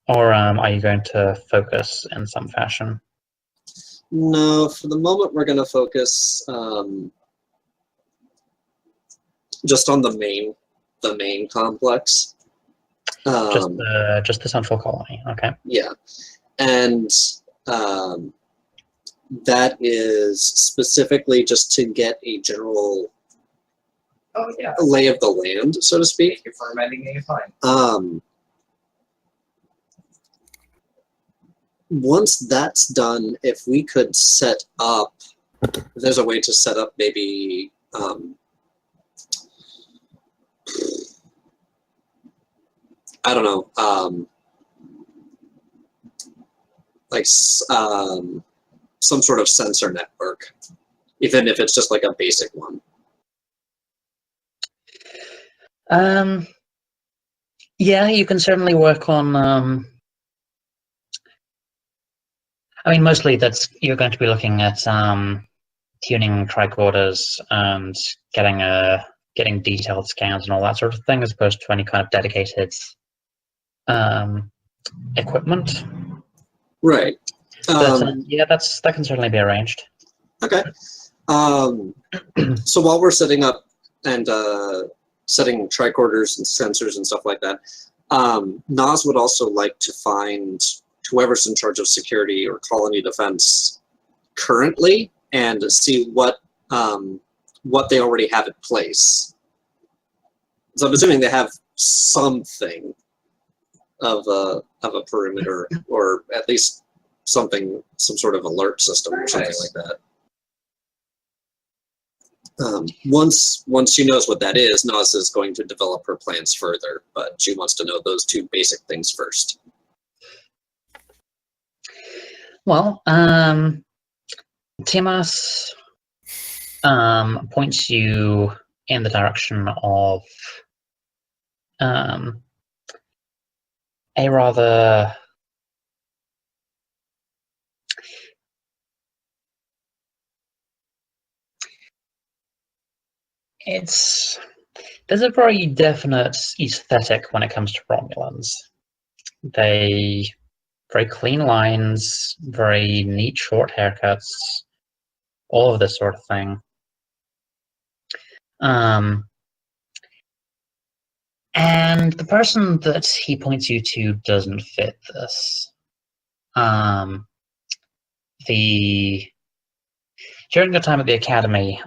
or are you going to focus in some fashion? No, for the moment we're going to focus just on the main complex. Just the central colony, okay. Yeah, and that is specifically just to get a general lay of the land, so to speak. Thank you for reminding me. Fine. Once that's done, if we could set up, if there's a way to set up maybe I don't know, some sort of sensor network, even if it's just like a basic one. Yeah, you can certainly work on. I mean, mostly you're going to be looking at tuning tricorders and getting detailed scans and all that sort of thing, as opposed to any kind of dedicated equipment. Right. But yeah, that can certainly be arranged. Okay. So while we're setting up and setting tricorders and sensors and stuff like that, Nas would also like to find whoever's in charge of security or colony defense currently and see what they already have in place. So I'm assuming they have something of a perimeter, or at least some sort of alert system or something like that. Once she knows what that is, Nas is going to develop her plans further, but she wants to know those two basic things first. Well, Tiamas points you in the direction of a rather there's a very definite aesthetic when it comes to Romulans. They very clean lines, very neat short haircuts, all of this sort of thing. And the person that he points you to doesn't fit this. During your time at the academy,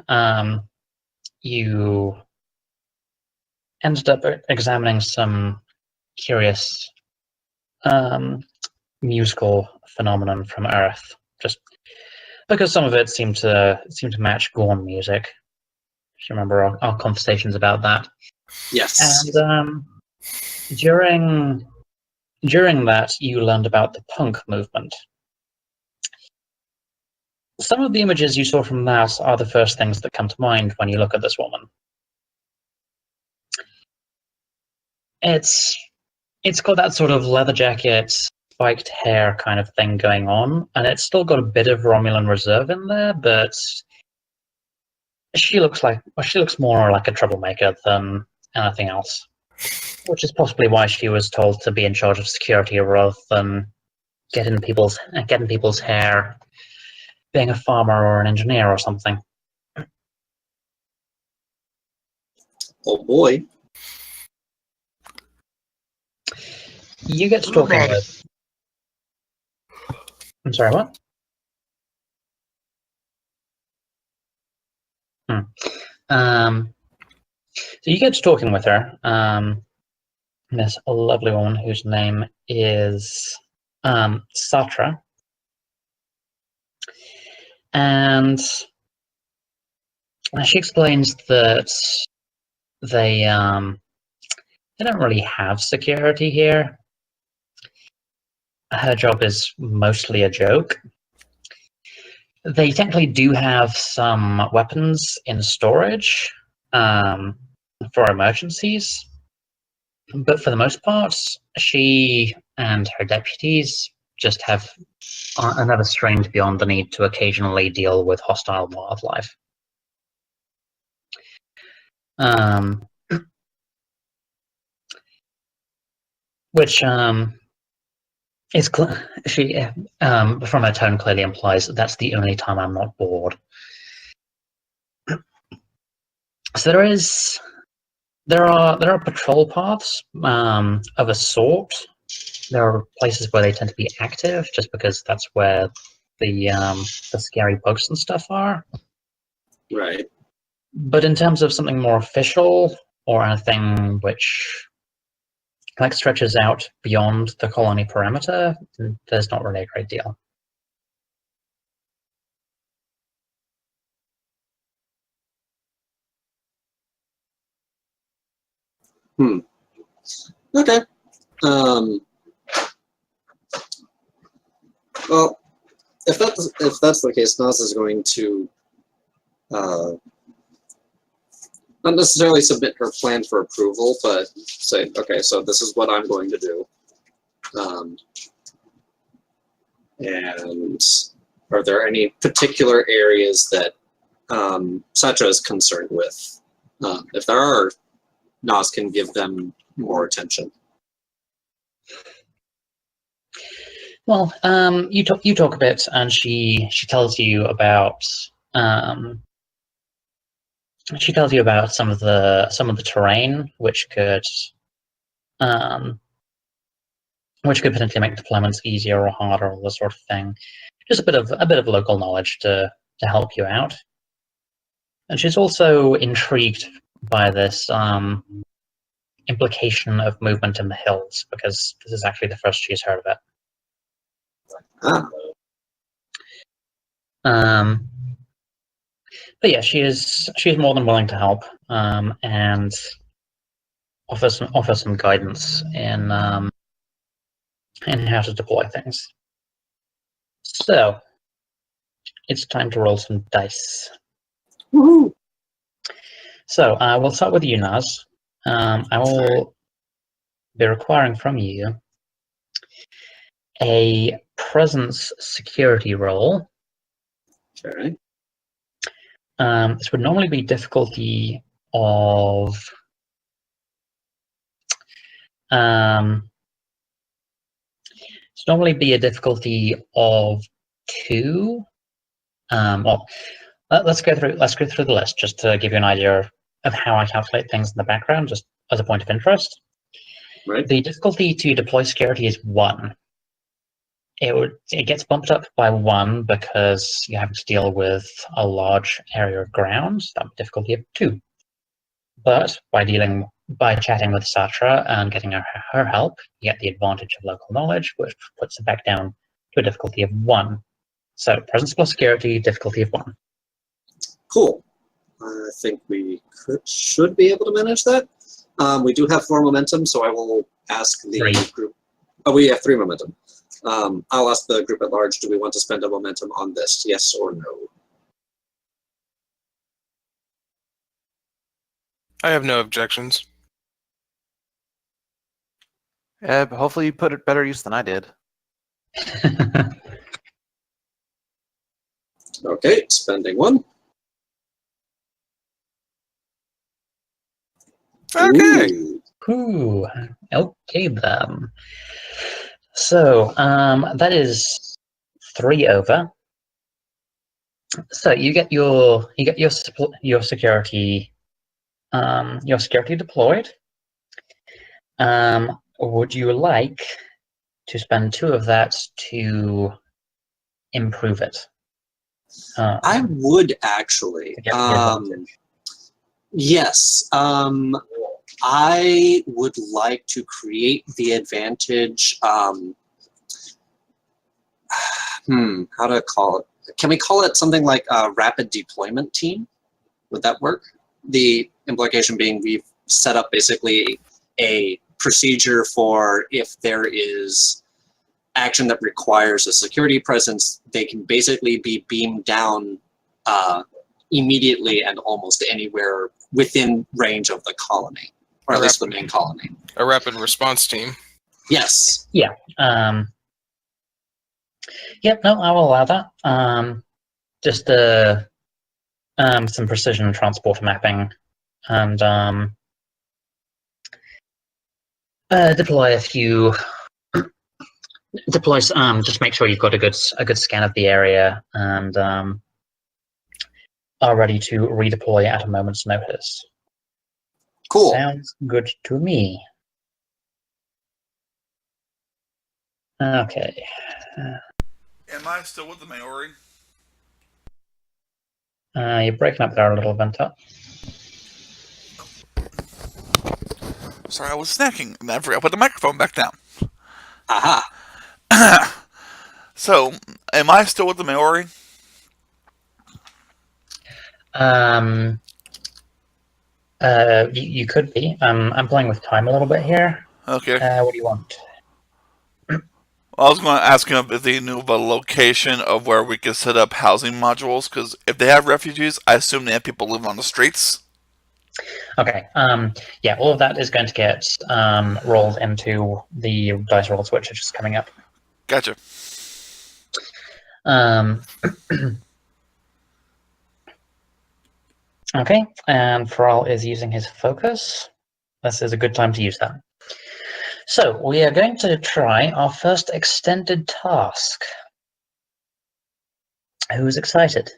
you ended up examining some curious musical phenomenon from Earth, just because some of it seemed to match Gorn music. If you remember our conversations about that. Yes. And during that, you learned about the punk movement. Some of the images you saw from that are the first things that come to mind when you look at this woman. It's got that sort of leather jacket, spiked hair kind of thing going on, and it's still got a bit of Romulan reserve in there, but she looks more like a troublemaker than anything else. Which is possibly why she was told to be in charge of security rather than getting people's hair, being a farmer or an engineer or something. Oh boy. You get to talking with. I'm sorry, what? So you get to talking with her. This lovely woman whose name is Satra. And she explains that they don't really have security here. Her job is mostly a joke. They technically do have some weapons in storage for emergencies, but for the most part, she and her deputies just have another strain beyond the need to occasionally deal with hostile wildlife. Which is she from her tone clearly implies that's the only time I'm not bored. So there are patrol paths of a sort. There are places where they tend to be active, just because that's where the scary bugs and stuff are. Right. But in terms of something more official or anything which like stretches out beyond the colony perimeter, there's not really a great deal. Okay. Well, if that's the case, Nas is going to not necessarily submit her plan for approval, but say, okay, so this is what I'm going to do. And are there any particular areas that Satra is concerned with? If there are, Nas can give them more attention. Well, you talk a bit, and she tells you about some of the terrain, which could potentially make deployments easier or harder, all this sort of thing. Just a bit of local knowledge to help you out. And she's also intrigued by this implication of movement in the hills, because this is actually the first she's heard of it. But yeah, she's more than willing to help, and offer some guidance in how to deploy things. So it's time to roll some dice. Woohoo! So we'll start with you, Naz. I will be requiring from you a presence security roll. Okay. This would normally be difficulty of it's normally be a difficulty of 2. Well, let's go through the list just to give you an idea of how I calculate things in the background, just as a point of interest. Right. The difficulty to deploy security is 1. It gets bumped up by 1 because you have to deal with a large area of ground. That would be difficulty of 2. But by chatting with Satra and getting her help, you get the advantage of local knowledge, which puts it back down to a difficulty of 1. So presence plus security, difficulty of 1. Cool. I think we should be able to manage that. We do have 4 momentum, so I will ask the 3. group. Oh, we have 3 momentum. I'll ask the group at large, do we want to spend a momentum on this, yes or no? I have no objections. But hopefully you put it better use than I did. Okay, spending 1. Okay. Ooh. Okay then. So that is 3 over. So you get your security deployed. Would you like to spend 2 of that to improve it? I would actually. To get the advantage. Yes. I would like to create the advantage. How to call it? Can we call it something like a rapid deployment team? Would that work? The implication being we've set up basically a procedure for if there is action that requires a security presence, they can basically be beamed down immediately and almost anywhere within range of the colony, or at least the main colony. A rapid response team. Yes. Yeah. Yep. No, I will allow that. Just some precision transporter mapping, and deploy a few. Just make sure you've got a good scan of the area and are ready to redeploy at a moment's notice. Cool. Sounds good to me. Okay. Am I still with the Maori? You're breaking up there a little, Venta. Sorry, I was snacking and I forgot to put the microphone back down. Aha. So, am I still with the Maori? You could be. I'm playing with time a little bit here. Okay. What do you want? I was going to ask him if they knew about a location of where we could set up housing modules, because if they have refugees, I assume they have people living on the streets. Okay. Yeah, all of that is going to get rolled into the dice rolls, which are just coming up. Gotcha. Okay, and Pharrell is using his focus. This is a good time to use that. So we are going to try our first extended task. Who's excited?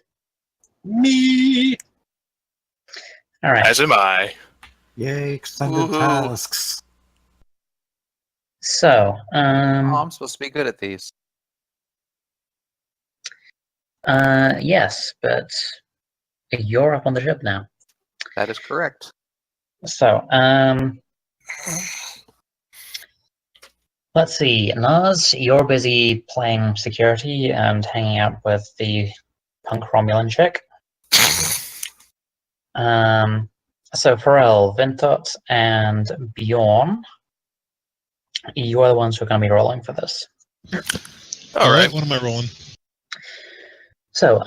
Me. All right. As am I. Yay, extended Woohoo. tasks. So, I'm supposed to be good at these. yes, but you're up on the ship now. That is correct. So, let's see. Naz, you're busy playing security and hanging out with the punk Romulan chick. So Pharrell, Vintot, and Bjorn, you are the ones who are going to be rolling for this. All right. What am I rolling? So,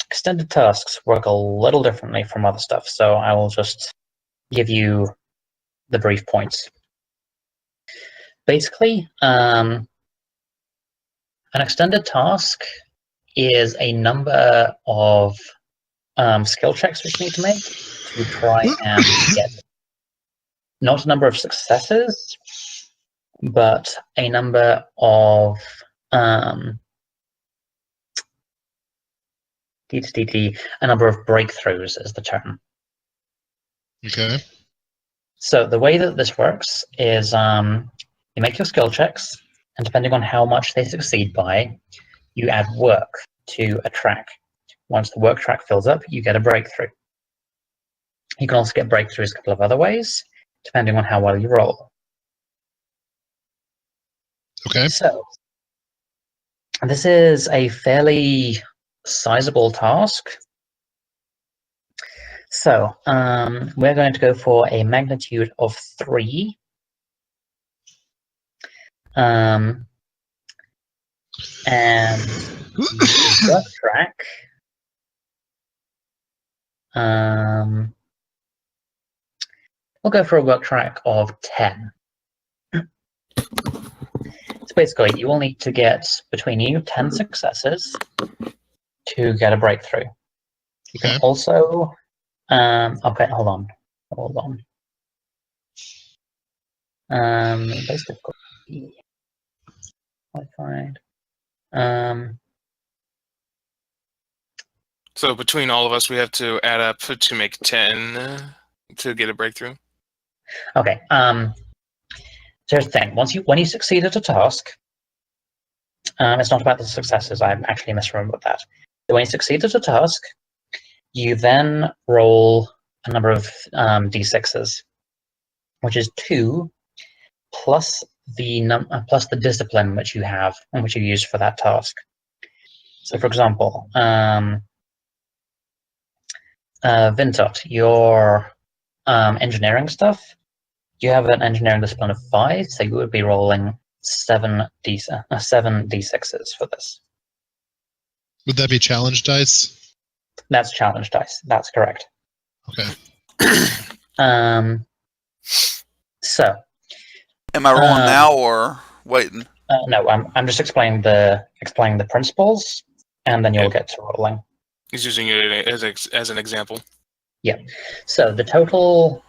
extended tasks work a little differently from other stuff, so I will just give you the brief points. Basically, an extended task is a number of skill checks which you need to make to try and get not a number of successes, but a number of a number of breakthroughs is the term. Okay. So the way that this works is you make your skill checks, and depending on how much they succeed by, you add work to a track. Once the work track fills up, you get a breakthrough. You can also get breakthroughs a couple of other ways, depending on how well you roll. Okay. So this is a fairly sizable task. So we're going to go for a magnitude of 3. And the work track we'll go for a work track of 10. So basically, you will need to get between you 10 successes to get a breakthrough. You can also okay, hold on. Base difficulty. I find. So between all of us, we have to add up to make 10 to get a breakthrough. Okay. So here's the thing. When you succeed at a task, it's not about the successes. I actually misremembered that. So when you succeed at a task, you then roll a number of d6s, which is 2 plus the discipline which you have and which you use for that task. So, for example, Vintot, your engineering stuff, you have an engineering discipline of 5, so you would be rolling 7 d6s for this. Would that be challenge dice? That's challenge dice. That's correct. Okay. So. Am I rolling now or waiting? No, I'm just explaining the principles, and then you'll get to rolling. He's using it as an example. Yeah. So the total,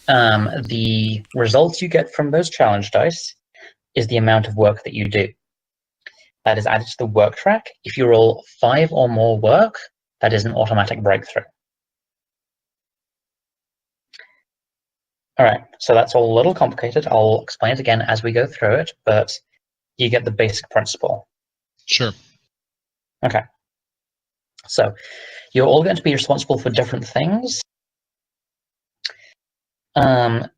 the results you get from those challenge dice is the amount of work that you do. That is added to the work track. If you roll 5 or more work, that is an automatic breakthrough. All right, so that's all a little complicated. I'll explain it again as we go through it, but you get the basic principle. Sure. Okay. So you're all going to be responsible for different things. Ventot,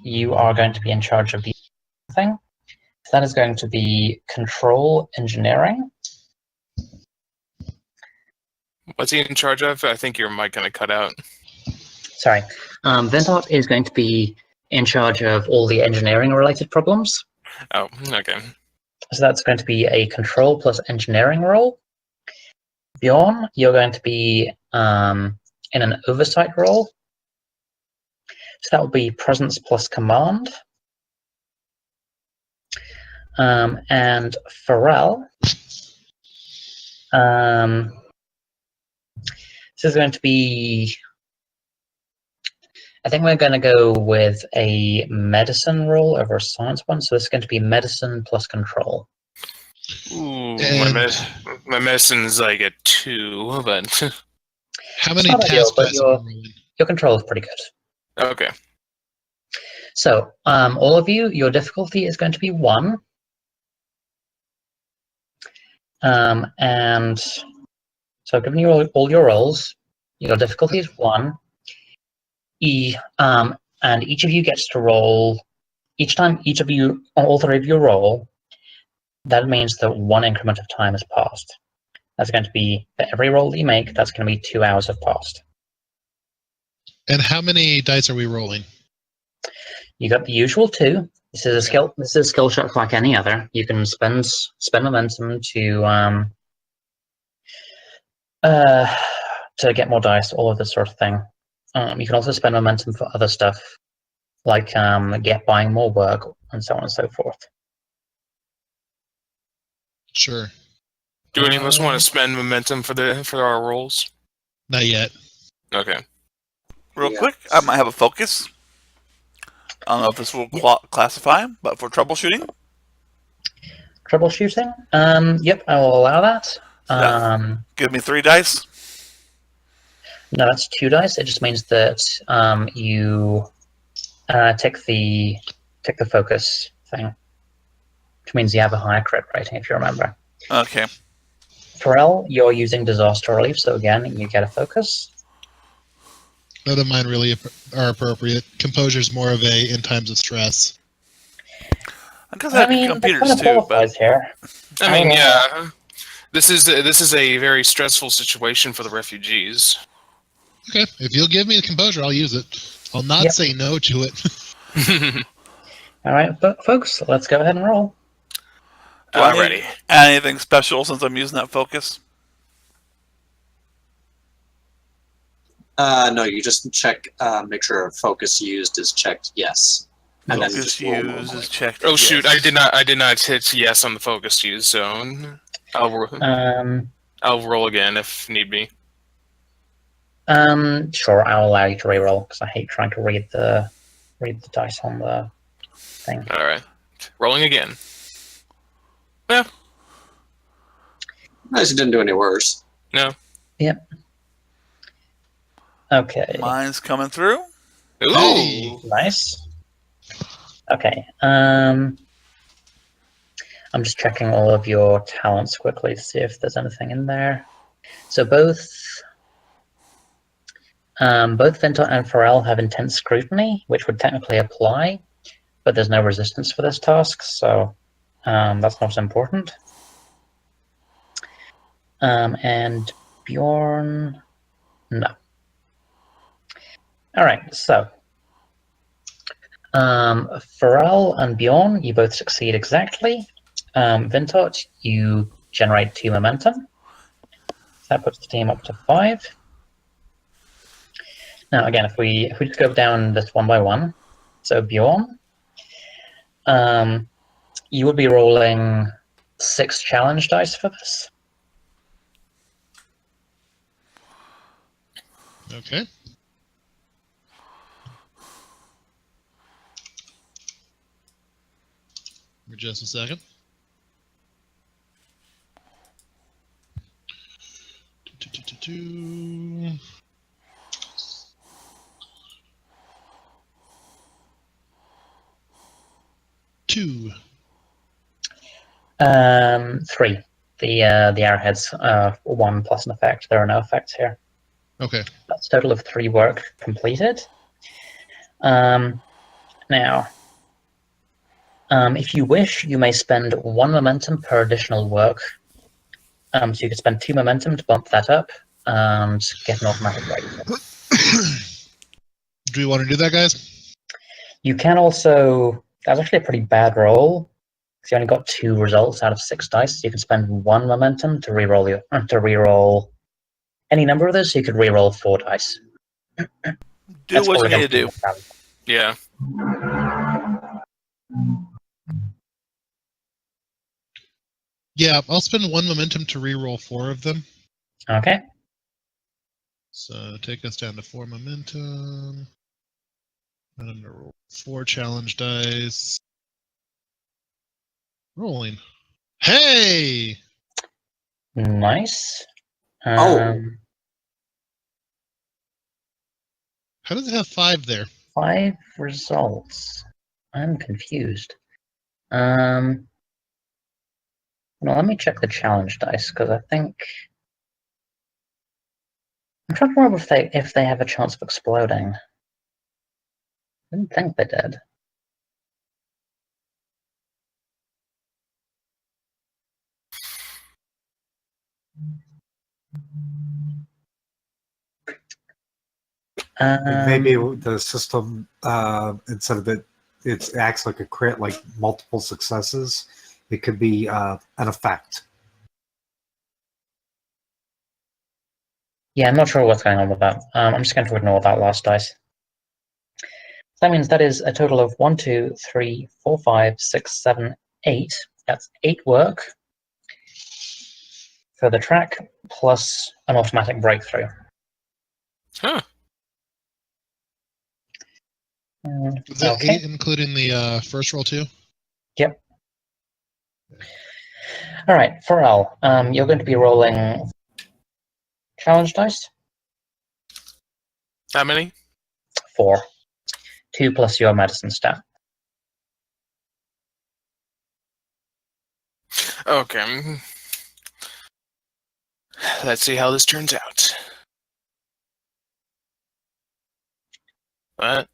you are going to be in charge of the thing. That is going to be control engineering. What's he in charge of? I think your mic kind of cut out. Sorry. Virinat is going to be in charge of all the engineering-related problems. Oh, okay. So that's going to be a control plus engineering role. Bjorn, you're going to be in an oversight role. So that will be presence plus command. And Pharrell, this is going to be, I think we're going to go with a medicine role over a science one. So this is going to be medicine plus control. Ooh, And- my medicine's like a 2, but How many It's not ideal, task but dice are we rolling? your control is pretty good. okay. So all of you, your difficulty is going to be 1. And so given you all your rolls, your difficulty is 1. And each of you gets to roll, each time each of you, all 3 of you roll, that means that 1 increment of time has passed. That's going to be, for every roll that you make, that's going to be 2 hours have passed. And how many dice are we rolling? You got the usual 2. This is a skill. This is a skill check like any other. You can spend momentum to get more dice, all of this sort of thing. You can also spend momentum for other stuff, like buying more work and so on and so forth. Sure. Do any of us want to spend momentum for our rolls? Not yet. Okay. Real Yeah. quick, I might have a focus. I don't know if this will classify, but for troubleshooting. Troubleshooting? Yep, I will allow that. Give me 3 dice. No, that's 2 dice. It just means that you tick the focus thing, which means you have a higher crit rating, if you remember. Okay. Pharrell, you're using disaster relief, so again, you get a focus. None of mine really are appropriate. Composure's more of a in times of stress. I guess I have computers too, but here. I mean, yeah. This is a very stressful situation for the refugees. Okay, if you'll give me the composure, I'll use it. I'll not say no to it. All right, folks, let's go ahead and roll. do I Alrighty. need anything special since I'm using that focus? No, you just check, make sure focus used is checked yes. And then Focus just roll used normally. is checked. Oh shoot! yes. I did not hit yes on the focus use, so I'll roll again if need be. Sure, I'll allow you to reroll because I hate trying to read the dice on the thing. All right, rolling again. Yeah. Nice, you didn't do any worse. No. Yep. Okay. Mine's coming through. Ooh. Hey. Nice. Okay. I'm just checking all of your talents quickly to see if there's anything in there. So both Virinat and Pharrell have intense scrutiny, which would technically apply, but there's no resistance for this task, so that's not important. And Bjorn, no. All right, so Pharrell and Bjorn, you both succeed exactly. Virinat, you generate 2 momentum. That puts the team up to 5. Now, again, if we just go down this one by one, so Bjorn, you would be rolling 6 challenge dice for this. Okay. For just a second. Two. 3. The arrowheads 1 plus an effect. There are no effects here. Okay. That's a total of 3 work completed. Now, if you wish, you may spend 1 momentum per additional work. So you could spend 2 momentum to bump that up and get an automatic rating. Do we want to do that, guys? You can also. That's actually a pretty bad roll. You only got 2 results out of 6 dice. So you can spend 1 momentum to reroll any number of those. So you could reroll 4 dice. Do what you need to do. Yeah. Yeah, I'll spend 1 momentum to reroll 4 of them. Okay. So take us down to 4 momentum. And I'm gonna roll 4 challenge dice. Rolling. Hey! Nice. Oh. How does it have 5 there? 5 results. I'm confused. Well, let me check the challenge dice because I think I'm trying to remember if they have a chance of exploding. I didn't think they did. Maybe the system, instead of it acts like a crit, like multiple successes. It could be an effect. Yeah, I'm not sure what's going on with that. I'm just going to ignore that last dice. So that means that is a total of 1, 2, 3, 4, 5, 6, 7, 8. That's 8 work for the track plus an automatic breakthrough. Huh. Is that 8 including the first roll too? Yep. All right, Pharrell, you're going to be rolling challenge dice. How many? 4. 2 plus your medicine stat. Okay. Let's see how this turns out. What?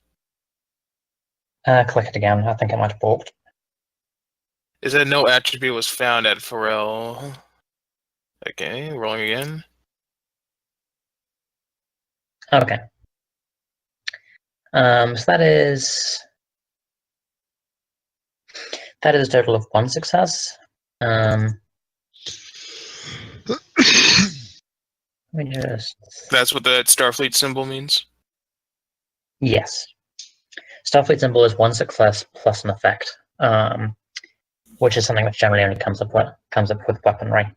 Click it again. I think it might have balked. Is that no attribute was found at Pharrell? Okay, rolling again. Okay. So that is a total of 1 success. Let me just. That's what that Starfleet symbol means? Yes. Starfleet symbol is 1 success plus an effect, which is something that generally only comes up with weaponry.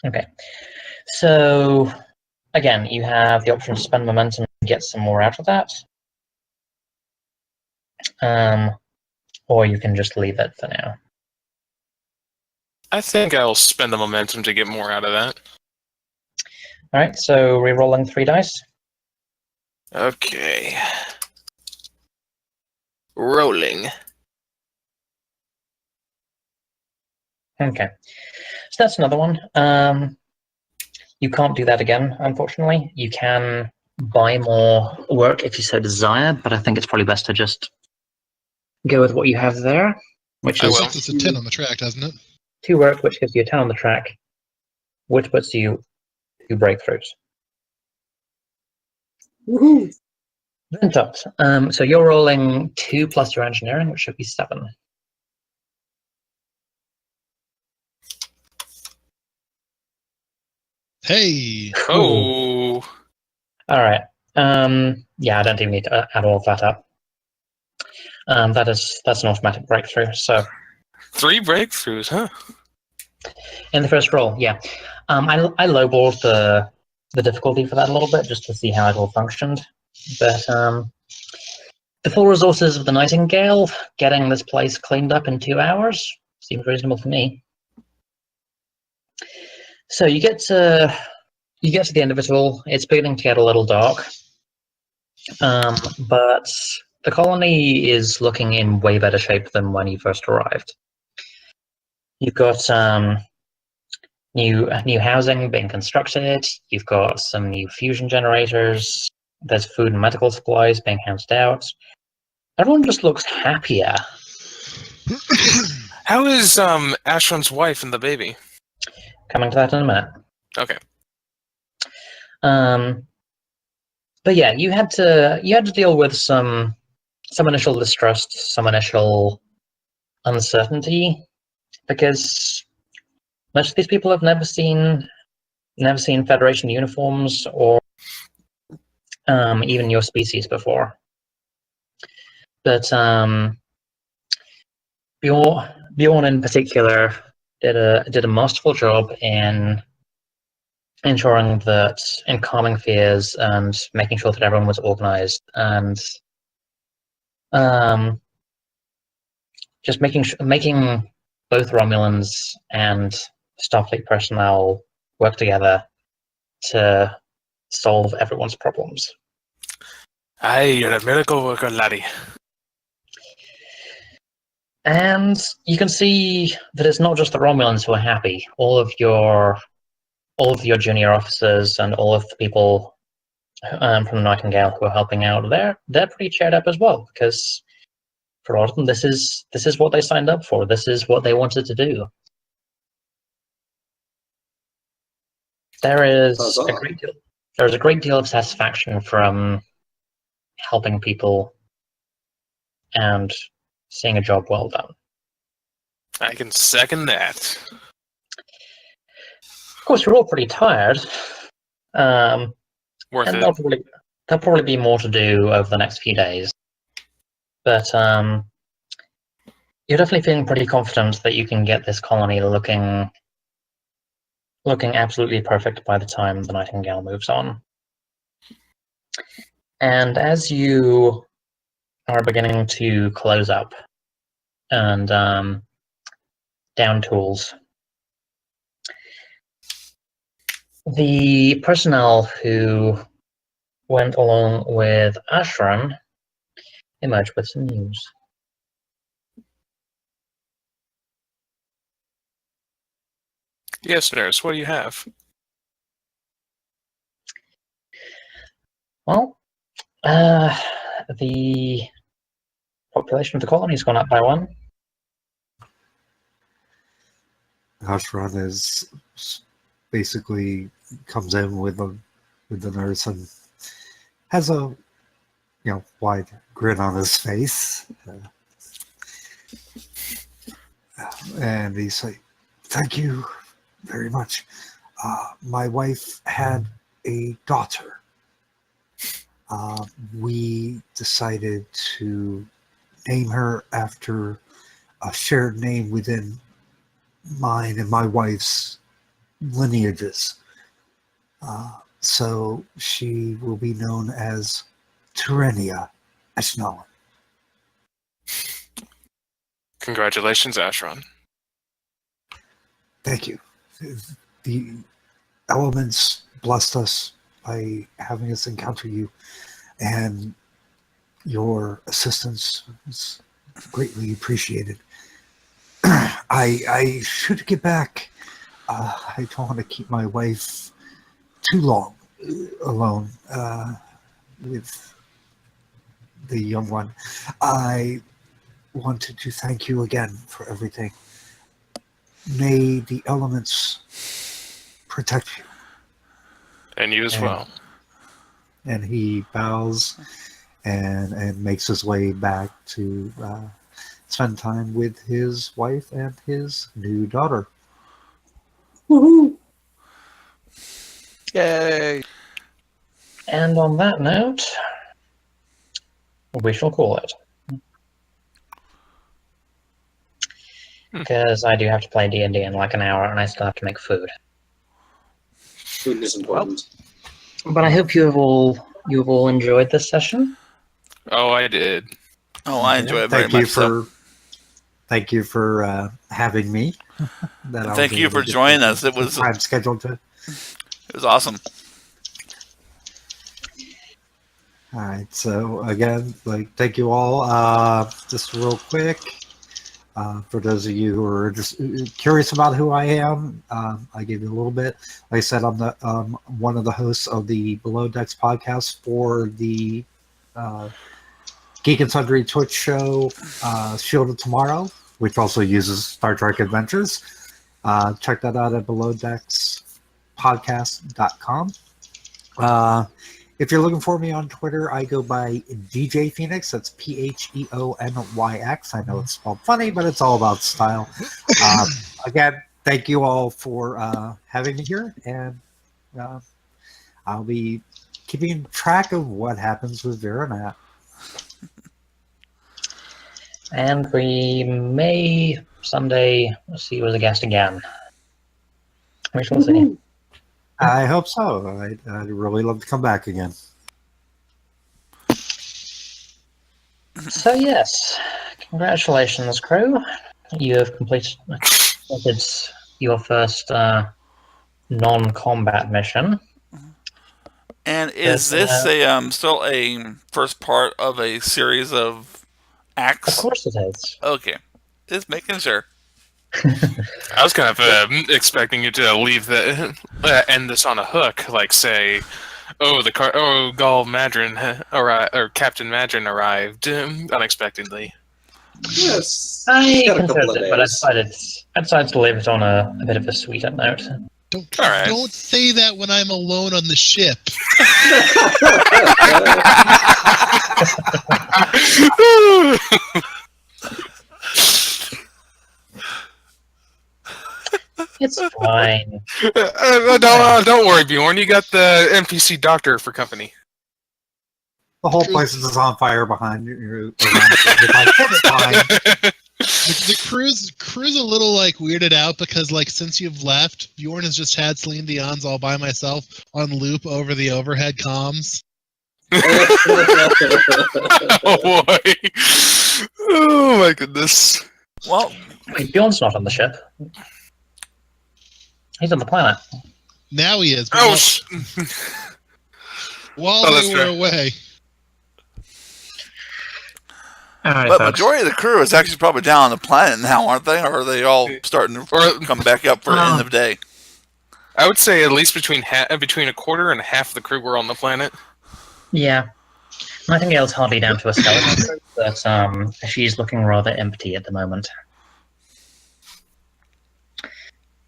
Okay. So again, you have the option to spend momentum and get some more out of that. Or you can just leave it for now. I think I'll spend the momentum to get more out of that. All right, so re-rolling 3 dice. Okay. Rolling. Okay, so that's another one. You can't do that again, unfortunately. You can buy more work if you so desire, but I think it's probably best to just go with what you have there, which is It's a 10 on the track, doesn't it? 2 work, which gives you a 10 on the track, which puts you 2 breakthroughs. Woohoo! Virinat, so you're rolling 2 plus your engineering, which should be 7. Hey! Oh! All right. Yeah, I don't even need to add all of that up. That's an automatic breakthrough. So 3 breakthroughs, huh? in the first roll, yeah. I lowballed the difficulty for that a little bit just to see how it all functioned. But the full resources of the Nightingale, getting this place cleaned up in 2 hours seems reasonable to me. So you get to the end of it all. It's beginning to get a little dark, but the colony is looking in way better shape than when you first arrived. You've got new housing being constructed. You've got some new fusion generators. There's food and medical supplies being handed out. Everyone just looks happier. How is Ashran's wife and the baby? Coming to that in a minute. Okay. But yeah, you had to deal with some initial distrust, some initial uncertainty, because most of these people have never seen Federation uniforms or even your species before. But Bjorn in particular did a masterful job in ensuring that, in calming fears and making sure that everyone was organized, and just making both Romulans and Starfleet personnel work together to solve everyone's problems. Aye, you're a miracle worker, laddie. And you can see that it's not just the Romulans who are happy. All of your junior officers and all of the people from the Nightingale who are helping out, they're pretty cheered up as well, because for a lot of them, this is what they signed up for. This is what they wanted to do. There's a great deal of satisfaction from helping people and seeing a job well done. I can second that. Of course, you're all pretty tired. Worth and it. There'll probably be more to do over the next few days. But you're definitely feeling pretty confident that you can get this colony looking absolutely perfect by the time the Nightingale moves on. And as you are beginning to close up and down tools, the personnel who went along with Ashran emerge with some news. Yes, nurse, what do you have? Well, the population of the colony has gone up by 1. Ashran is basically comes in with the nurse and has a wide grin on his face, and he's like, "Thank you very much. My wife had a daughter. We decided to name her after a shared name within mine and my wife's lineages. So she will be known as Terenia Ashnalan." Congratulations, Ashran. Thank you. The elements blessed us by having us encounter you, and your assistance is greatly appreciated. I should get back. I don't want to keep my wife too long alone with the young one. I wanted to thank you again for everything. May the elements protect you. And you as well. And he bows and makes his way back to spend time with his wife and his new daughter. Woohoo! Yay! And on that note, we shall call it. Because I do have to play D&D in like an hour, and I still have to make food. Food is important. But I hope you have all enjoyed this session. Oh, I did. Oh, I enjoy it very much. Thank you for having me. Thank you for joining us. It was time scheduled to. It was awesome. All right. So again, thank you all. Just real quick, for those of you who are just curious about who I am, I gave you a little bit. Like I said, I'm the one of the hosts of the Below Decks podcast for the Geek and Sundry Twitch show, Shield of Tomorrow, which also uses Star Trek Adventures. Check that out at Below Decks podcast.com. If you're looking for me on Twitter, I go by DJ Phoenix. That's PHEONYX. I know it's spelled funny, but it's all about style. Again, thank you all for having me here, and I'll be keeping track of what happens with Virinat. And we may someday see you as a guest again. We shall see. I hope so. I'd really love to come back again. So yes, congratulations, crew. You have completed your first non-combat mission. And is this still a first part of a series of acts? Of course it is. Okay, just making sure. I was kind of expecting you to leave end this on a hook, like say, Gul Madrin or Captain Madrin arrived unexpectedly. Yes. I Got a couple considered of it, but I days. decided to leave it on a bit of a sweeter note. Don't say that when I'm alone on the ship. It's fine. Don't worry, Bjorn. You got the NPC doctor for company. The whole place is on fire behind you. It's fine. The crew's a little like weirded out because like since you've left, Bjorn has just had Celine Dion's All By Myself on loop over the overhead comms. Oh boy! Oh my goodness! Well, wait, Bjorn's not on the ship. He's on the planet. Now he is. While that's they were right. away. Alright, but folks. majority of the crew is actually probably down on the planet now, aren't they? Or are they all starting to come back up for the end of the day? I would say at least between a quarter and half of the crew were on the planet. Yeah. Nightingale's hardly down to a skeleton, but she's looking rather empty at the moment.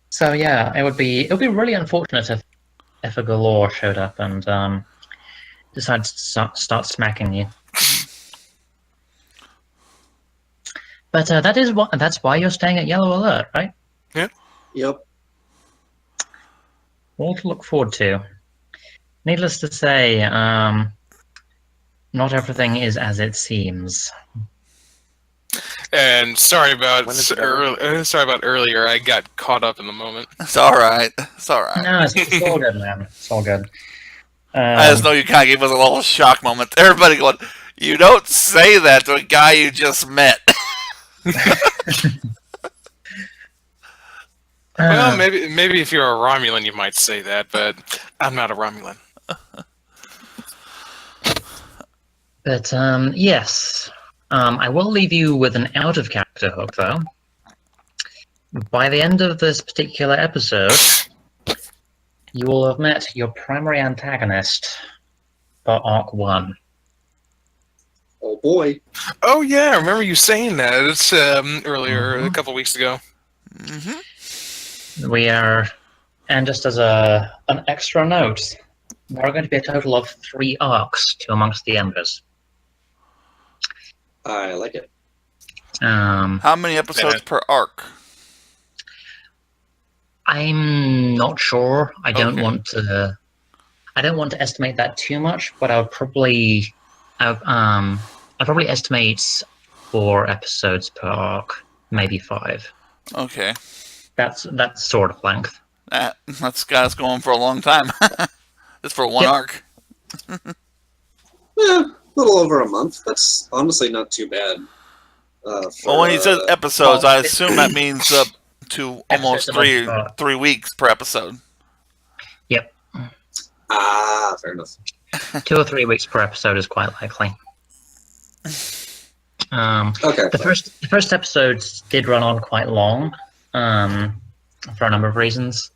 So yeah, it would be really unfortunate if a Galore showed up and decided to start smacking you. But that's why you're staying at Yellow Alert, right? Yeah. Yep. All to look forward to. Needless to say, not everything is as it seems. And sorry about earlier. I got caught up in the moment. It's all right. It's all right. No, it's all good, man. It's all good. I just know you kind of gave us a little shock moment. Everybody going, you don't say that to a guy you just met. Well, maybe if you're a Romulan, you might say that, but I'm not a Romulan. But yes, I will leave you with an out-of-character hook, though. By the end of this particular episode, you will have met your primary antagonist for Arc 1. Oh boy. Oh yeah, I remember you saying that. It's earlier, a couple weeks ago. Mm-hmm. We are, and just as an extra note, there are going to be a total of 3 arcs to Amongst the Embers. I like it. How many episodes per arc? I'm not sure. I don't Okay. want to estimate that too much, but I'd probably estimate 4 episodes per arc, maybe 5. Okay. That's sort of length. That's got us going for a long time. It's for one Yep. arc. A little over a month. That's honestly not too bad. Well, when he says episodes, I assume that means up to almost Episodes a month. 3 weeks per episode. Yep. Fair enough. 2 or 3 weeks per episode is quite likely. Okay. The first episodes did run on quite long, for a number of reasons.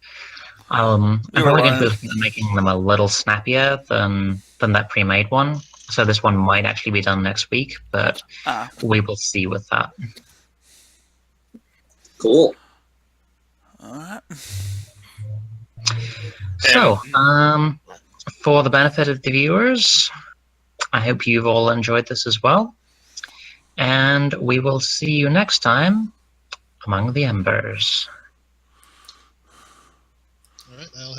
I'm probably going to be looking at making them a little snappier than that pre-made one. So this one might actually be done next week, but we will see with that. Cool. All right. So, for the benefit of the viewers, I hope you've all enjoyed this as well. And we will see you next time among the Embers.